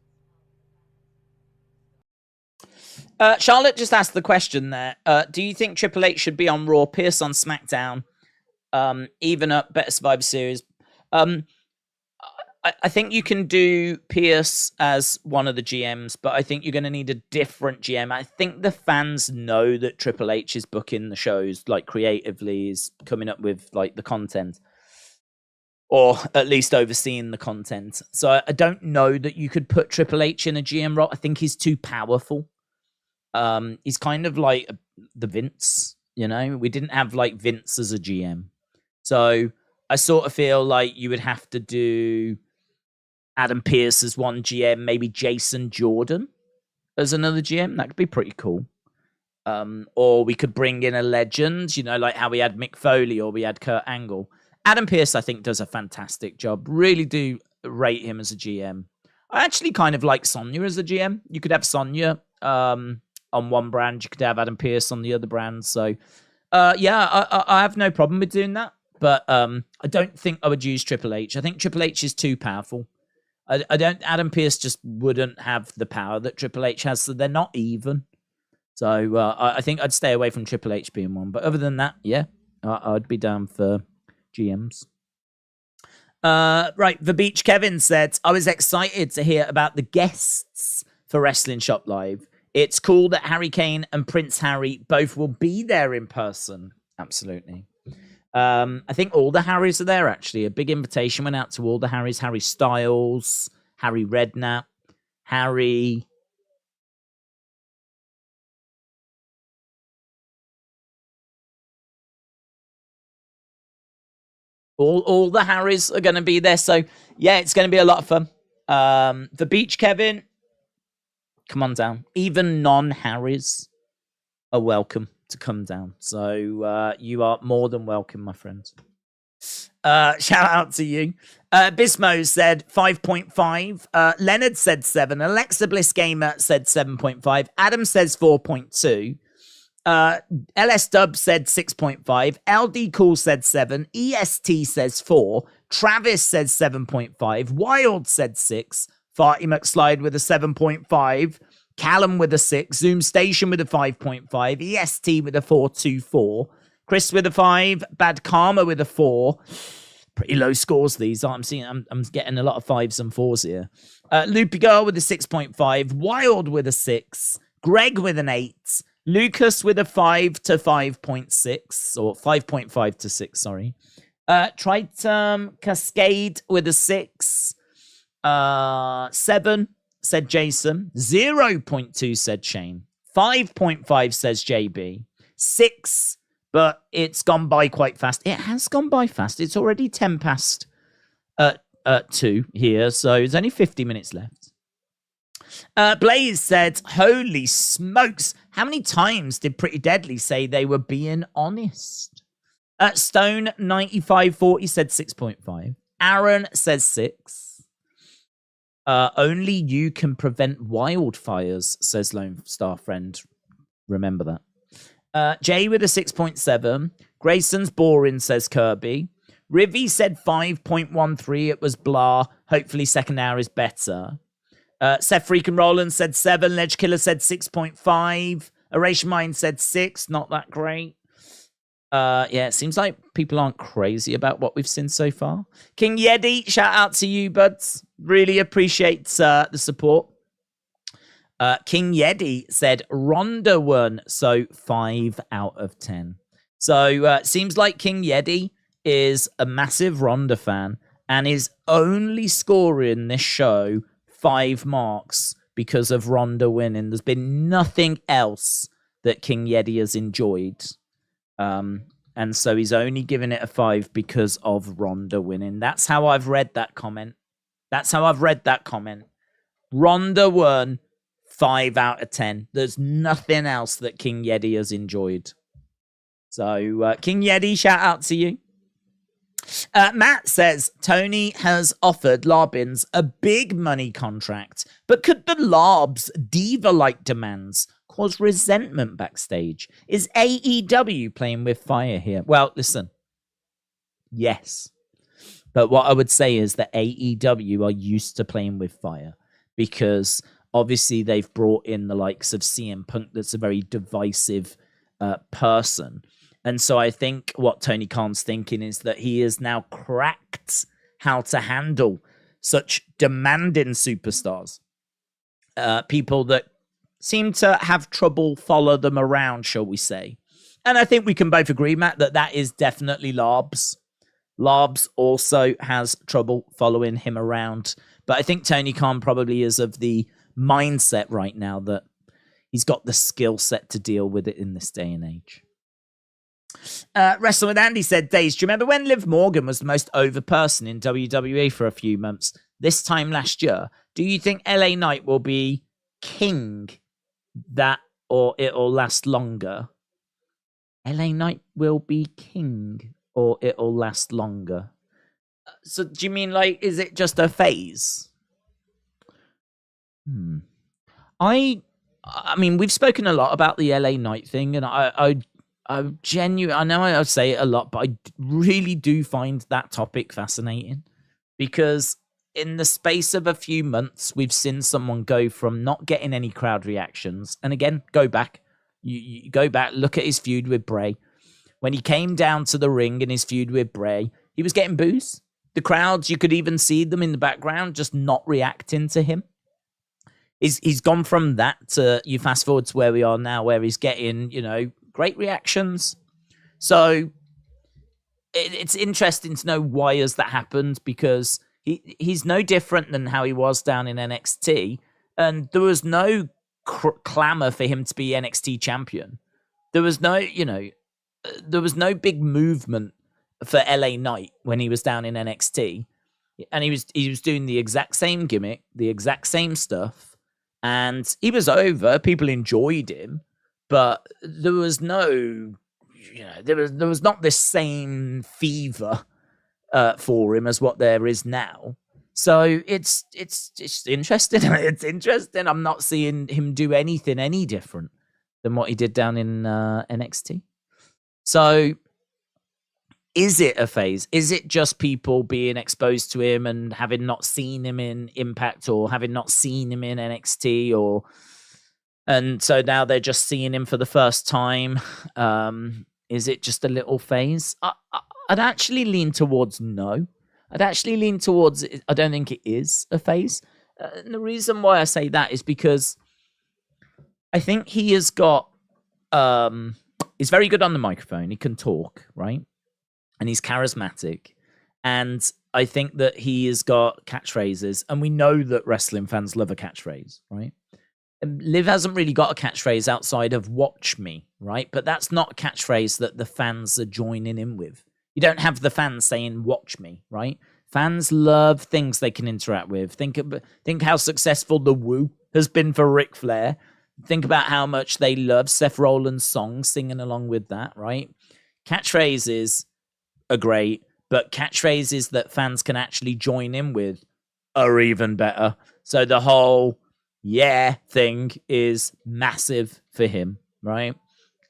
Charlotte just asked the question there. Do you think Triple H should be on Raw, Pierce on SmackDown, even up, better Survivor Series? I think you can do Pierce as one of the GMs, but I think you're going to need a different GM. I think the fans know that Triple H is booking the shows, like creatively, is coming up with like the content, or at least overseeing the content. So I don't know that you could put Triple H in a GM role. I think he's too powerful. He's kind of like the Vince, you know? We didn't have like Vince as a GM. So I sort of feel like you would have to do Adam Pearce as one GM, maybe Jason Jordan as another GM. That could be pretty cool. Or we could bring in a legend, you know, like how we had Mick Foley or we had Kurt Angle. Adam Pearce, I think, does a fantastic job. Really do rate him as a GM. I actually kind of like Sonya as a GM. You could have Sonya on one brand. You could have Adam Pearce on the other brand. So, I have no problem with doing that. But I don't think I would use Triple H. I think Triple H is too powerful. Adam Pearce just wouldn't have the power that Triple H has, so they're not even. So I think I'd stay away from Triple H being one. But other than that, yeah, I'd be down for GMs. Right, The Beach Kevin said, I was excited to hear about the guests for Wrestling Shop Live. It's cool that Harry Kane and Prince Harry both will be there in person. Absolutely. I think all the Harrys are there, actually. A big invitation went out to all the Harrys. Harry Styles, Harry Redknapp, Harry... All the Harrys are going to be there. So, yeah, it's going to be a lot of fun. The Beach Kevin, come on down. Even non-Harrys are welcome to come down. So you are more than welcome, my friends. Shout out to you. Bismo said 5.5. Leonard said 7. Alexa Bliss Gamer said 7.5. Adam says 4.2. LS Dub said 6.5. LD Cool said 7. EST says 4. Travis says 7.5. Wild said 6. Farty McSlide with a 7.5. Callum with a 6. Zoom Station with a 5.5. EST with a 4.24. Chris with a 5. Bad Karma with a 4. Pretty low scores these. I'm getting a lot of 5s and 4s here. Loopy Girl with a 6.5. Wild with a 6. Greg with an 8. Lucas with a 5 to 5.6, or 5.5 to 6, sorry. Triton Cascade with a 6. 7 said Jason. 0.2 said Shane. 5.5 says JB. 6, but it's gone by quite fast. It has gone by fast. It's already 10 past 2 here, so there's only 50 minutes left. Blaze said, holy smokes, how many times did Pretty Deadly say they were being honest? Stone 9540 said 6.5. Aaron says 6. Only you can prevent wildfires, says Lone Star Friend. Remember that. Jay with a 6.7. Grayson's boring, says Kirby. Rivy said 5.13. It was blah. Hopefully second hour is better. Seth Freakin' Roland said 7. Ledge Killer said 6.5. Erasure Mind said 6. Not that great. Yeah, it seems like people aren't crazy about what we've seen so far. King Yeti, shout out to you, buds. Really appreciate the support. King Yeti said Ronda won, so 5 out of 10. So seems like King Yeti is a massive Ronda fan and is only scoring this show 5 marks because of Ronda winning. There's been nothing else that King Yeti has enjoyed. And so he's only giving it a 5 because of Ronda winning. That's how I've read that comment. Ronda won 5 out of 10. There's nothing else that King Yeti has enjoyed. So, King Yeti, shout out to you. Matt says, Tony has offered Larbins a big money contract, but could the Larbs' diva-like demands cause resentment backstage? Is AEW playing with fire here? Well, listen. Yes. But what I would say is that AEW are used to playing with fire because Obviously, they've brought in the likes of CM Punk, that's a very divisive person. And so I think what Tony Khan's thinking is that he has now cracked how to handle such demanding superstars. People that seem to have trouble follow them around, shall we say. And I think we can both agree, Matt, that that is definitely Larbs. Larbs also has trouble following him around. But I think Tony Khan probably is of the mindset right now that he's got the skill set to deal with it in this day and age. Wrestling with Andy said, Days, do you remember when Liv Morgan was the most over person in WWE for a few months? This time last year, do you think LA Knight will be king that or it'll last longer? LA Knight will be king or it'll last longer. So do you mean like, is it just a phase? I mean, we've spoken a lot about the LA Knight thing, and I genuinely, I know I say it a lot, but I really do find that topic fascinating, because in the space of a few months, we've seen someone go from not getting any crowd reactions. And again, go back, you go back, look at his feud with Bray. When he came down to the ring in his feud with Bray, he was getting boos. The crowds, you could even see them in the background, just not reacting to him. He's gone from that to, you fast forward to where we are now, where he's getting, great reactions. So it's interesting to know why has that happened, because he's no different than how he was down in NXT, and there was no clamor for him to be NXT champion. There was no, there was no big movement for LA Knight when he was down in NXT, and he was doing the exact same gimmick, the exact same stuff, and he was over. People enjoyed him, but there was no, there was not this same fever for him as what there is now. So it's interesting. It's interesting. I'm not seeing him do anything any different than what he did down in NXT. So is it a phase? Is it just people being exposed to him and having not seen him in Impact or having not seen him in NXT, and so now they're just seeing him for the first time? Is it just a little phase? I'd actually lean towards no. I'd actually lean towards, I don't think it is a phase. And the reason why I say that is because I think he has got, he's very good on the microphone. He can talk, right? And he's charismatic. And I think that he has got catchphrases. And we know that wrestling fans love a catchphrase, right? And Liv hasn't really got a catchphrase outside of "watch me," right? But that's not a catchphrase that the fans are joining in with. You don't have the fans saying "watch me," right? Fans love things they can interact with. Think how successful the Woo has been for Ric Flair. Think about how much they love Seth Rollins' songs, singing along with that, right? Catchphrases are great, but catchphrases that fans can actually join in with are even better. So the whole "yeah" thing is massive for him, right?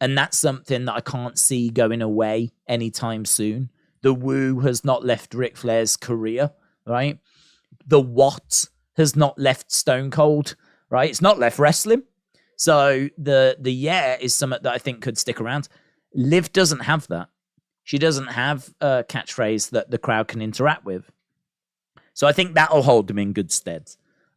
And that's something that I can't see going away anytime soon. The Woo has not left Ric Flair's career, right? The what has not left Stone Cold, right? It's not left wrestling. So the "yeah" is something that I think could stick around. Liv doesn't have that. She doesn't have a catchphrase that the crowd can interact with. So I think that'll hold them in good stead.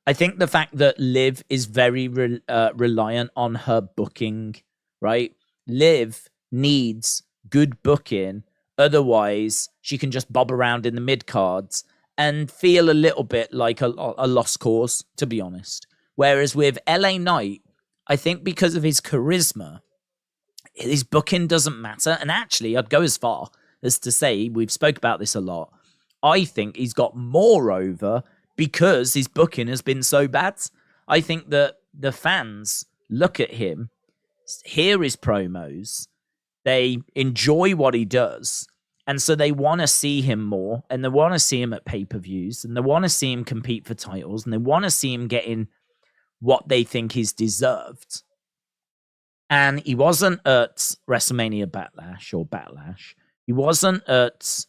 I think the fact that Liv is very reliant on her booking, right? Liv needs good booking. Otherwise, she can just bob around in the mid-cards and feel a little bit like a lost cause, to be honest. Whereas with LA Knight, I think because of his charisma, his booking doesn't matter. And actually, I'd go as far as to say, we've spoke about this a lot, I think he's got more over because his booking has been so bad. I think that the fans look at him, hear his promos, they enjoy what he does, and so they want to see him more, and they want to see him at pay-per-views, and they want to see him compete for titles, and they want to see him getting what they think is deserved. And he wasn't at WrestleMania Backlash. He wasn't at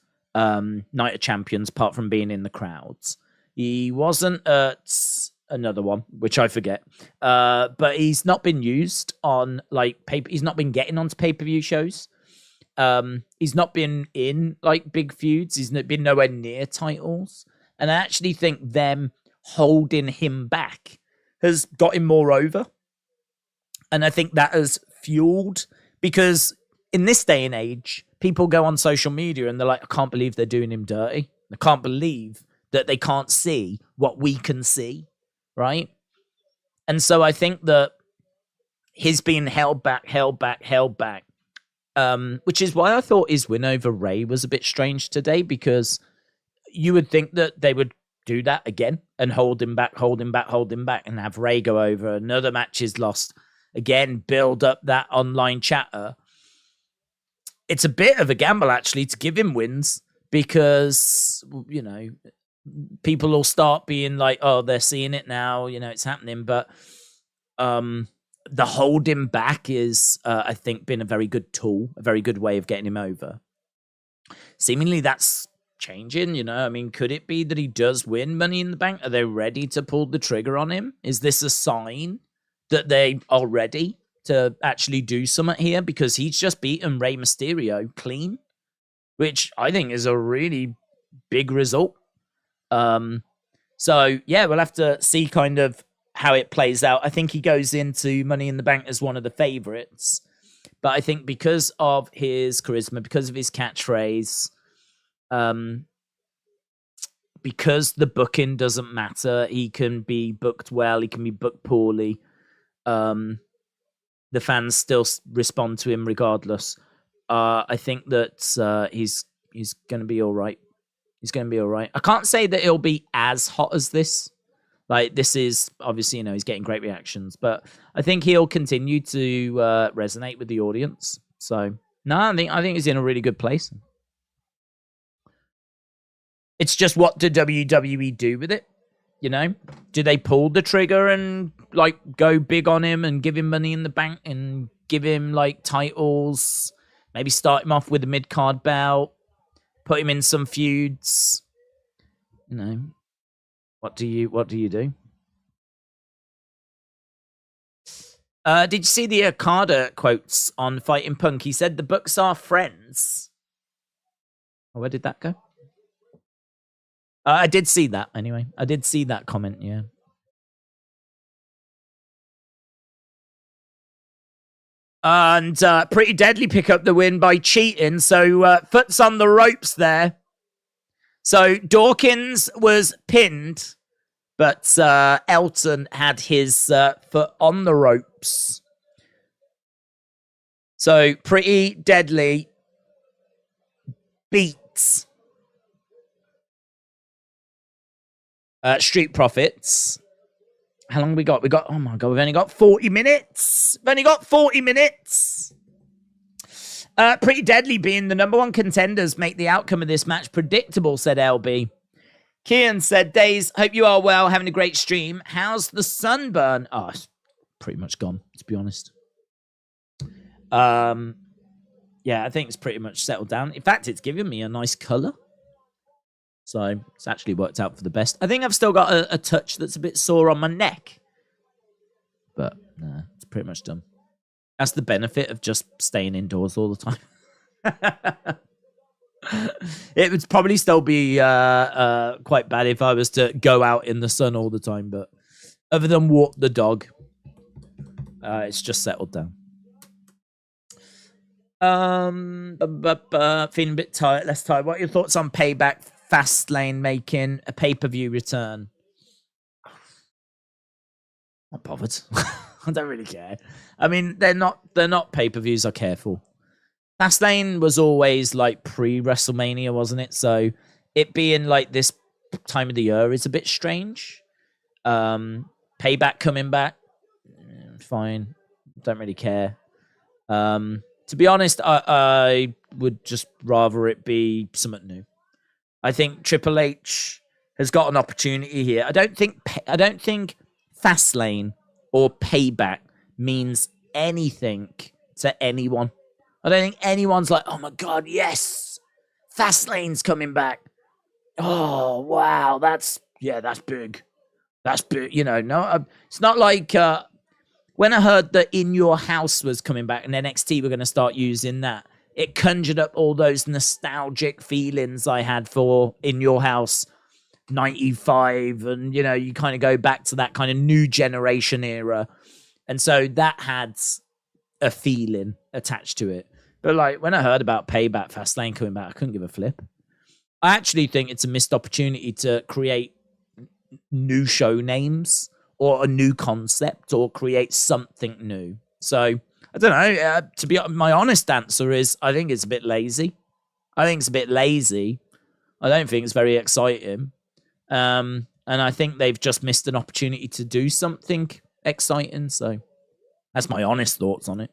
Night of Champions, apart from being in the crowds. He wasn't at another one, which I forget. But he's not been used on like paper. He's not been getting onto pay-per-view shows. He's not been in like big feuds. He's been nowhere near titles. And I actually think them holding him back has got him more over. And I think that has fueled, because in this day and age, people go on social media and they're like, I can't believe they're doing him dirty. I can't believe that they can't see what we can see, right? And so I think that he's being held back, which is why I thought his win over Rey was a bit strange today, because you would think that they would do that again and hold him back, and have Rey go over. Another match is lost. Again, build up that online chatter. It's a bit of a gamble, actually, to give him wins, because, you know, people will start being like, oh, they're seeing it now, you know, it's happening. But the holding back is, I think, been a very good tool, a very good way of getting him over. Seemingly that's changing, you know. I mean, could it be that he does win Money in the Bank? Are they ready to pull the trigger on him? Is this a sign that they are ready to actually do something here? Because he's just beaten Rey Mysterio clean, which I think is a really big result. So yeah, we'll have to see kind of how it plays out. I think he goes into Money in the Bank as one of the favorites, but I think because of his charisma, because of his catchphrase, because the booking doesn't matter, he can be booked well, he can be booked poorly. The fans still respond to him regardless. I think that he's going to be all right. He's going to be all right. I can't say that he'll be as hot as this. Like, this is obviously, you know, he's getting great reactions, but I think he'll continue to resonate with the audience. So no, I think he's in a really good place. It's just, what do WWE do with it? You know, do they pull the trigger and like go big on him and give him Money in the Bank and give him like titles? Maybe start him off with a mid-card belt, put him in some feuds. You know, what do you do? Did you see the Okada quotes on Fighting Punk? He said the Bucks are friends. Oh, where did that go? I did see that, anyway. I did see that comment, yeah. And Pretty Deadly pick up the win by cheating. So Foot's on the ropes there. So Dawkins was pinned, but Elton had his foot on the ropes. So Pretty Deadly beats Street Profits. How long we got? Oh my God, we've only got 40 minutes. We've only got 40 minutes. Pretty Deadly, being the number one contenders, make the outcome of this match predictable, said LB. Kian said, Days, hope you are well, having a great stream. How's the sunburn? Oh, it's pretty much gone, to be honest. Yeah, I think it's pretty much settled down. In fact, it's given me a nice colour. So it's actually worked out for the best. I think I've still got a touch that's a bit sore on my neck. But nah, it's pretty much done. That's the benefit of just staying indoors all the time. It would probably still be quite bad if I was to go out in the sun all the time. But other than walk the dog, it's just settled down. Feeling a bit tired, less tired. What are your thoughts on Payback? Fastlane making a pay-per-view return. Not bothered. I don't really care. I mean, they're not pay-per-views I care for. Fastlane was always like pre-WrestleMania, wasn't it? So it being like this time of the year is a bit strange. Payback coming back, fine. Don't really care. To be honest, I would just rather it be something new. I think Triple H has got an opportunity here. I don't think Fastlane or Payback means anything to anyone. I don't think anyone's like, oh my God, yes, Fastlane's coming back. Oh wow, that's big. That's, no, it's not like when I heard that In Your House was coming back and NXT were going to start using that, it conjured up all those nostalgic feelings I had for In Your House 95. And, you kind of go back to that kind of new generation era. And so that had a feeling attached to it. But like when I heard about Payback, Fastlane coming back, I couldn't give a flip. I actually think it's a missed opportunity to create new show names or a new concept or create something new. So I don't know. To be my honest answer is I think it's a bit lazy. I don't think it's very exciting. And I think they've just missed an opportunity to do something exciting. So that's my honest thoughts on it.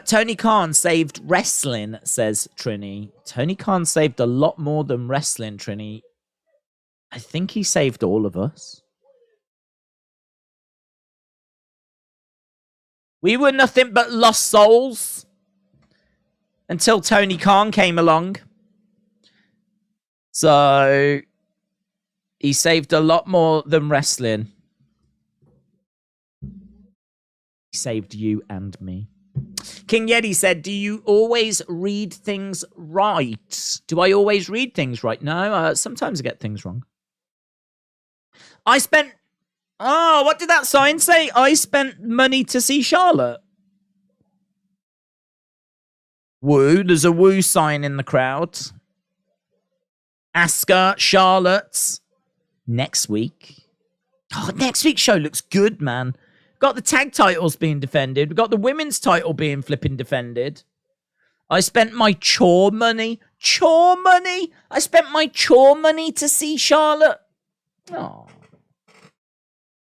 Tony Khan saved wrestling, says Trini. Tony Khan saved a lot more than wrestling, Trini. I think he saved all of us. We were nothing but lost souls until Tony Khan came along. So he saved a lot more than wrestling. He saved you and me. King Yeti said, do you always read things right? Do I always read things right? No, sometimes I get things wrong. What did that sign say? I spent money to see Charlotte. Woo, there's a woo sign in the crowd. Asuka, Charlotte. Next week. Oh, next week's show looks good, man. Got the tag titles being defended. We've got the women's title being flipping defended. I spent my chore money. Chore money? I spent my chore money to see Charlotte. Oh.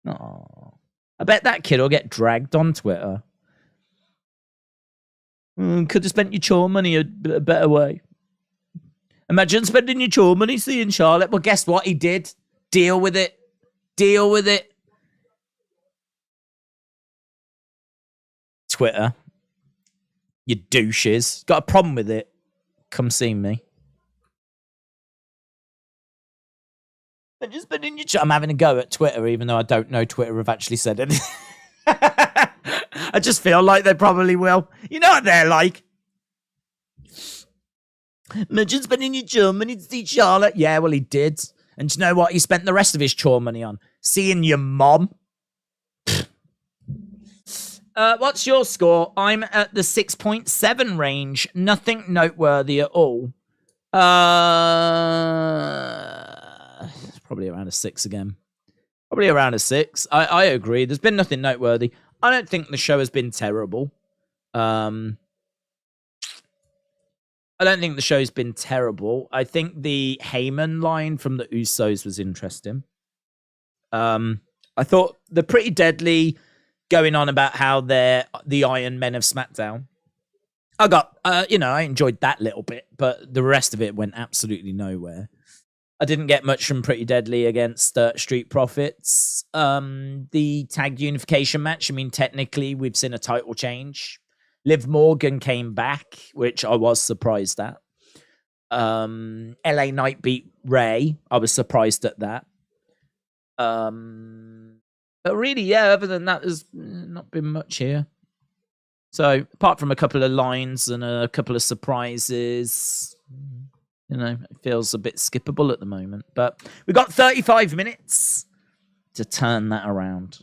I bet that kid will get dragged on Twitter. Could have spent your chore money a better way. Imagine spending your chore money seeing Charlotte. Well, guess what? He did. Deal with it. Twitter, you douches. Got a problem with it? Come see me. I'm having a go at Twitter, even though I don't know Twitter have actually said it. I just feel like they probably will. You know what they're like. Imagine spending your chore money to see Charlotte. Yeah, well, he did. And do you know what he spent the rest of his chore money on? Seeing your mom. What's your score? I'm at the 6.7 range. Nothing noteworthy at all. Probably around a 6 again. Probably around a 6. I agree. There's been nothing noteworthy. I don't think the show has been terrible. I don't think the show's been terrible. I think the Heyman line from the Usos was interesting. I thought the Pretty Deadly going on about how they're the Iron Men of SmackDown. I enjoyed that little bit, but the rest of it went absolutely nowhere. I didn't get much from Pretty Deadly against Street Profits. The tag unification match, I mean, technically, we've seen a title change. Liv Morgan came back, which I was surprised at. LA Knight beat Rey. I was surprised at that. But really, yeah, other than that, there's not been much here. So, apart from a couple of lines and a couple of surprises, it feels a bit skippable at the moment. But we've got 35 minutes to turn that around.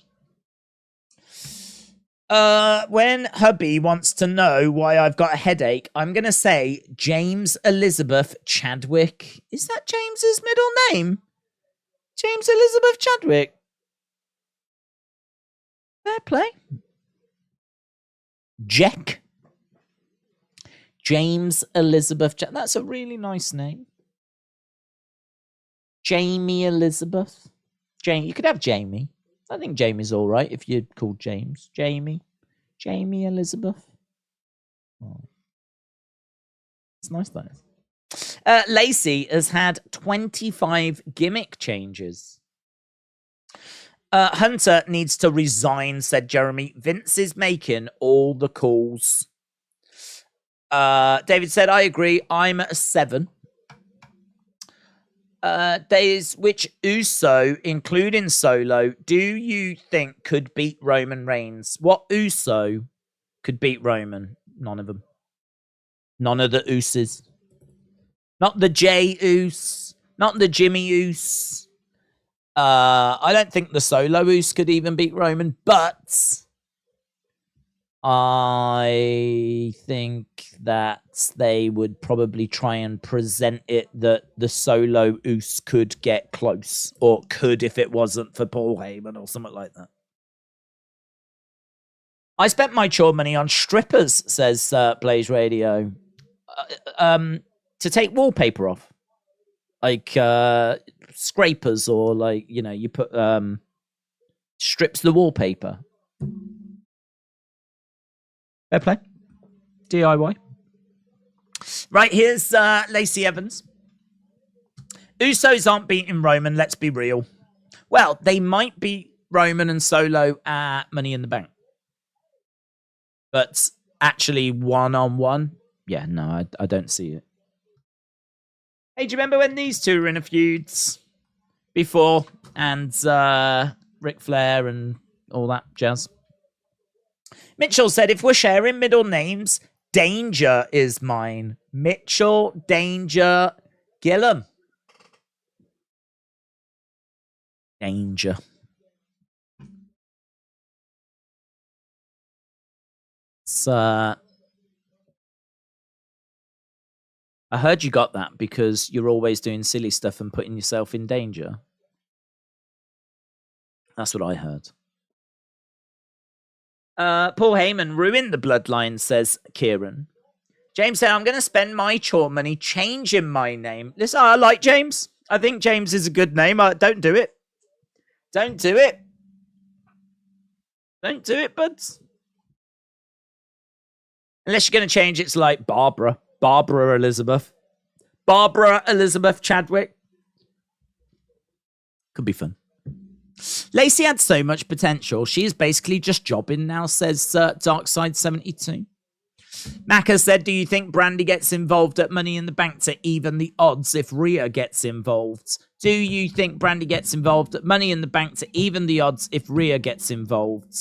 When hubby wants to know why I've got a headache, I'm going to say James Elizabeth Chadwick. Is that James's middle name? James Elizabeth Chadwick. Fair play. Jack. James Elizabeth. That's a really nice name. Jamie Elizabeth. You could have Jamie. I think Jamie's all right if you're called James. Jamie Elizabeth. Oh. It's nice, that is. Lacey has had 25 gimmick changes. Hunter needs to resign, said Jeremy. Vince is making all the calls. David said, I agree. I'm a 7. Days, which Uso, including Solo, do you think could beat Roman Reigns? What Uso could beat Roman? None of them. None of the Usos. Not the Jey Uso. Not the Jimmy Uso. I don't think the Solo Uso could even beat Roman, but I think that they would probably try and present it that the Solo Uso could get close, or could if it wasn't for Paul Heyman or something like that. I spent my chore money on strippers, says Blaze Radio, to take wallpaper off, like scrapers, or like, you know, you put strips the wallpaper. Fair play. DIY. Right, here's Lacey Evans. Usos aren't beating Roman, let's be real. Well, they might beat Roman and Solo at Money in the Bank. But actually one-on-one, yeah, no, I don't see it. Hey, do you remember when these two were in a feud before? And Ric Flair and all that jazz? Mitchell said, if we're sharing middle names, Danger is mine. Mitchell, Danger, Gillum. Danger. It's, I heard you got that because you're always doing silly stuff and putting yourself in danger. That's what I heard. Paul Heyman ruined the bloodline, says Kieran. James said, I'm going to spend my chore money changing my name. Listen, I like James. I think James is a good name. Don't do it. Don't do it. Don't do it, buds. Unless you're going to change it to like Barbara. Barbara Elizabeth. Barbara Elizabeth Chadwick. Could be fun. Lacey had so much potential. She is basically just jobbing now, says Darkside72. Macca said, do you think Brandy gets involved at Money in the Bank to even the odds if Rhea gets involved? Do you think Brandy gets involved at Money in the Bank to even the odds if Rhea gets involved?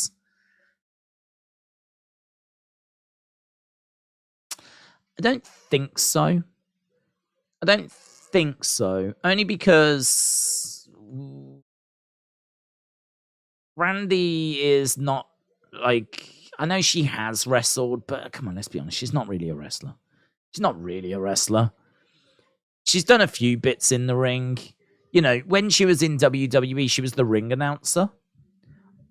I don't think so. I don't think so. Only because Brandy is not, like, I know she has wrestled, but come on, let's be honest, she's not really a wrestler. She's not really a wrestler. She's done a few bits in the ring. You know, when she was in WWE, she was the ring announcer.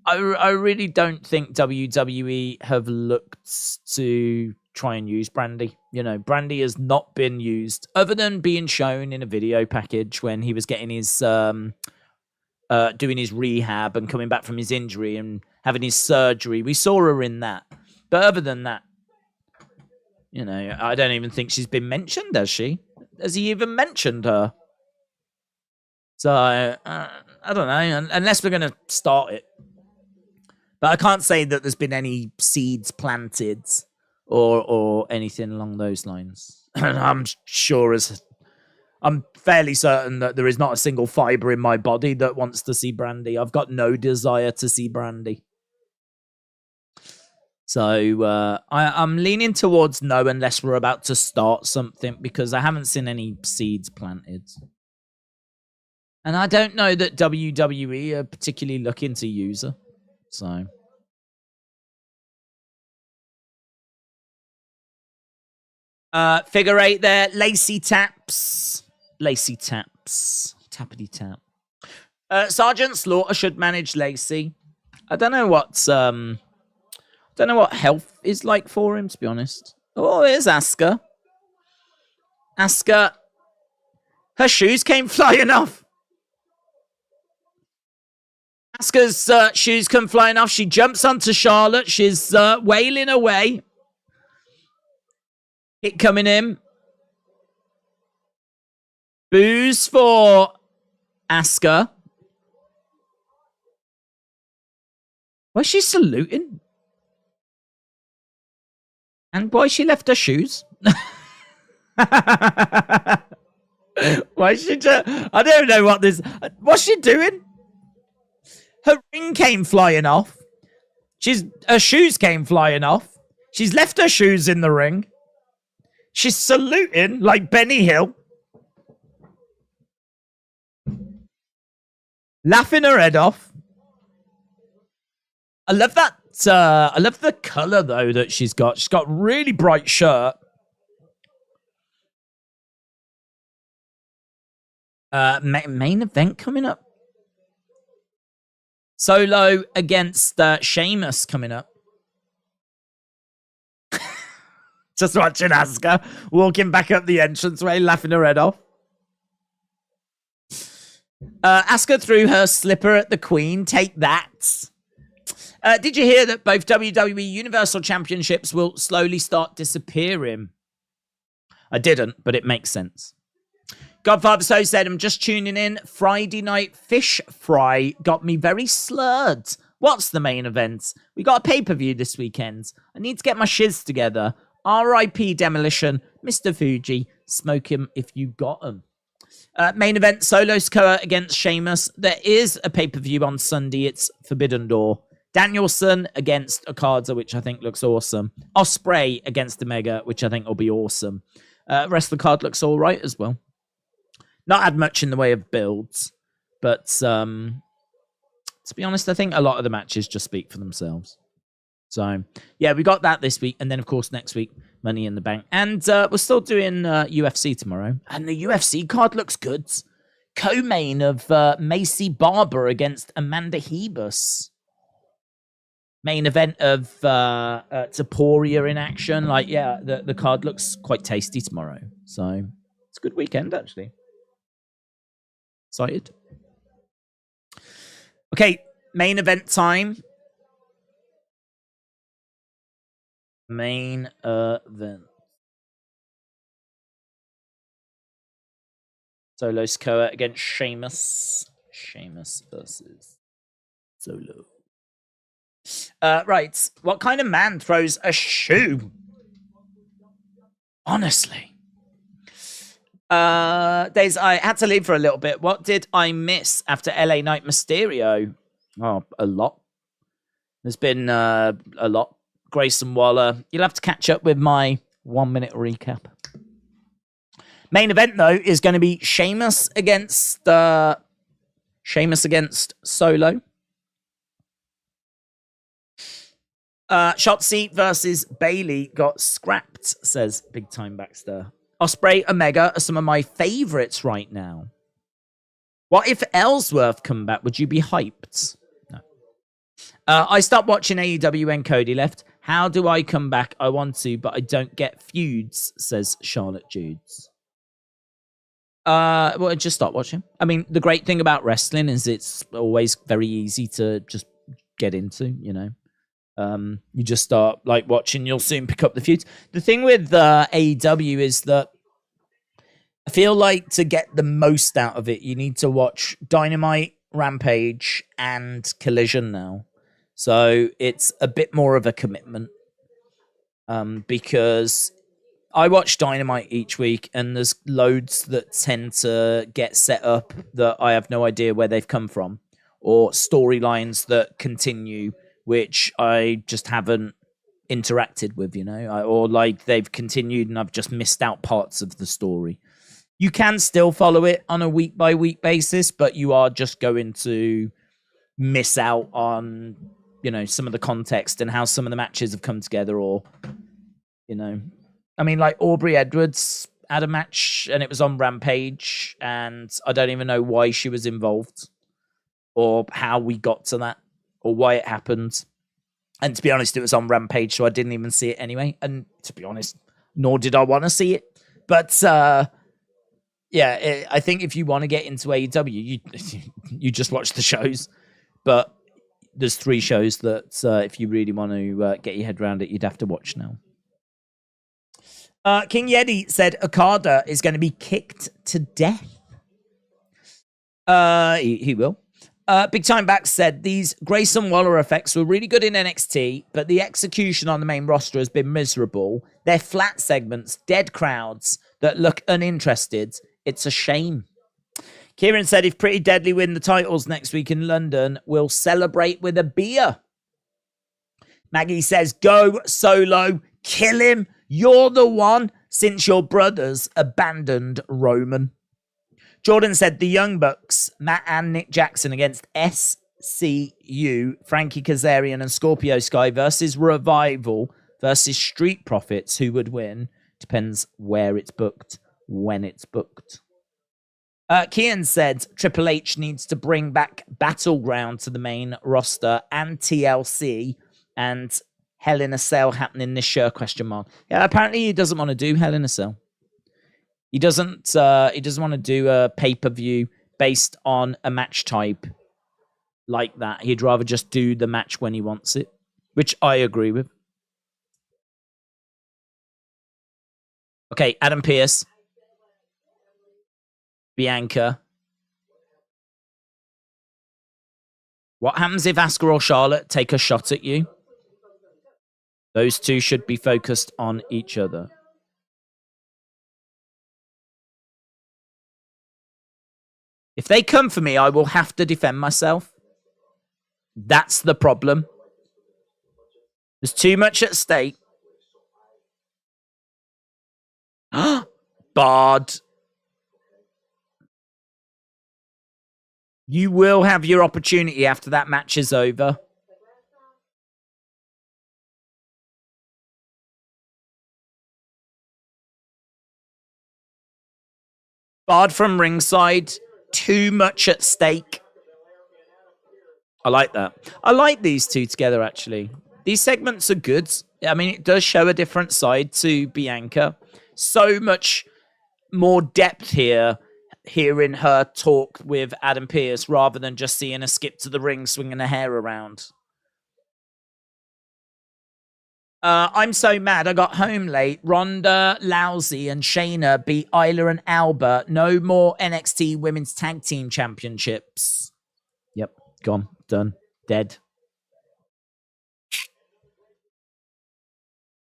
I really don't think WWE have looked to try and use Brandy. You know, Brandy has not been used, other than being shown in a video package when he was getting his doing his rehab and coming back from his injury and having his surgery. We saw her in that. But other than that, you know, I don't even think she's been mentioned, has she? Has he even mentioned her? So, I don't know, unless we're going to start it. But I can't say that there's been any seeds planted or anything along those lines. I'm fairly certain that there is not a single fiber in my body that wants to see Brandy. I've got no desire to see Brandy. So I'm leaning towards no, unless we're about to start something, because I haven't seen any seeds planted. And I don't know that WWE are particularly looking to use her. So. Figure 8 there. Lacey taps. Lacey taps. Tappity tap. Sergeant Slaughter should manage Lacey. I don't know what health is like for him, to be honest. Oh, here's Asuka. Asuka. Her shoes came flying off. Asuka's shoes come flying off. She jumps onto Charlotte. She's wailing away. It coming in. Boos for Asuka. Why is she saluting? And why she left her shoes? Why is she I don't know what this... What's she doing? Her ring came flying off. Her shoes came flying off. She's left her shoes in the ring. She's saluting like Benny Hill. Laughing her head off. I love that. I love the color, though, that she's got. She's got a really bright shirt. Main event coming up. Solo against Sheamus coming up. Just watching Asuka walking back up the entranceway, laughing her head off. Asuka threw her slipper at the Queen. Take that. Did you hear that both WWE Universal Championships will slowly start disappearing? I didn't, but it makes sense. Godfather So said, I'm just tuning in. Friday night fish fry got me very slurred. What's the main event? We got a pay-per-view this weekend. I need to get my shiz together. R.I.P. Demolition. Mr. Fuji. Smoke him if you got him. Main event, Solo Sikoa against Sheamus. There is a pay-per-view on Sunday. It's Forbidden Door. Danielson against Okada, which I think looks awesome. Ospreay against Omega, which I think will be awesome. Rest of the card looks all right as well. Not had much in the way of builds, but to be honest, I think a lot of the matches just speak for themselves. So, yeah, we got that this week. And then, of course, next week, Money in the Bank. And we're still doing UFC tomorrow. And the UFC card looks good. Co-main of Macy Barber against Amanda Hebus. Main event of Taporia in action. Like, yeah, the card looks quite tasty tomorrow. So, it's a good weekend, actually. Excited. Okay, main event time. Main event. Solo Sikoa against Sheamus. Sheamus versus Solo. Right. What kind of man throws a shoe? Honestly. Days, I had to leave for a little bit. What did I miss after LA Night Mysterio? Oh, a lot. There's been a lot. Grayson Waller. You'll have to catch up with my 1 minute recap. Main event, though, is going to be Sheamus against Solo. Shotzi versus Bailey got scrapped, says Big Time Baxter. Ospreay, Omega are some of my favorites right now. What if Ellsworth come back? Would you be hyped? No. I stopped watching AEW when Cody left. How do I come back? I want to, but I don't get feuds, says Charlotte Judes. Well, just stop watching. I mean, the great thing about wrestling is it's always very easy to just get into, you know. You just start like watching, you'll soon pick up the feuds. The thing with AEW is that I feel like to get the most out of it, you need to watch Dynamite, Rampage, and Collision now. So it's a bit more of a commitment because I watch Dynamite each week and there's loads that tend to get set up that I have no idea where they've come from, or storylines that continue which I just haven't interacted with, you know, or like they've continued and I've just missed out parts of the story. You can still follow it on a week by week basis, but you are just going to miss out on, you know, some of the context and how some of the matches have come together, or, you know, I mean, like Aubrey Edwards had a match and it was on Rampage and I don't even know why she was involved or how we got to that, or why it happened. And to be honest, it was on Rampage, so I didn't even see it anyway. And to be honest, nor did I want to see it. But yeah, I think if you want to get into AEW, you just watch the shows. But there's 3 shows that if you really want to get your head around it, you'd have to watch now. King Yeti said Okada is going to be kicked to death. He will. Big Time Back said, these Grayson Waller effects were really good in NXT, but the execution on the main roster has been miserable. They're flat segments, dead crowds that look uninterested. It's a shame. Kieran said if Pretty Deadly win the titles next week in London, we'll celebrate with a beer. Maggie says, go Solo, kill him. You're the one since your brothers abandoned Roman. Jordan said the Young Bucks, Matt and Nick Jackson against SCU, Frankie Kazarian and Scorpio Sky versus Revival versus Street Profits. Who would win? Depends where it's booked, when it's booked. Kian said Triple H needs to bring back Battleground to the main roster and TLC and Hell in a Cell happening this year, ? Yeah, apparently he doesn't want to do Hell in a Cell. He doesn't want to do a pay-per-view based on a match type like that. He'd rather just do the match when he wants it, which I agree with. Okay, Adam Pearce. Bianca. What happens if Asuka or Charlotte take a shot at you? Those two should be focused on each other. If they come for me, I will have to defend myself. That's the problem. There's too much at stake. Bard. You will have your opportunity after that match is over. Bard from ringside. Too much at stake. I like that. I like these two together, actually. These segments are good. I mean, it does show a different side to Bianca. So much more depth here, hearing her talk with Adam Pearce rather than just seeing her skip to the ring, swinging her hair around. I'm so mad. I got home late. Ronda, Lousy, and Shayna beat Isla and Alba. No more NXT Women's Tag Team Championships. Yep, gone, done, dead.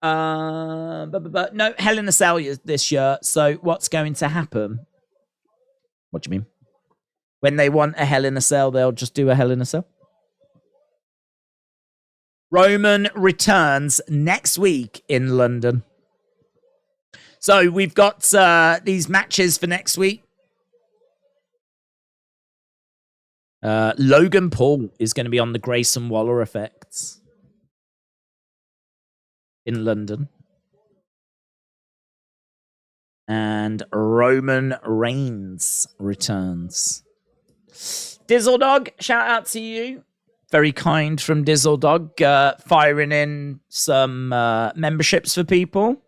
But no, Hell in a Cell this year. So what's going to happen? What do you mean? When they want a Hell in a Cell, they'll just do a Hell in a Cell. Roman returns next week in London. So we've got these matches for next week. Logan Paul is going to be on the Grayson Waller Effect in London. And Roman Reigns returns. Dizzle Dog, shout out to you. Very kind from Dizzle Dog, firing in some memberships for people.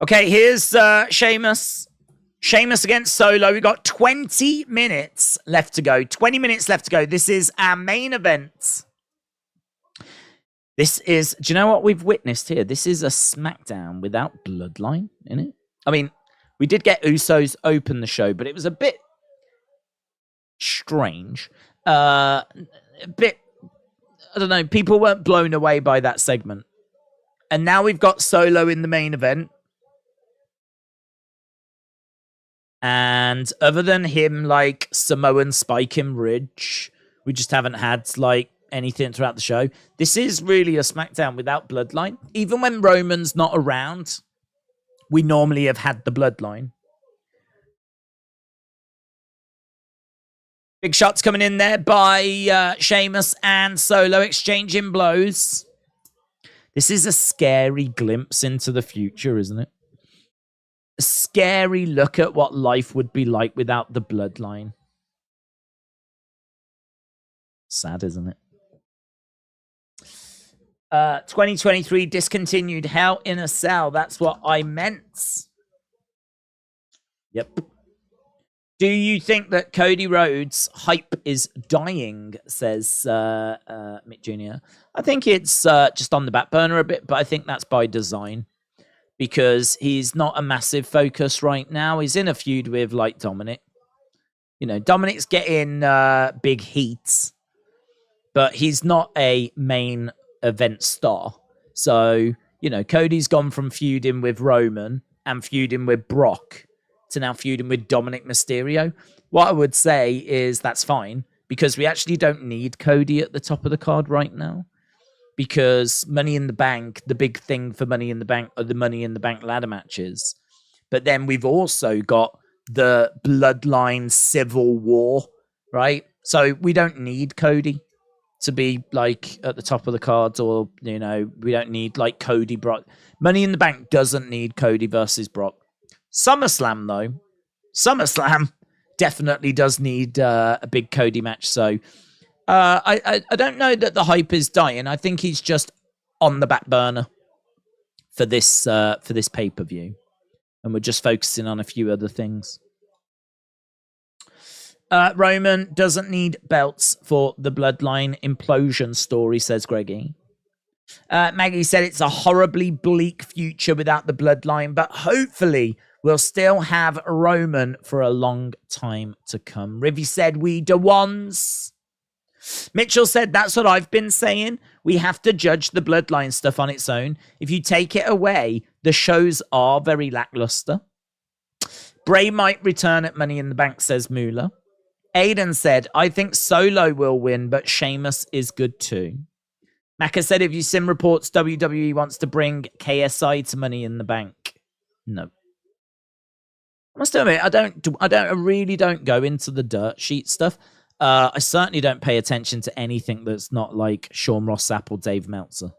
Okay, here's Sheamus. Sheamus against Solo. We got 20 minutes left to go. 20 minutes left to go. This is our main event. This is, do you know what we've witnessed here? This is a SmackDown without Bloodline in it. I mean, we did get Usos open the show, but it was a bit strange. A bit, I don't know, people weren't blown away by that segment. And now we've got Solo in the main event. And other than him, like, Samoan spiking Ridge, we just haven't had, like, anything throughout the show. This is really a SmackDown without Bloodline. Even when Roman's not around, we normally have had the Bloodline. Big shots coming in there by Sheamus and Solo exchanging blows. This is a scary glimpse into the future, isn't it? A scary look at what life would be like without the Bloodline. Sad, isn't it? 2023 discontinued Hell in a Cell. That's what I meant. Yep. Do you think that Cody Rhodes' hype is dying, says Mick Jr.? I think it's just on the back burner a bit, but I think that's by design. Because he's not a massive focus right now. He's in a feud with, like, Dominic. You know, Dominic's getting big heats. but he's not a main event star. So, you know, Cody's gone from feuding with Roman and feuding with Brock to now feuding with Dominic Mysterio. What I would say is that's fine, because we actually don't need Cody at the top of the card right now. Because Money in the Bank, the big thing for Money in the Bank are the Money in the Bank ladder matches. But then we've also got the Bloodline Civil War, right? So we don't need Cody to be like at the top of the cards, or, you know, we don't need like Cody Brock. Money in the Bank doesn't need Cody versus Brock. SummerSlam, though, SummerSlam definitely does need a big Cody match. So I don't know that the hype is dying. I think he's just on the back burner for this pay-per-view, and we're just focusing on a few other things. Roman doesn't need belts for the Bloodline implosion story, says Greggy. Maggie said it's a horribly bleak future without the Bloodline, but hopefully we'll still have Roman for a long time to come. Rivy said we the ones. Mitchell said, that's what I've been saying. We have to judge the Bloodline stuff on its own. If you take it away, the shows are very lackluster. Bray might return at Money in the Bank, says Moolah. Aiden said, I think Solo will win, but Sheamus is good too. Maka said, if you seen reports, WWE wants to bring KSI to Money in the Bank. No. I must admit, I really don't go into the dirt sheet stuff. I certainly don't pay attention to anything that's not like Sean Ross Sapp or Dave Meltzer.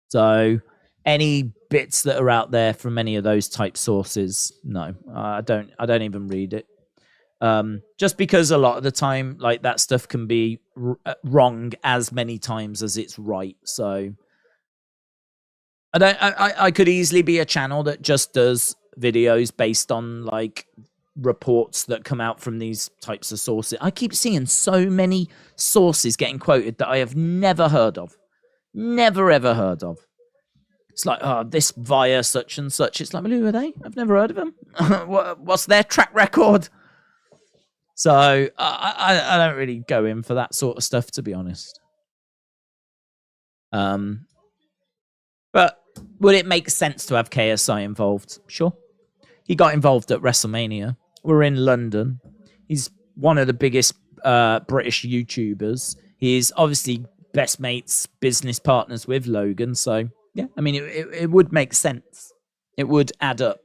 So any bits that are out there from any of those type sources, no, I don't even read it. Just because a lot of the time, like, that stuff can be wrong as many times as it's right. So I could easily be a channel that just does videos based on like reports that come out from these types of sources. I keep seeing so many sources getting quoted that I have never heard of. Never ever heard of. It's like, oh, this via such and such. It's like, well, who are they? I've never heard of them. What's their track record? So I don't really go in for that sort of stuff, to be honest. But would it make sense to have KSI involved? Sure. He got involved at WrestleMania. We're in London. He's one of the biggest British YouTubers. He's obviously best mates, business partners with Logan. So, yeah, I mean, it would make sense. It would add up.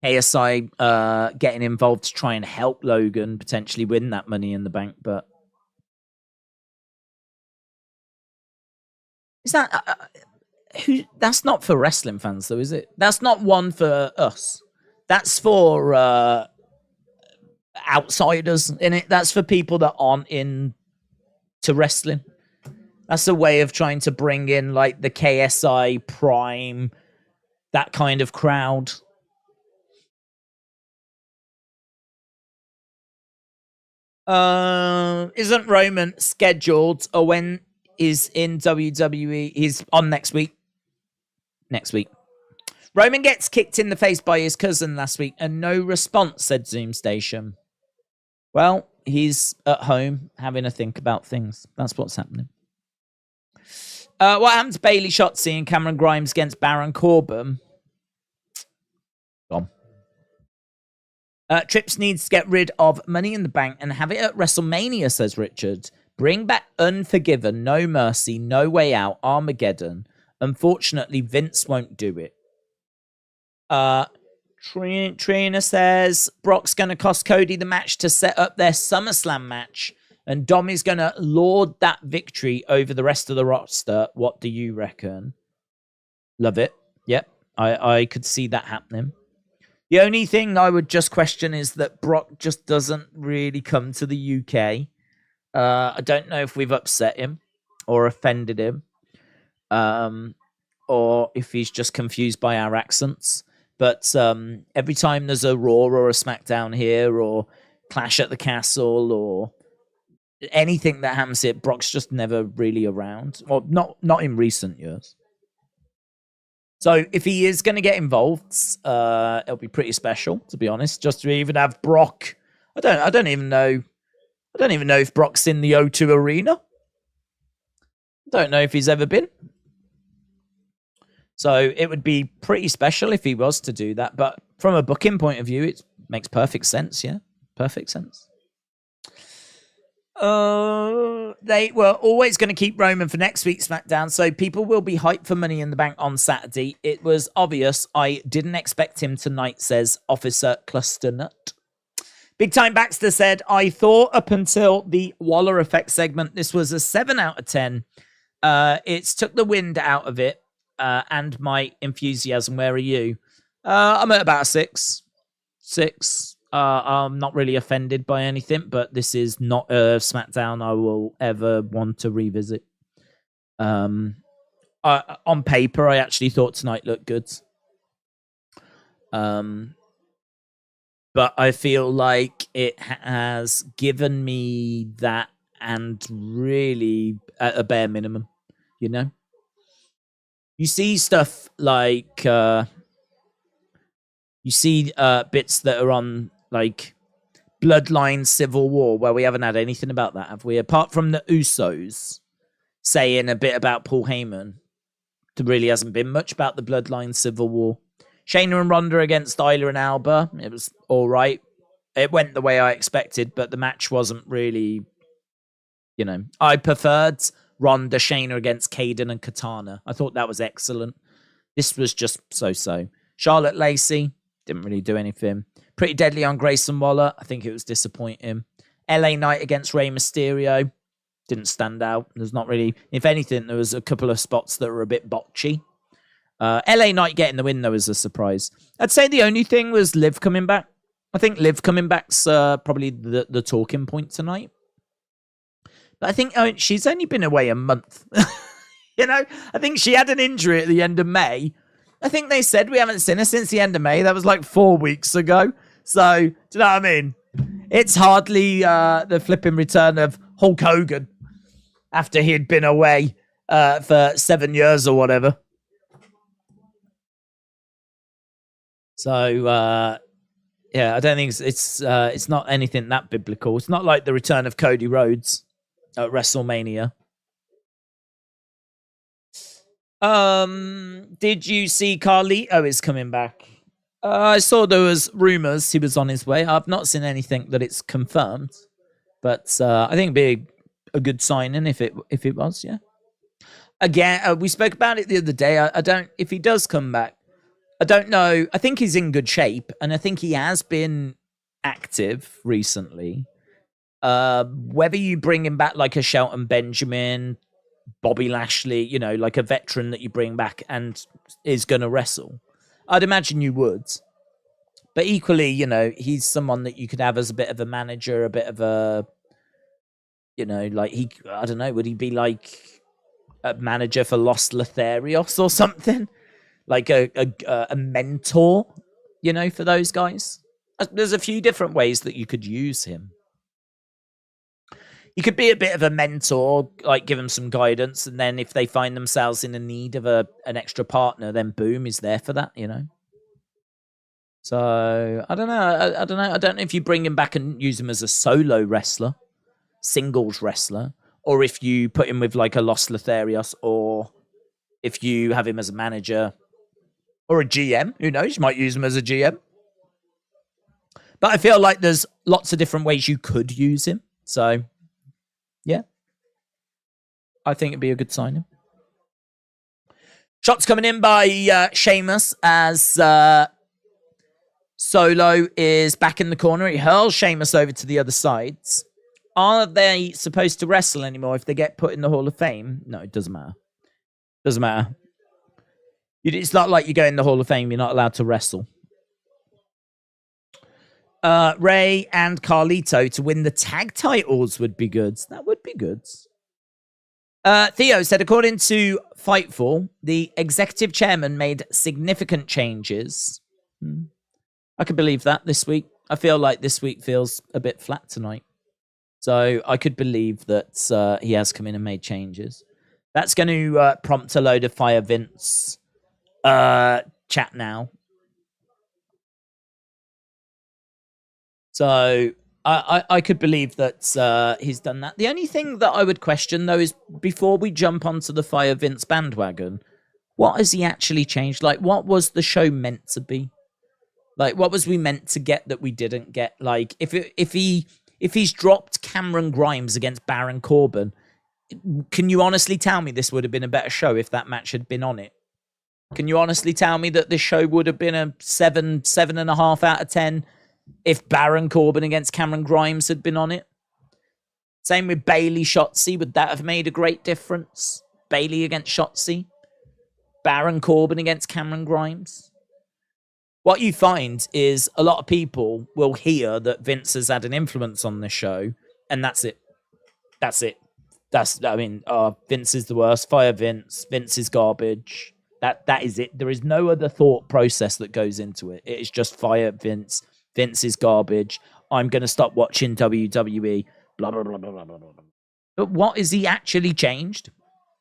ASI getting involved to try and help Logan potentially win that Money in the Bank, but is that that's not for wrestling fans, though, is it? That's not one for us. That's for outsiders in it. That's for people that aren't into wrestling. That's a way of trying to bring in like the KSI Prime, that kind of crowd. Isn't Roman scheduled, or when is in WWE? He's on next week. Next week. Roman gets kicked in the face by his cousin last week and no response, said Zoom Station. Well, he's at home having a think about things. That's what's happening. What happened to Bailey Shotzi and Cameron Grimes against Baron Corbin? Gone. Trips needs to get rid of Money in the Bank and have it at WrestleMania, says Richard. Bring back Unforgiven, No Mercy, No Way Out, Armageddon. Unfortunately, Vince won't do it. Trina says Brock's going to cost Cody the match to set up their SummerSlam match, and Dom is going to lord that victory over the rest of the roster. What do you reckon? Love it. Yep, I could see that happening. The only thing I would just question is that Brock just doesn't really come to the UK. I don't know if we've upset him or offended him, or if he's just confused by our accents. But every time there's a Raw or a SmackDown here, or Clash at the Castle, or anything that happens here, Brock's just never really around. Or not in recent years. So if he is going to get involved, it'll be pretty special, to be honest. Just to even have Brock. I don't even know. I don't even know if Brock's in the O2 Arena. Don't know if he's ever been. So it would be pretty special if he was to do that. But from a booking point of view, it makes perfect sense. Yeah, perfect sense. They were always going to keep Roman for next week's SmackDown, so people will be hyped for Money in the Bank on Saturday. It was obvious. I didn't expect him tonight, says Officer Clusternut. Big Time Baxter said, I thought up until the Waller Effect segment, this was a 7 out of 10. It's took the wind out of it and my enthusiasm. Where are you? I'm at about a 6. 6. I'm not really offended by anything, but this is not a SmackDown I will ever want to revisit. On paper, I actually thought tonight looked good. But I feel like it has given me that, and really at a bare minimum, you know? You see stuff like... you see bits that are on... like Bloodline Civil War, where we haven't had anything about that, have we? Apart from the Usos saying a bit about Paul Heyman, there really hasn't been much about the Bloodline Civil War. Shayna and Ronda against Isla and Alba, it was all right. It went the way I expected, but the match wasn't really, you know. I preferred Ronda, Shayna against Kaden and Katana. I thought that was excellent. This was just so-so. Charlotte Lacey, didn't really do anything. Pretty Deadly on Grayson Waller. I think it was disappointing. LA Knight against Rey Mysterio. Didn't stand out. There's not really... If anything, there was a couple of spots that were a bit botchy. LA Knight getting the win, though, was a surprise. I'd say the only thing was Liv coming back. I think Liv coming back's probably the talking point tonight. But I think she's only been away a month. You know? I think she had an injury at the end of May. I think they said we haven't seen her since the end of May. That was like 4 weeks ago. So, do you know what I mean? It's hardly the flipping return of Hulk Hogan after he'd been away for 7 years or whatever. So, yeah, I don't think it's not anything that biblical. It's not like the return of Cody Rhodes at WrestleMania. Did you see Carlito is coming back? I saw there was rumors he was on his way. I've not seen anything that it's confirmed, but I think it'd be a good signing if it was. Yeah. Again, we spoke about it the other day. I don't. If he does come back, I don't know. I think he's in good shape, and I think he has been active recently. Whether you bring him back like a Shelton Benjamin, Bobby Lashley, you know, like a veteran that you bring back and is going to wrestle, I'd imagine you would. But equally, you know, he's someone that you could have as a bit of a manager, a bit of a, you know, like I don't know, would he be like a manager for Los Lotharios or something? Like a mentor, you know, for those guys? There's a few different ways that you could use him. You could be a bit of a mentor, like give them some guidance, and then if they find themselves in the need of an extra partner, then boom, he's there for that, you know? So, I don't know. I don't know. I don't know if you bring him back and use him as a solo wrestler, singles wrestler, or if you put him with like a Los Lotharios, or if you have him as a manager or a GM. Who knows? You might use him as a GM. But I feel like there's lots of different ways you could use him. So, yeah. I think it'd be a good signing. Shots coming in by Sheamus as Solo is back in the corner. He hurls Sheamus over to the other side. Are they supposed to wrestle anymore if they get put in the Hall of Fame? No, it doesn't matter. Doesn't matter. It's not like you go in the Hall of Fame, you're not allowed to wrestle. Rey and Carlito to win the tag titles would be good. That would be good. Theo said, according to Fightful, the executive chairman made significant changes. I could believe that this week. I feel like this week feels a bit flat tonight. So I could believe that he has come in and made changes. That's going to prompt a load of Fire Vince chat now. So I could believe that he's done that. The only thing that I would question, though, is before we jump onto the Fire Vince bandwagon, what has he actually changed? Like, what was the show meant to be? Like, what was we meant to get that we didn't get? Like, if he's dropped Cameron Grimes against Baron Corbin, can you honestly tell me this would have been a better show if that match had been on it? Can you honestly tell me that this show would have been a 7.5 out of 10 if Baron Corbin against Cameron Grimes had been on it? Same with Bayley Shotzi. Would that have made a great difference? Bayley against Shotzi? Baron Corbin against Cameron Grimes? What you find is a lot of people will hear that Vince has had an influence on this show, and that's it. That's it. Vince is the worst. Fire Vince. Vince is garbage. That is it. There is no other thought process that goes into it. It is just fire Vince. Vince is garbage. I'm going to stop watching WWE. Blah, blah, blah, blah, blah, blah, blah. But what is he actually changed?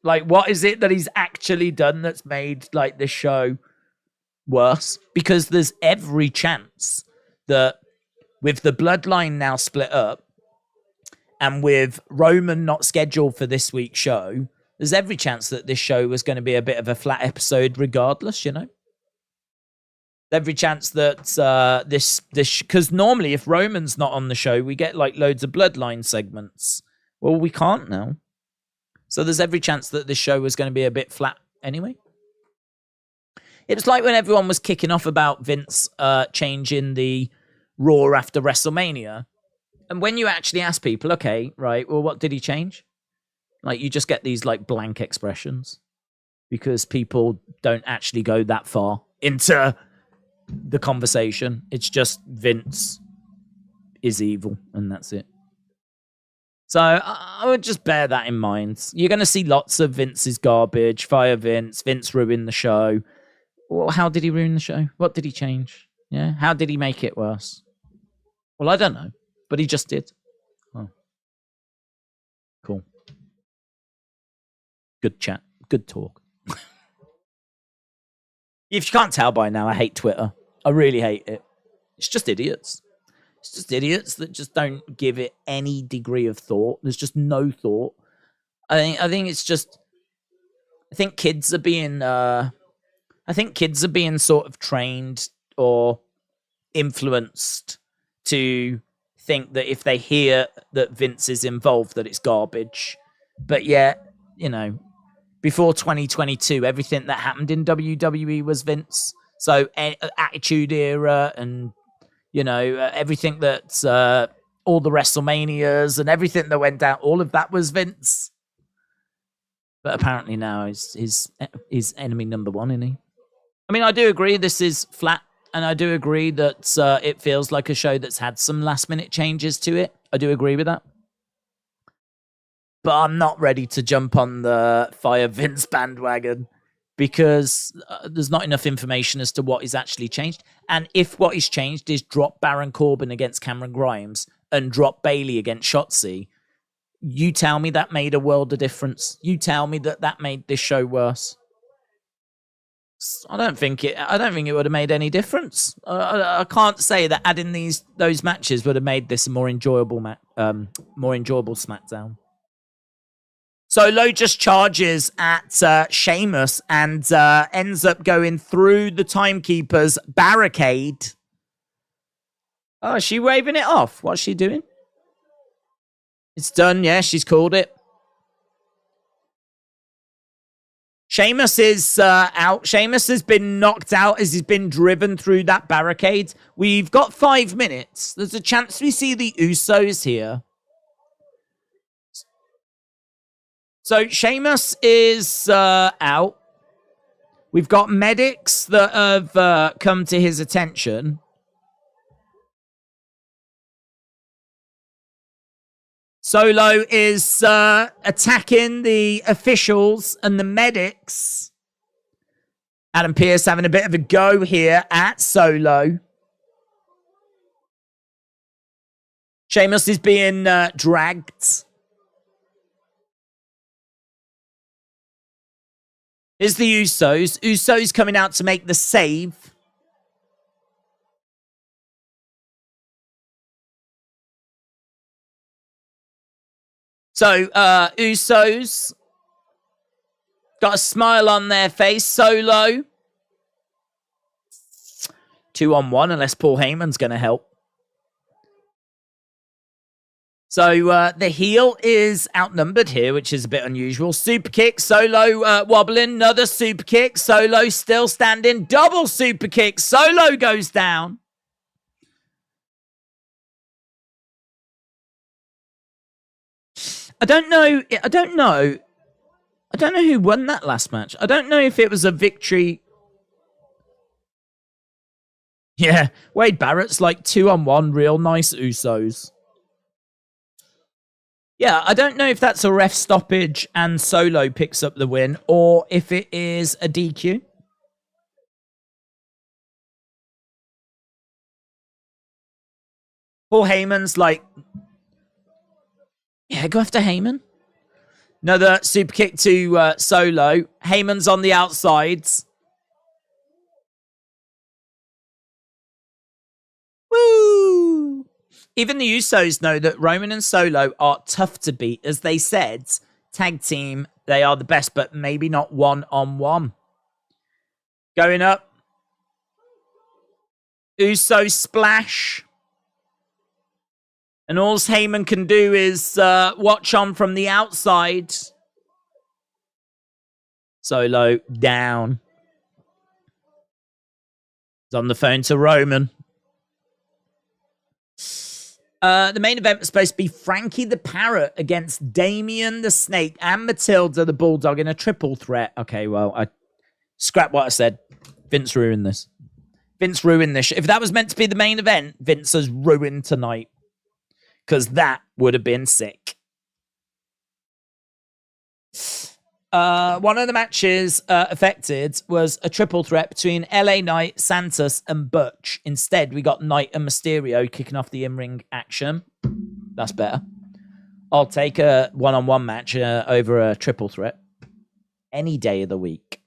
Like, what is it that he's actually done that's made, like, this show worse? Because there's every chance that with the Bloodline now split up and with Roman not scheduled for this week's show, there's every chance that this show was going to be a bit of a flat episode regardless, you know? Every chance that this because normally if Roman's not on the show, we get like loads of Bloodline segments. Well, we can't now. So there's every chance that this show was going to be a bit flat anyway. It was like when everyone was kicking off about Vince changing the Raw after WrestleMania. And when you actually ask people, okay, right, well, what did he change? Like, you just get these, like, blank expressions because people don't actually go that far into the conversation. It's just Vince is evil, and that's it. So I would just bear that in mind. You're going to see lots of Vince's garbage, fire Vince, Vince ruined the show. Well, how did he ruin the show? What did he change? Yeah, how did he make it worse? Well, I don't know, but he just did. Oh, cool. Good chat. Good talk. If you can't tell by now, I hate Twitter. I really hate it. It's just idiots. It's just idiots that just don't give it any degree of thought. There's just no thought. I think it's just. I think kids are being. I think kids are being sort of trained or influenced to think that if they hear that Vince is involved, that it's garbage. But yet, you know, before 2022, everything that happened in WWE was Vince. So Attitude Era and, you know, everything that, all the WrestleManias and everything that went down, all of that was Vince. But apparently now he's enemy number one, isn't he? I mean, I do agree this is flat, and I do agree that it feels like a show that's had some last-minute changes to it. I do agree with that. But I'm not ready to jump on the Fire Vince bandwagon because there's not enough information as to what is actually changed. And if what is changed is drop Baron Corbin against Cameron Grimes and drop Bayley against Shotzi, you tell me that made a world of difference. You tell me that made this show worse. I don't think it would have made any difference. I can't say that adding those matches would have made this a more enjoyable SmackDown. Solo just charges at Sheamus and ends up going through the Timekeeper's barricade. Oh, is she waving it off? What's she doing? It's done, yeah, she's called it. Sheamus is out. Sheamus has been knocked out as he's been driven through that barricade. We've got 5 minutes. There's a chance we see the Usos here. So Sheamus is out. We've got medics that have come to his attention. Solo is attacking the officials and the medics. Adam Pearce having a bit of a go here at Solo. Sheamus is being dragged. Here's the Usos. Usos coming out to make the save. So, Usos got a smile on their face. Solo. 2-on-1, unless Paul Heyman's going to help. So the heel is outnumbered here, which is a bit unusual. Super kick, Solo wobbling. Another super kick. Solo still standing. Double super kick. Solo goes down. I don't know who won that last match. I don't know if it was a victory. Yeah, Wade Barrett's like 2-on-1. Real nice Usos. Yeah, I don't know if that's a ref stoppage and Solo picks up the win or if it is a DQ. Paul Heyman's like, yeah, go after Heyman. Another super kick to Solo. Heyman's on the outsides. Woo! Even the Usos know that Roman and Solo are tough to beat. As they said, tag team, they are the best, but maybe not one-on-one. Going up. Uso splash. And all Heyman can do is watch on from the outside. Solo down. He's on the phone to Roman. The main event was supposed to be Frankie the Parrot against Damien the Snake and Matilda the Bulldog in a triple threat. Okay, well, I scrap what I said. Vince ruined this. Vince ruined this. If that was meant to be the main event, Vince has ruined tonight. Because that would have been sick. One of the matches affected was a triple threat between LA Knight, Santos, and Butch. Instead, we got Knight and Mysterio kicking off the in-ring action. That's better. I'll take a one-on-one match over a triple threat any day of the week.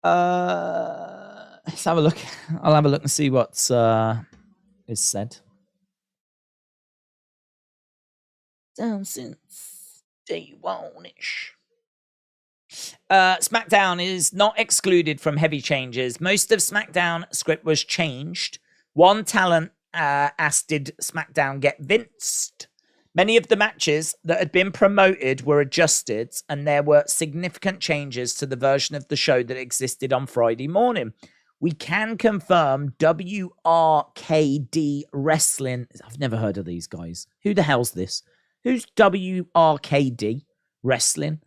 Let's have a look. I'll have a look and see what's is said. Down since day one-ish. SmackDown is not excluded from heavy changes. Most of SmackDown script was changed. One talent asked, did SmackDown get Vinced? Many of the matches that had been promoted were adjusted, and there were significant changes to the version of the show that existed on Friday morning. We can confirm WRKD Wrestling. I've never heard of these guys. Who the hell's this? Who's WRKD Wrestling?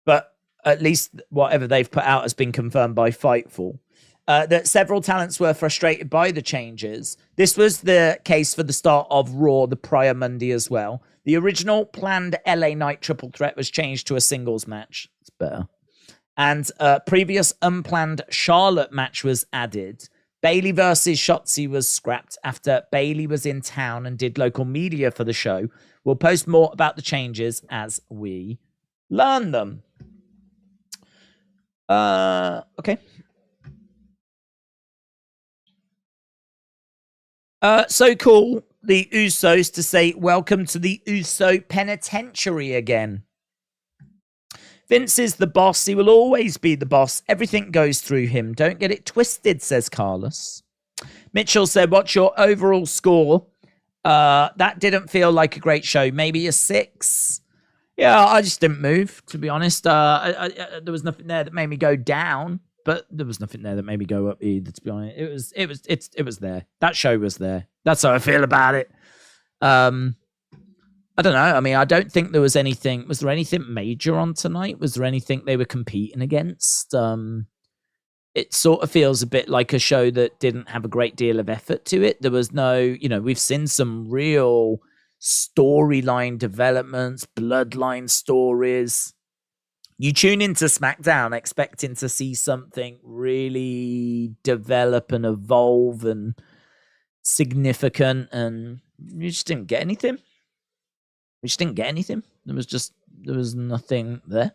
But at least whatever they've put out has been confirmed by Fightful. That several talents were frustrated by the changes. This was the case for the start of Raw the prior Monday as well. The original planned LA Knight triple threat was changed to a singles match. It's better. And previous unplanned Charlotte match was added. Bayley versus Shotzi was scrapped after Bayley was in town and did local media for the show. We'll post more about the changes as we learn them. Okay. So cool, the Usos, to say welcome to the Uso Penitentiary again. Vince is the boss. He will always be the boss. Everything goes through him. Don't get it twisted, says Carlos. Mitchell said, what's your overall score? That didn't feel like a great show. Maybe a 6. Yeah, I just didn't move, to be honest. There was nothing there that made me go down, but there was nothing there that made me go up either, to be honest. It was there. That show was there. That's how I feel about it. I don't know. I mean, I don't think there was anything. Was there anything major on tonight? Was there anything they were competing against? It sort of feels a bit like a show that didn't have a great deal of effort to it. There was no, we've seen some real storyline developments, bloodline stories. You tune into SmackDown expecting to see something really develop and evolve and significant, and you just didn't get anything. We just didn't get anything. There was nothing there.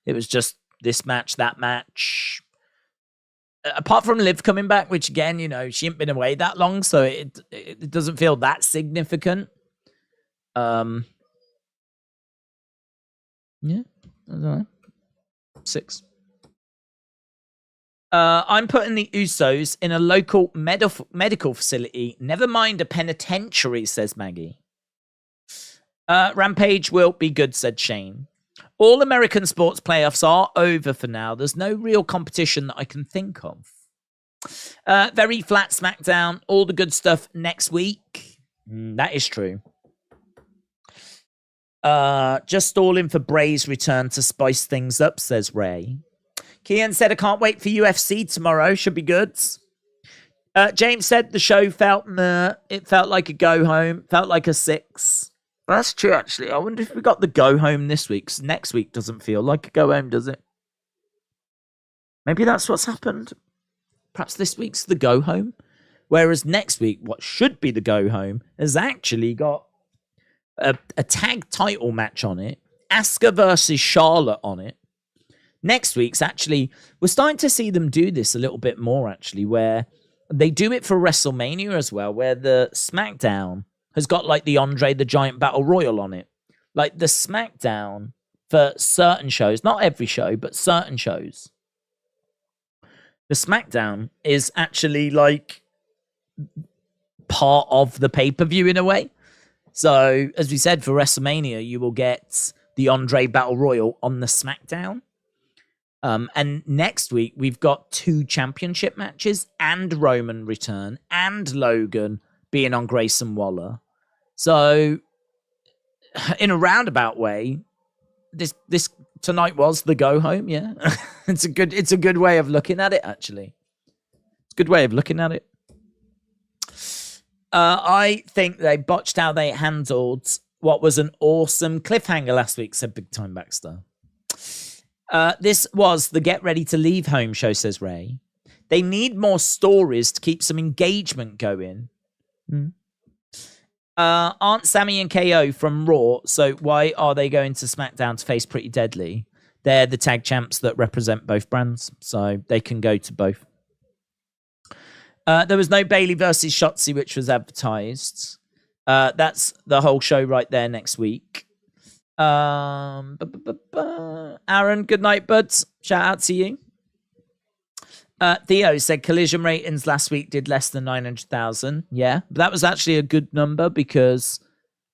It was just this match, that match. apart from Liv coming back, which again, she ain't been away that long, so it doesn't feel that significant. Yeah, I don't know. 6. I'm putting the Usos in a local medical facility. Never mind a penitentiary, says Maggie. Rampage will be good, said Shane. All American sports playoffs are over for now. There's no real competition that I can think of. Very flat SmackDown. All the good stuff next week. That is true. Just all in for Bray's return to spice things up, says Ray. Kian said, I can't wait for UFC tomorrow. Should be good. James said the show felt meh. It felt like a go home. Felt like a 6. Well, that's true, actually. I wonder if we got the go home this week. 'Cause next week doesn't feel like a go home, does it? Maybe that's what's happened. Perhaps this week's the go home. Whereas next week, what should be the go home has actually got a tag title match on it. Asuka versus Charlotte on it. Next week's actually, we're starting to see them do this a little bit more, actually, where they do it for WrestleMania as well, where the SmackDown has got like the Andre the Giant Battle Royal on it. Like the SmackDown for certain shows, not every show, but certain shows. The SmackDown is actually like part of the pay-per-view in a way. So, as we said, for WrestleMania, you will get the Andre Battle Royal on the SmackDown. And next week, we've got 2 championship matches and Roman return and Logan being on Grayson Waller. So, in a roundabout way, this tonight was the go home. Yeah, it's a good way of looking at it. Actually, it's a good way of looking at it. I think they botched how they handled what was an awesome cliffhanger last week, said Big Time Baxter. This was the Get Ready to Leave home show, says Ray. They need more stories to keep some engagement going. Aren't Sammy and KO from Raw, so why are they going to SmackDown to face Pretty Deadly? They're the tag champs that represent both brands, so they can go to both. There was no Bayley versus Shotzi, which was advertised. That's the whole show right there next week. Aaron, good night, buds. Shout out to you. Theo said Collision ratings last week did less than 900,000. Yeah, but that was actually a good number because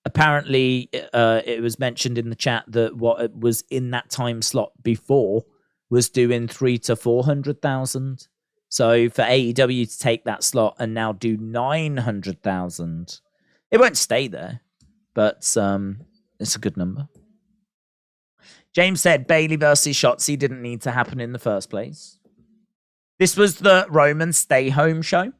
apparently it was mentioned in the chat that what was in that time slot before was doing 300,000 to 400,000. So for AEW to take that slot and now do 900,000, it won't stay there, but it's a good number. James said Bayley versus Shotzi didn't need to happen in the first place. This was the Roman Stay Home show.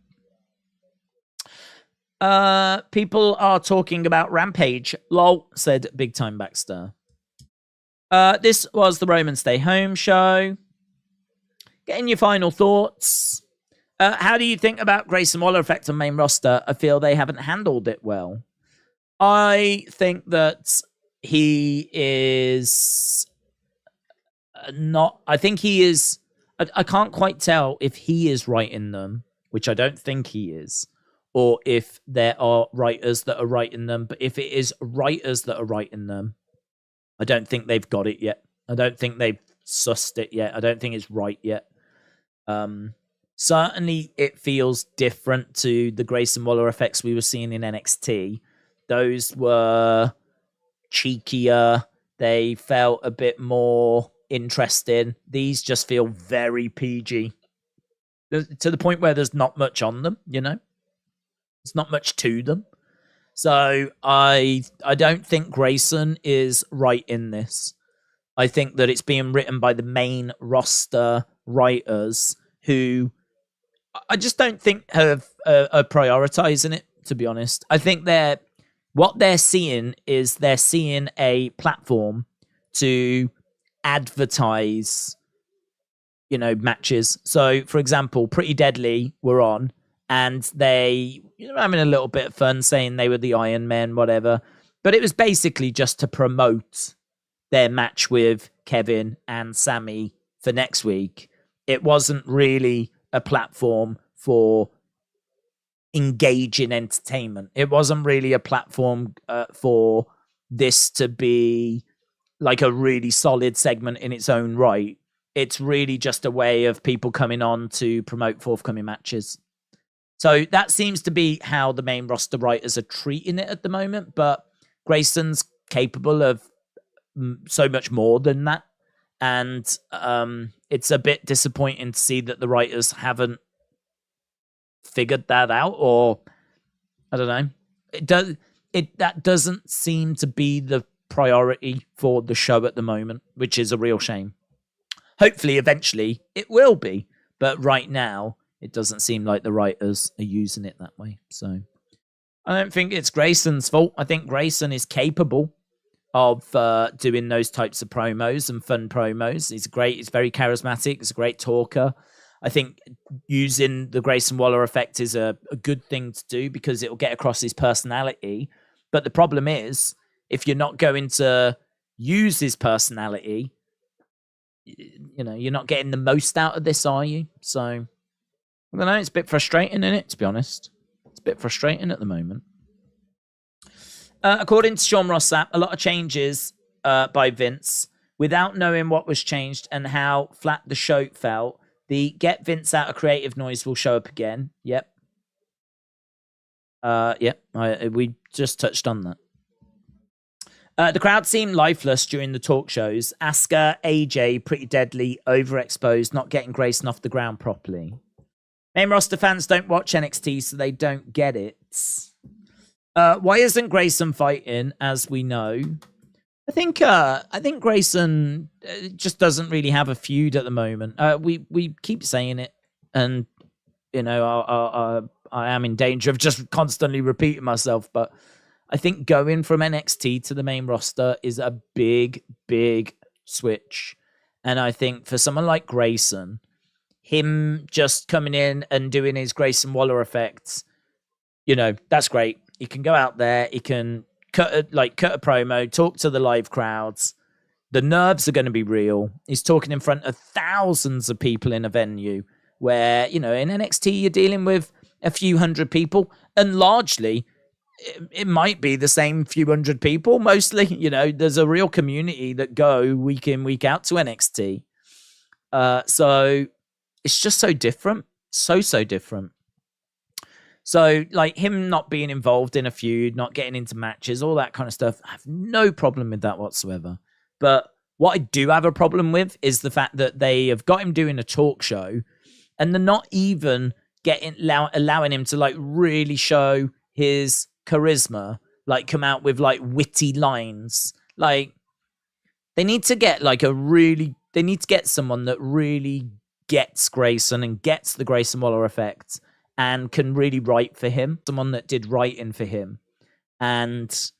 People are talking about Rampage. Lol, said Big Time Baxter. This was the Roman Stay Home show. Getting your final thoughts. How do you think about Grayson Waller Effect on main roster? I feel they haven't handled it well. I think that he is not... I think he is... I can't quite tell if he is writing them, which I don't think he is, or if there are writers that are writing them. But if it is writers that are writing them, I don't think they've got it yet. I don't think they've sussed it yet. I don't think it's right yet. Certainly it feels different to the Grayson Waller effects we were seeing in NXT. Those were cheekier. They felt a bit more interesting. These just feel very PG. To the point where there's not much on them, you know? There's not much to them. So I don't think Grayson is right in this. I think that it's being written by the main roster writers who I just don't think are prioritizing it, to be honest. I think what they're seeing is they're seeing a platform to advertise, matches. So, for example, Pretty Deadly were on, and they, having a little bit of fun saying they were the Iron Men, whatever. But it was basically just to promote their match with Kevin and Sammy for next week. It wasn't really a platform for engaging entertainment. It wasn't really a platform for this to be like a really solid segment in its own right. It's really just a way of people coming on to promote forthcoming matches. So that seems to be how the main roster writers are treating it at the moment. But Grayson's capable of so much more than that. And it's a bit disappointing to see that the writers haven't figured that out, or I don't know. That doesn't seem to be the priority for the show at the moment, which is a real shame. Hopefully, eventually, it will be. But right now, it doesn't seem like the writers are using it that way. So I don't think it's Grayson's fault. I think Grayson is capable of doing those types of promos and fun promos. He's very charismatic. He's a great talker. I think using the Grayson Waller effect is a good thing to do because it will get across his personality. But the problem is, if you're not going to use his personality, you're not getting the most out of this, are you? So, I don't know, it's a bit frustrating, isn't it, to be honest? It's a bit frustrating at the moment. According to Sean Ross Sapp, a lot of changes by Vince without knowing what was changed and how flat the show felt. The get Vince out of creative noise will show up again. Yep. We just touched on that. The crowd seemed lifeless during the talk shows. Asuka, AJ, pretty deadly, overexposed, not getting Grayson off the ground properly. Main roster fans don't watch NXT, so they don't get it. Why isn't Grayson fighting, as we know? I think Grayson just doesn't really have a feud at the moment. We keep saying it, and I am in danger of just constantly repeating myself. But I think going from NXT to the main roster is a big, big switch, and I think for someone like Grayson, him just coming in and doing his Grayson Waller effects, that's great. He can go out there, he can cut a promo, talk to the live crowds. The nerves are going to be real. He's talking in front of thousands of people in a venue where, in NXT, you're dealing with a few hundred people, and largely it might be the same few hundred people. Mostly, there's a real community that go week in, week out to NXT. So it's just so different. So different. So, him not being involved in a feud, not getting into matches, all that kind of stuff, I have no problem with that whatsoever. But what I do have a problem with is the fact that they have got him doing a talk show and they're not even allowing him to, really show his charisma, come out with, witty lines. They need to get, they need to get someone that really gets Grayson and gets the Grayson Waller effect and can really write for him. Someone that did writing for him and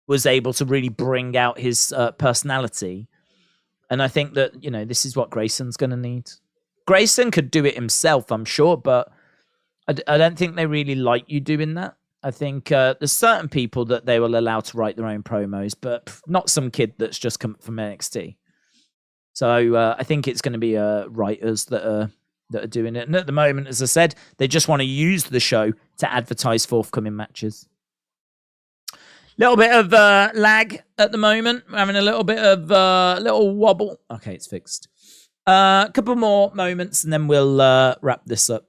was able to really bring out his personality. And I think that, this is what Grayson's going to need. Grayson could do it himself, I'm sure, but I don't think they really like you doing that. I think there's certain people that they will allow to write their own promos, but not some kid that's just come from NXT. So I think it's going to be writers that are doing it. And at the moment, as I said, they just want to use the show to advertise forthcoming matches. Little bit of lag at the moment. We're having a little bit of little wobble. Okay, it's fixed. A couple more moments and then we'll wrap this up.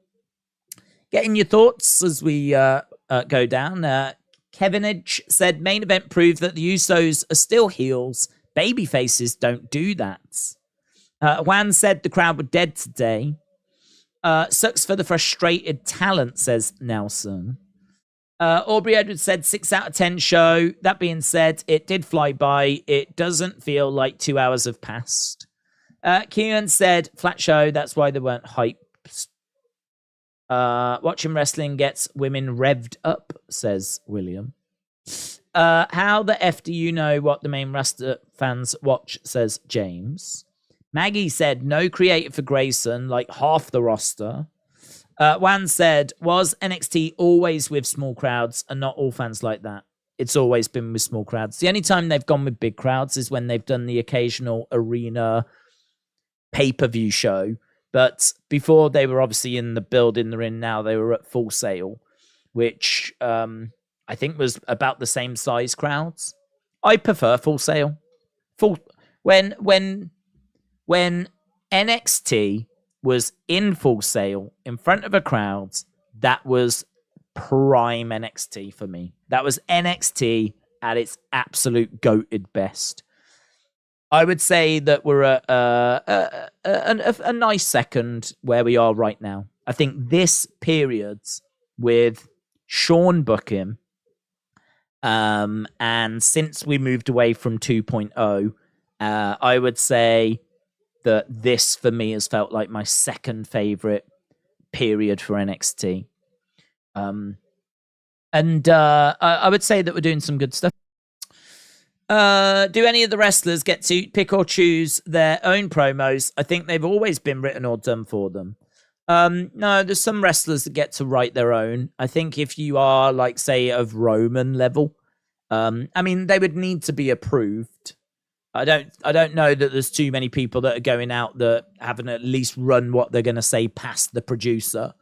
Getting your thoughts as we go down. Kevin Edge said, main event proved that the Usos are still heels. Baby faces don't do that. Juan said the crowd were dead today. Sucks for the frustrated talent, says Nelson. Aubrey Edwards said 6 out of 10 show. That being said, it did fly by. It doesn't feel like 2 hours have passed. Kieran said flat show. That's why they weren't hyped. Watching wrestling gets women revved up, says William. How the F do you know what the main roster fans watch, says James. Maggie said no creative for Grayson, like half the roster. Juan said, was NXT always with small crowds and not all fans like that? It's always been with small crowds. The only time they've gone with big crowds is when they've done the occasional arena pay-per-view show. But before they were obviously in the building they're in now, they were at Full Sail, which I think was about the same size crowds. I prefer Full Sail. When NXT was in Full Sail in front of a crowd, that was prime NXT for me. That was NXT at its absolute goated best. I would say that we're at a nice second where we are right now. I think this period with Sean booking, and since we moved away from 2.0, I would say that this for me has felt like my second favorite period for NXT. I would say that we're doing some good stuff. Do any of the wrestlers get to pick or choose their own promos? I think they've always been written or done for them. No, there's some wrestlers that get to write their own. I think if you are, like, say, of Roman level, I mean, they would need to be approved. I don't know that there's too many people that are going out that haven't at least run what they're going to say past the producer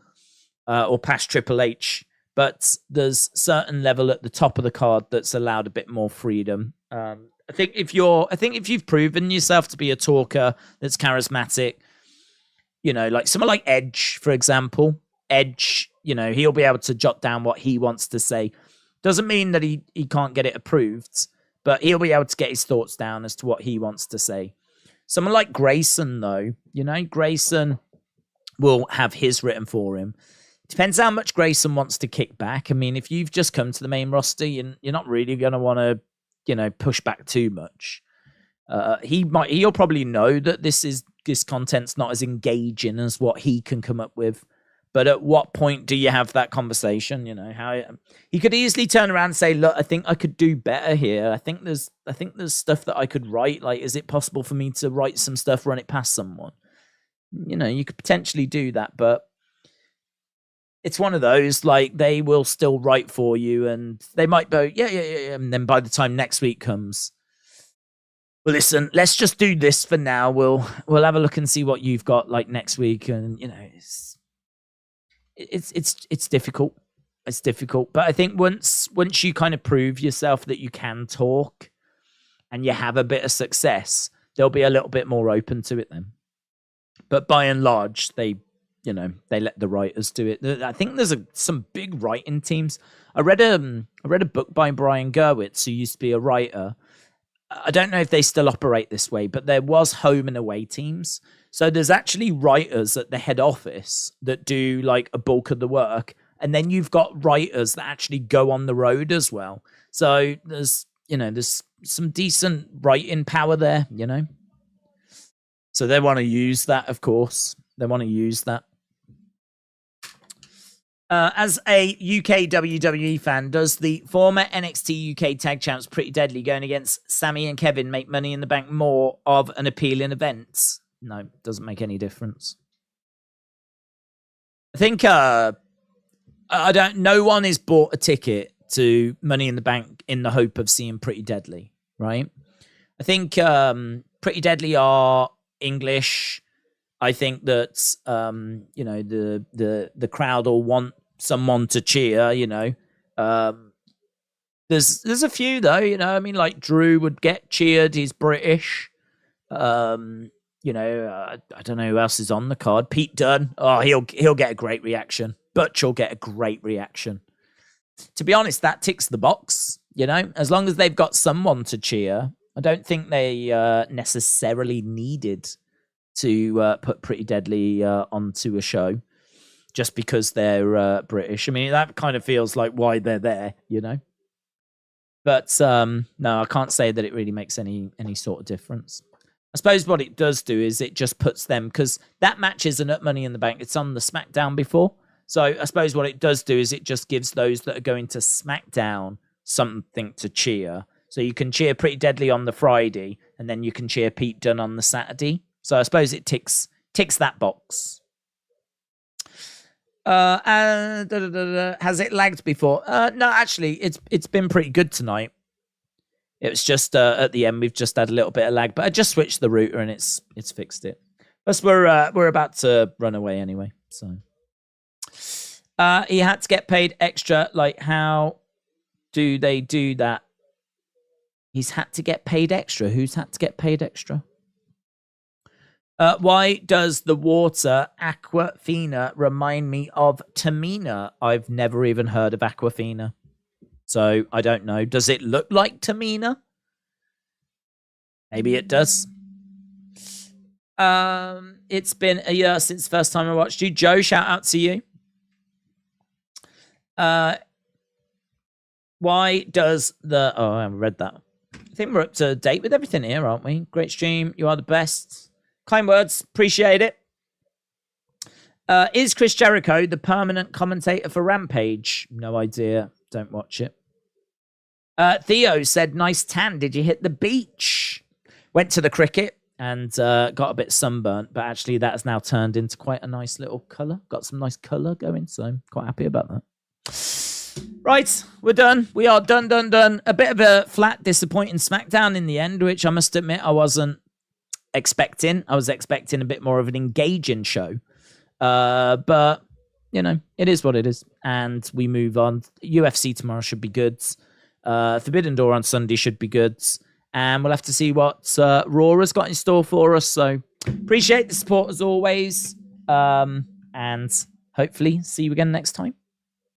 or past Triple H. But there's certain level at the top of the card that's allowed a bit more freedom. I think if you've proven yourself to be a talker that's charismatic, like someone like Edge, for example. Edge, he'll be able to jot down what he wants to say. Doesn't mean that he can't get it approved, but he'll be able to get his thoughts down as to what he wants to say. Someone like Grayson, though, Grayson will have his written for him. Depends how much Grayson wants to kick back. I mean, if you've just come to the main roster, you're not really going to want to, push back too much. He'll probably know that this content's not as engaging as what he can come up with. But at what point do you have that conversation? How he could easily turn around and say, "Look, I think I could do better here. I think there's stuff that I could write. Like, is it possible for me to write some stuff, run it past someone?" You could potentially do that, but it's one of those, like, they will still write for you and they might go, yeah. And then by the time next week comes, well, listen, let's just do this for now. We'll have a look and see what you've got like next week. And, it's difficult. It's difficult. But I think once you kind of prove yourself that you can talk and you have a bit of success, they'll be a little bit more open to it then. But by and large, they let the writers do it. I think there's some big writing teams. I read a book by Brian Gerwitz, who used to be a writer. I don't know if they still operate this way, but there was home and away teams. So there's actually writers at the head office that do like a bulk of the work. And then you've got writers that actually go on the road as well. So there's some decent writing power there, So they want to use that, of course. They want to use that. As a UK WWE fan, does the former NXT UK Tag Champs Pretty Deadly going against Sammy and Kevin make Money in the Bank more of an appealing event? No, doesn't make any difference. I think no one has bought a ticket to Money in the Bank in the hope of seeing Pretty Deadly, right? I think Pretty Deadly are English. I think that the crowd will want someone to cheer. There's a few though. I mean, like Drew would get cheered. He's British. I don't know who else is on the card. Pete Dunne. Oh, he'll get a great reaction. Butch will get a great reaction. To be honest, that ticks the box. As long as they've got someone to cheer, I don't think they necessarily needed to put Pretty Deadly onto a show just because they're British. I mean, that kind of feels like why they're there, But no, I can't say that it really makes any sort of difference. I suppose what it does do is it just puts them, because that match isn't at Money in the Bank. It's on the SmackDown before. So I suppose what it does do is it just gives those that are going to SmackDown something to cheer. So you can cheer Pretty Deadly on the Friday, and then you can cheer Pete Dunne on the Saturday. So I suppose it ticks that box. Has it lagged before? No, actually, it's been pretty good tonight. It was just at the end we've just had a little bit of lag, but I just switched the router and it's fixed it. Plus, we're about to run away anyway. So, he had to get paid extra. Like, how do they do that? He's had to get paid extra. Who's had to get paid extra? Why does the water Aquafina remind me of Tamina? I've never even heard of Aquafina, so I don't know. Does it look like Tamina? Maybe it does. It's been a year since the first time I watched you. Joe, shout out to you. Why does the... Oh, I haven't read that. I think we're up to date with everything here, aren't we? Great stream. You are the best. Kind words. Appreciate it. Is Chris Jericho the permanent commentator for Rampage? No idea. Don't watch it. Theo said, nice tan. Did you hit the beach? Went to the cricket and got a bit sunburnt, but actually that has now turned into quite a nice little colour. Got some nice colour going, so I'm quite happy about that. Right, we're done. We are done. A bit of a flat, disappointing SmackDown in the end, which I must admit I wasn't expecting. I was expecting a bit more of an engaging show. But, you know, it is what it is. And we move on. UFC tomorrow should be good. Forbidden Door on Sunday should be good. And we'll have to see what Raw has got in store for us. So appreciate the support as always. And hopefully see you again next time.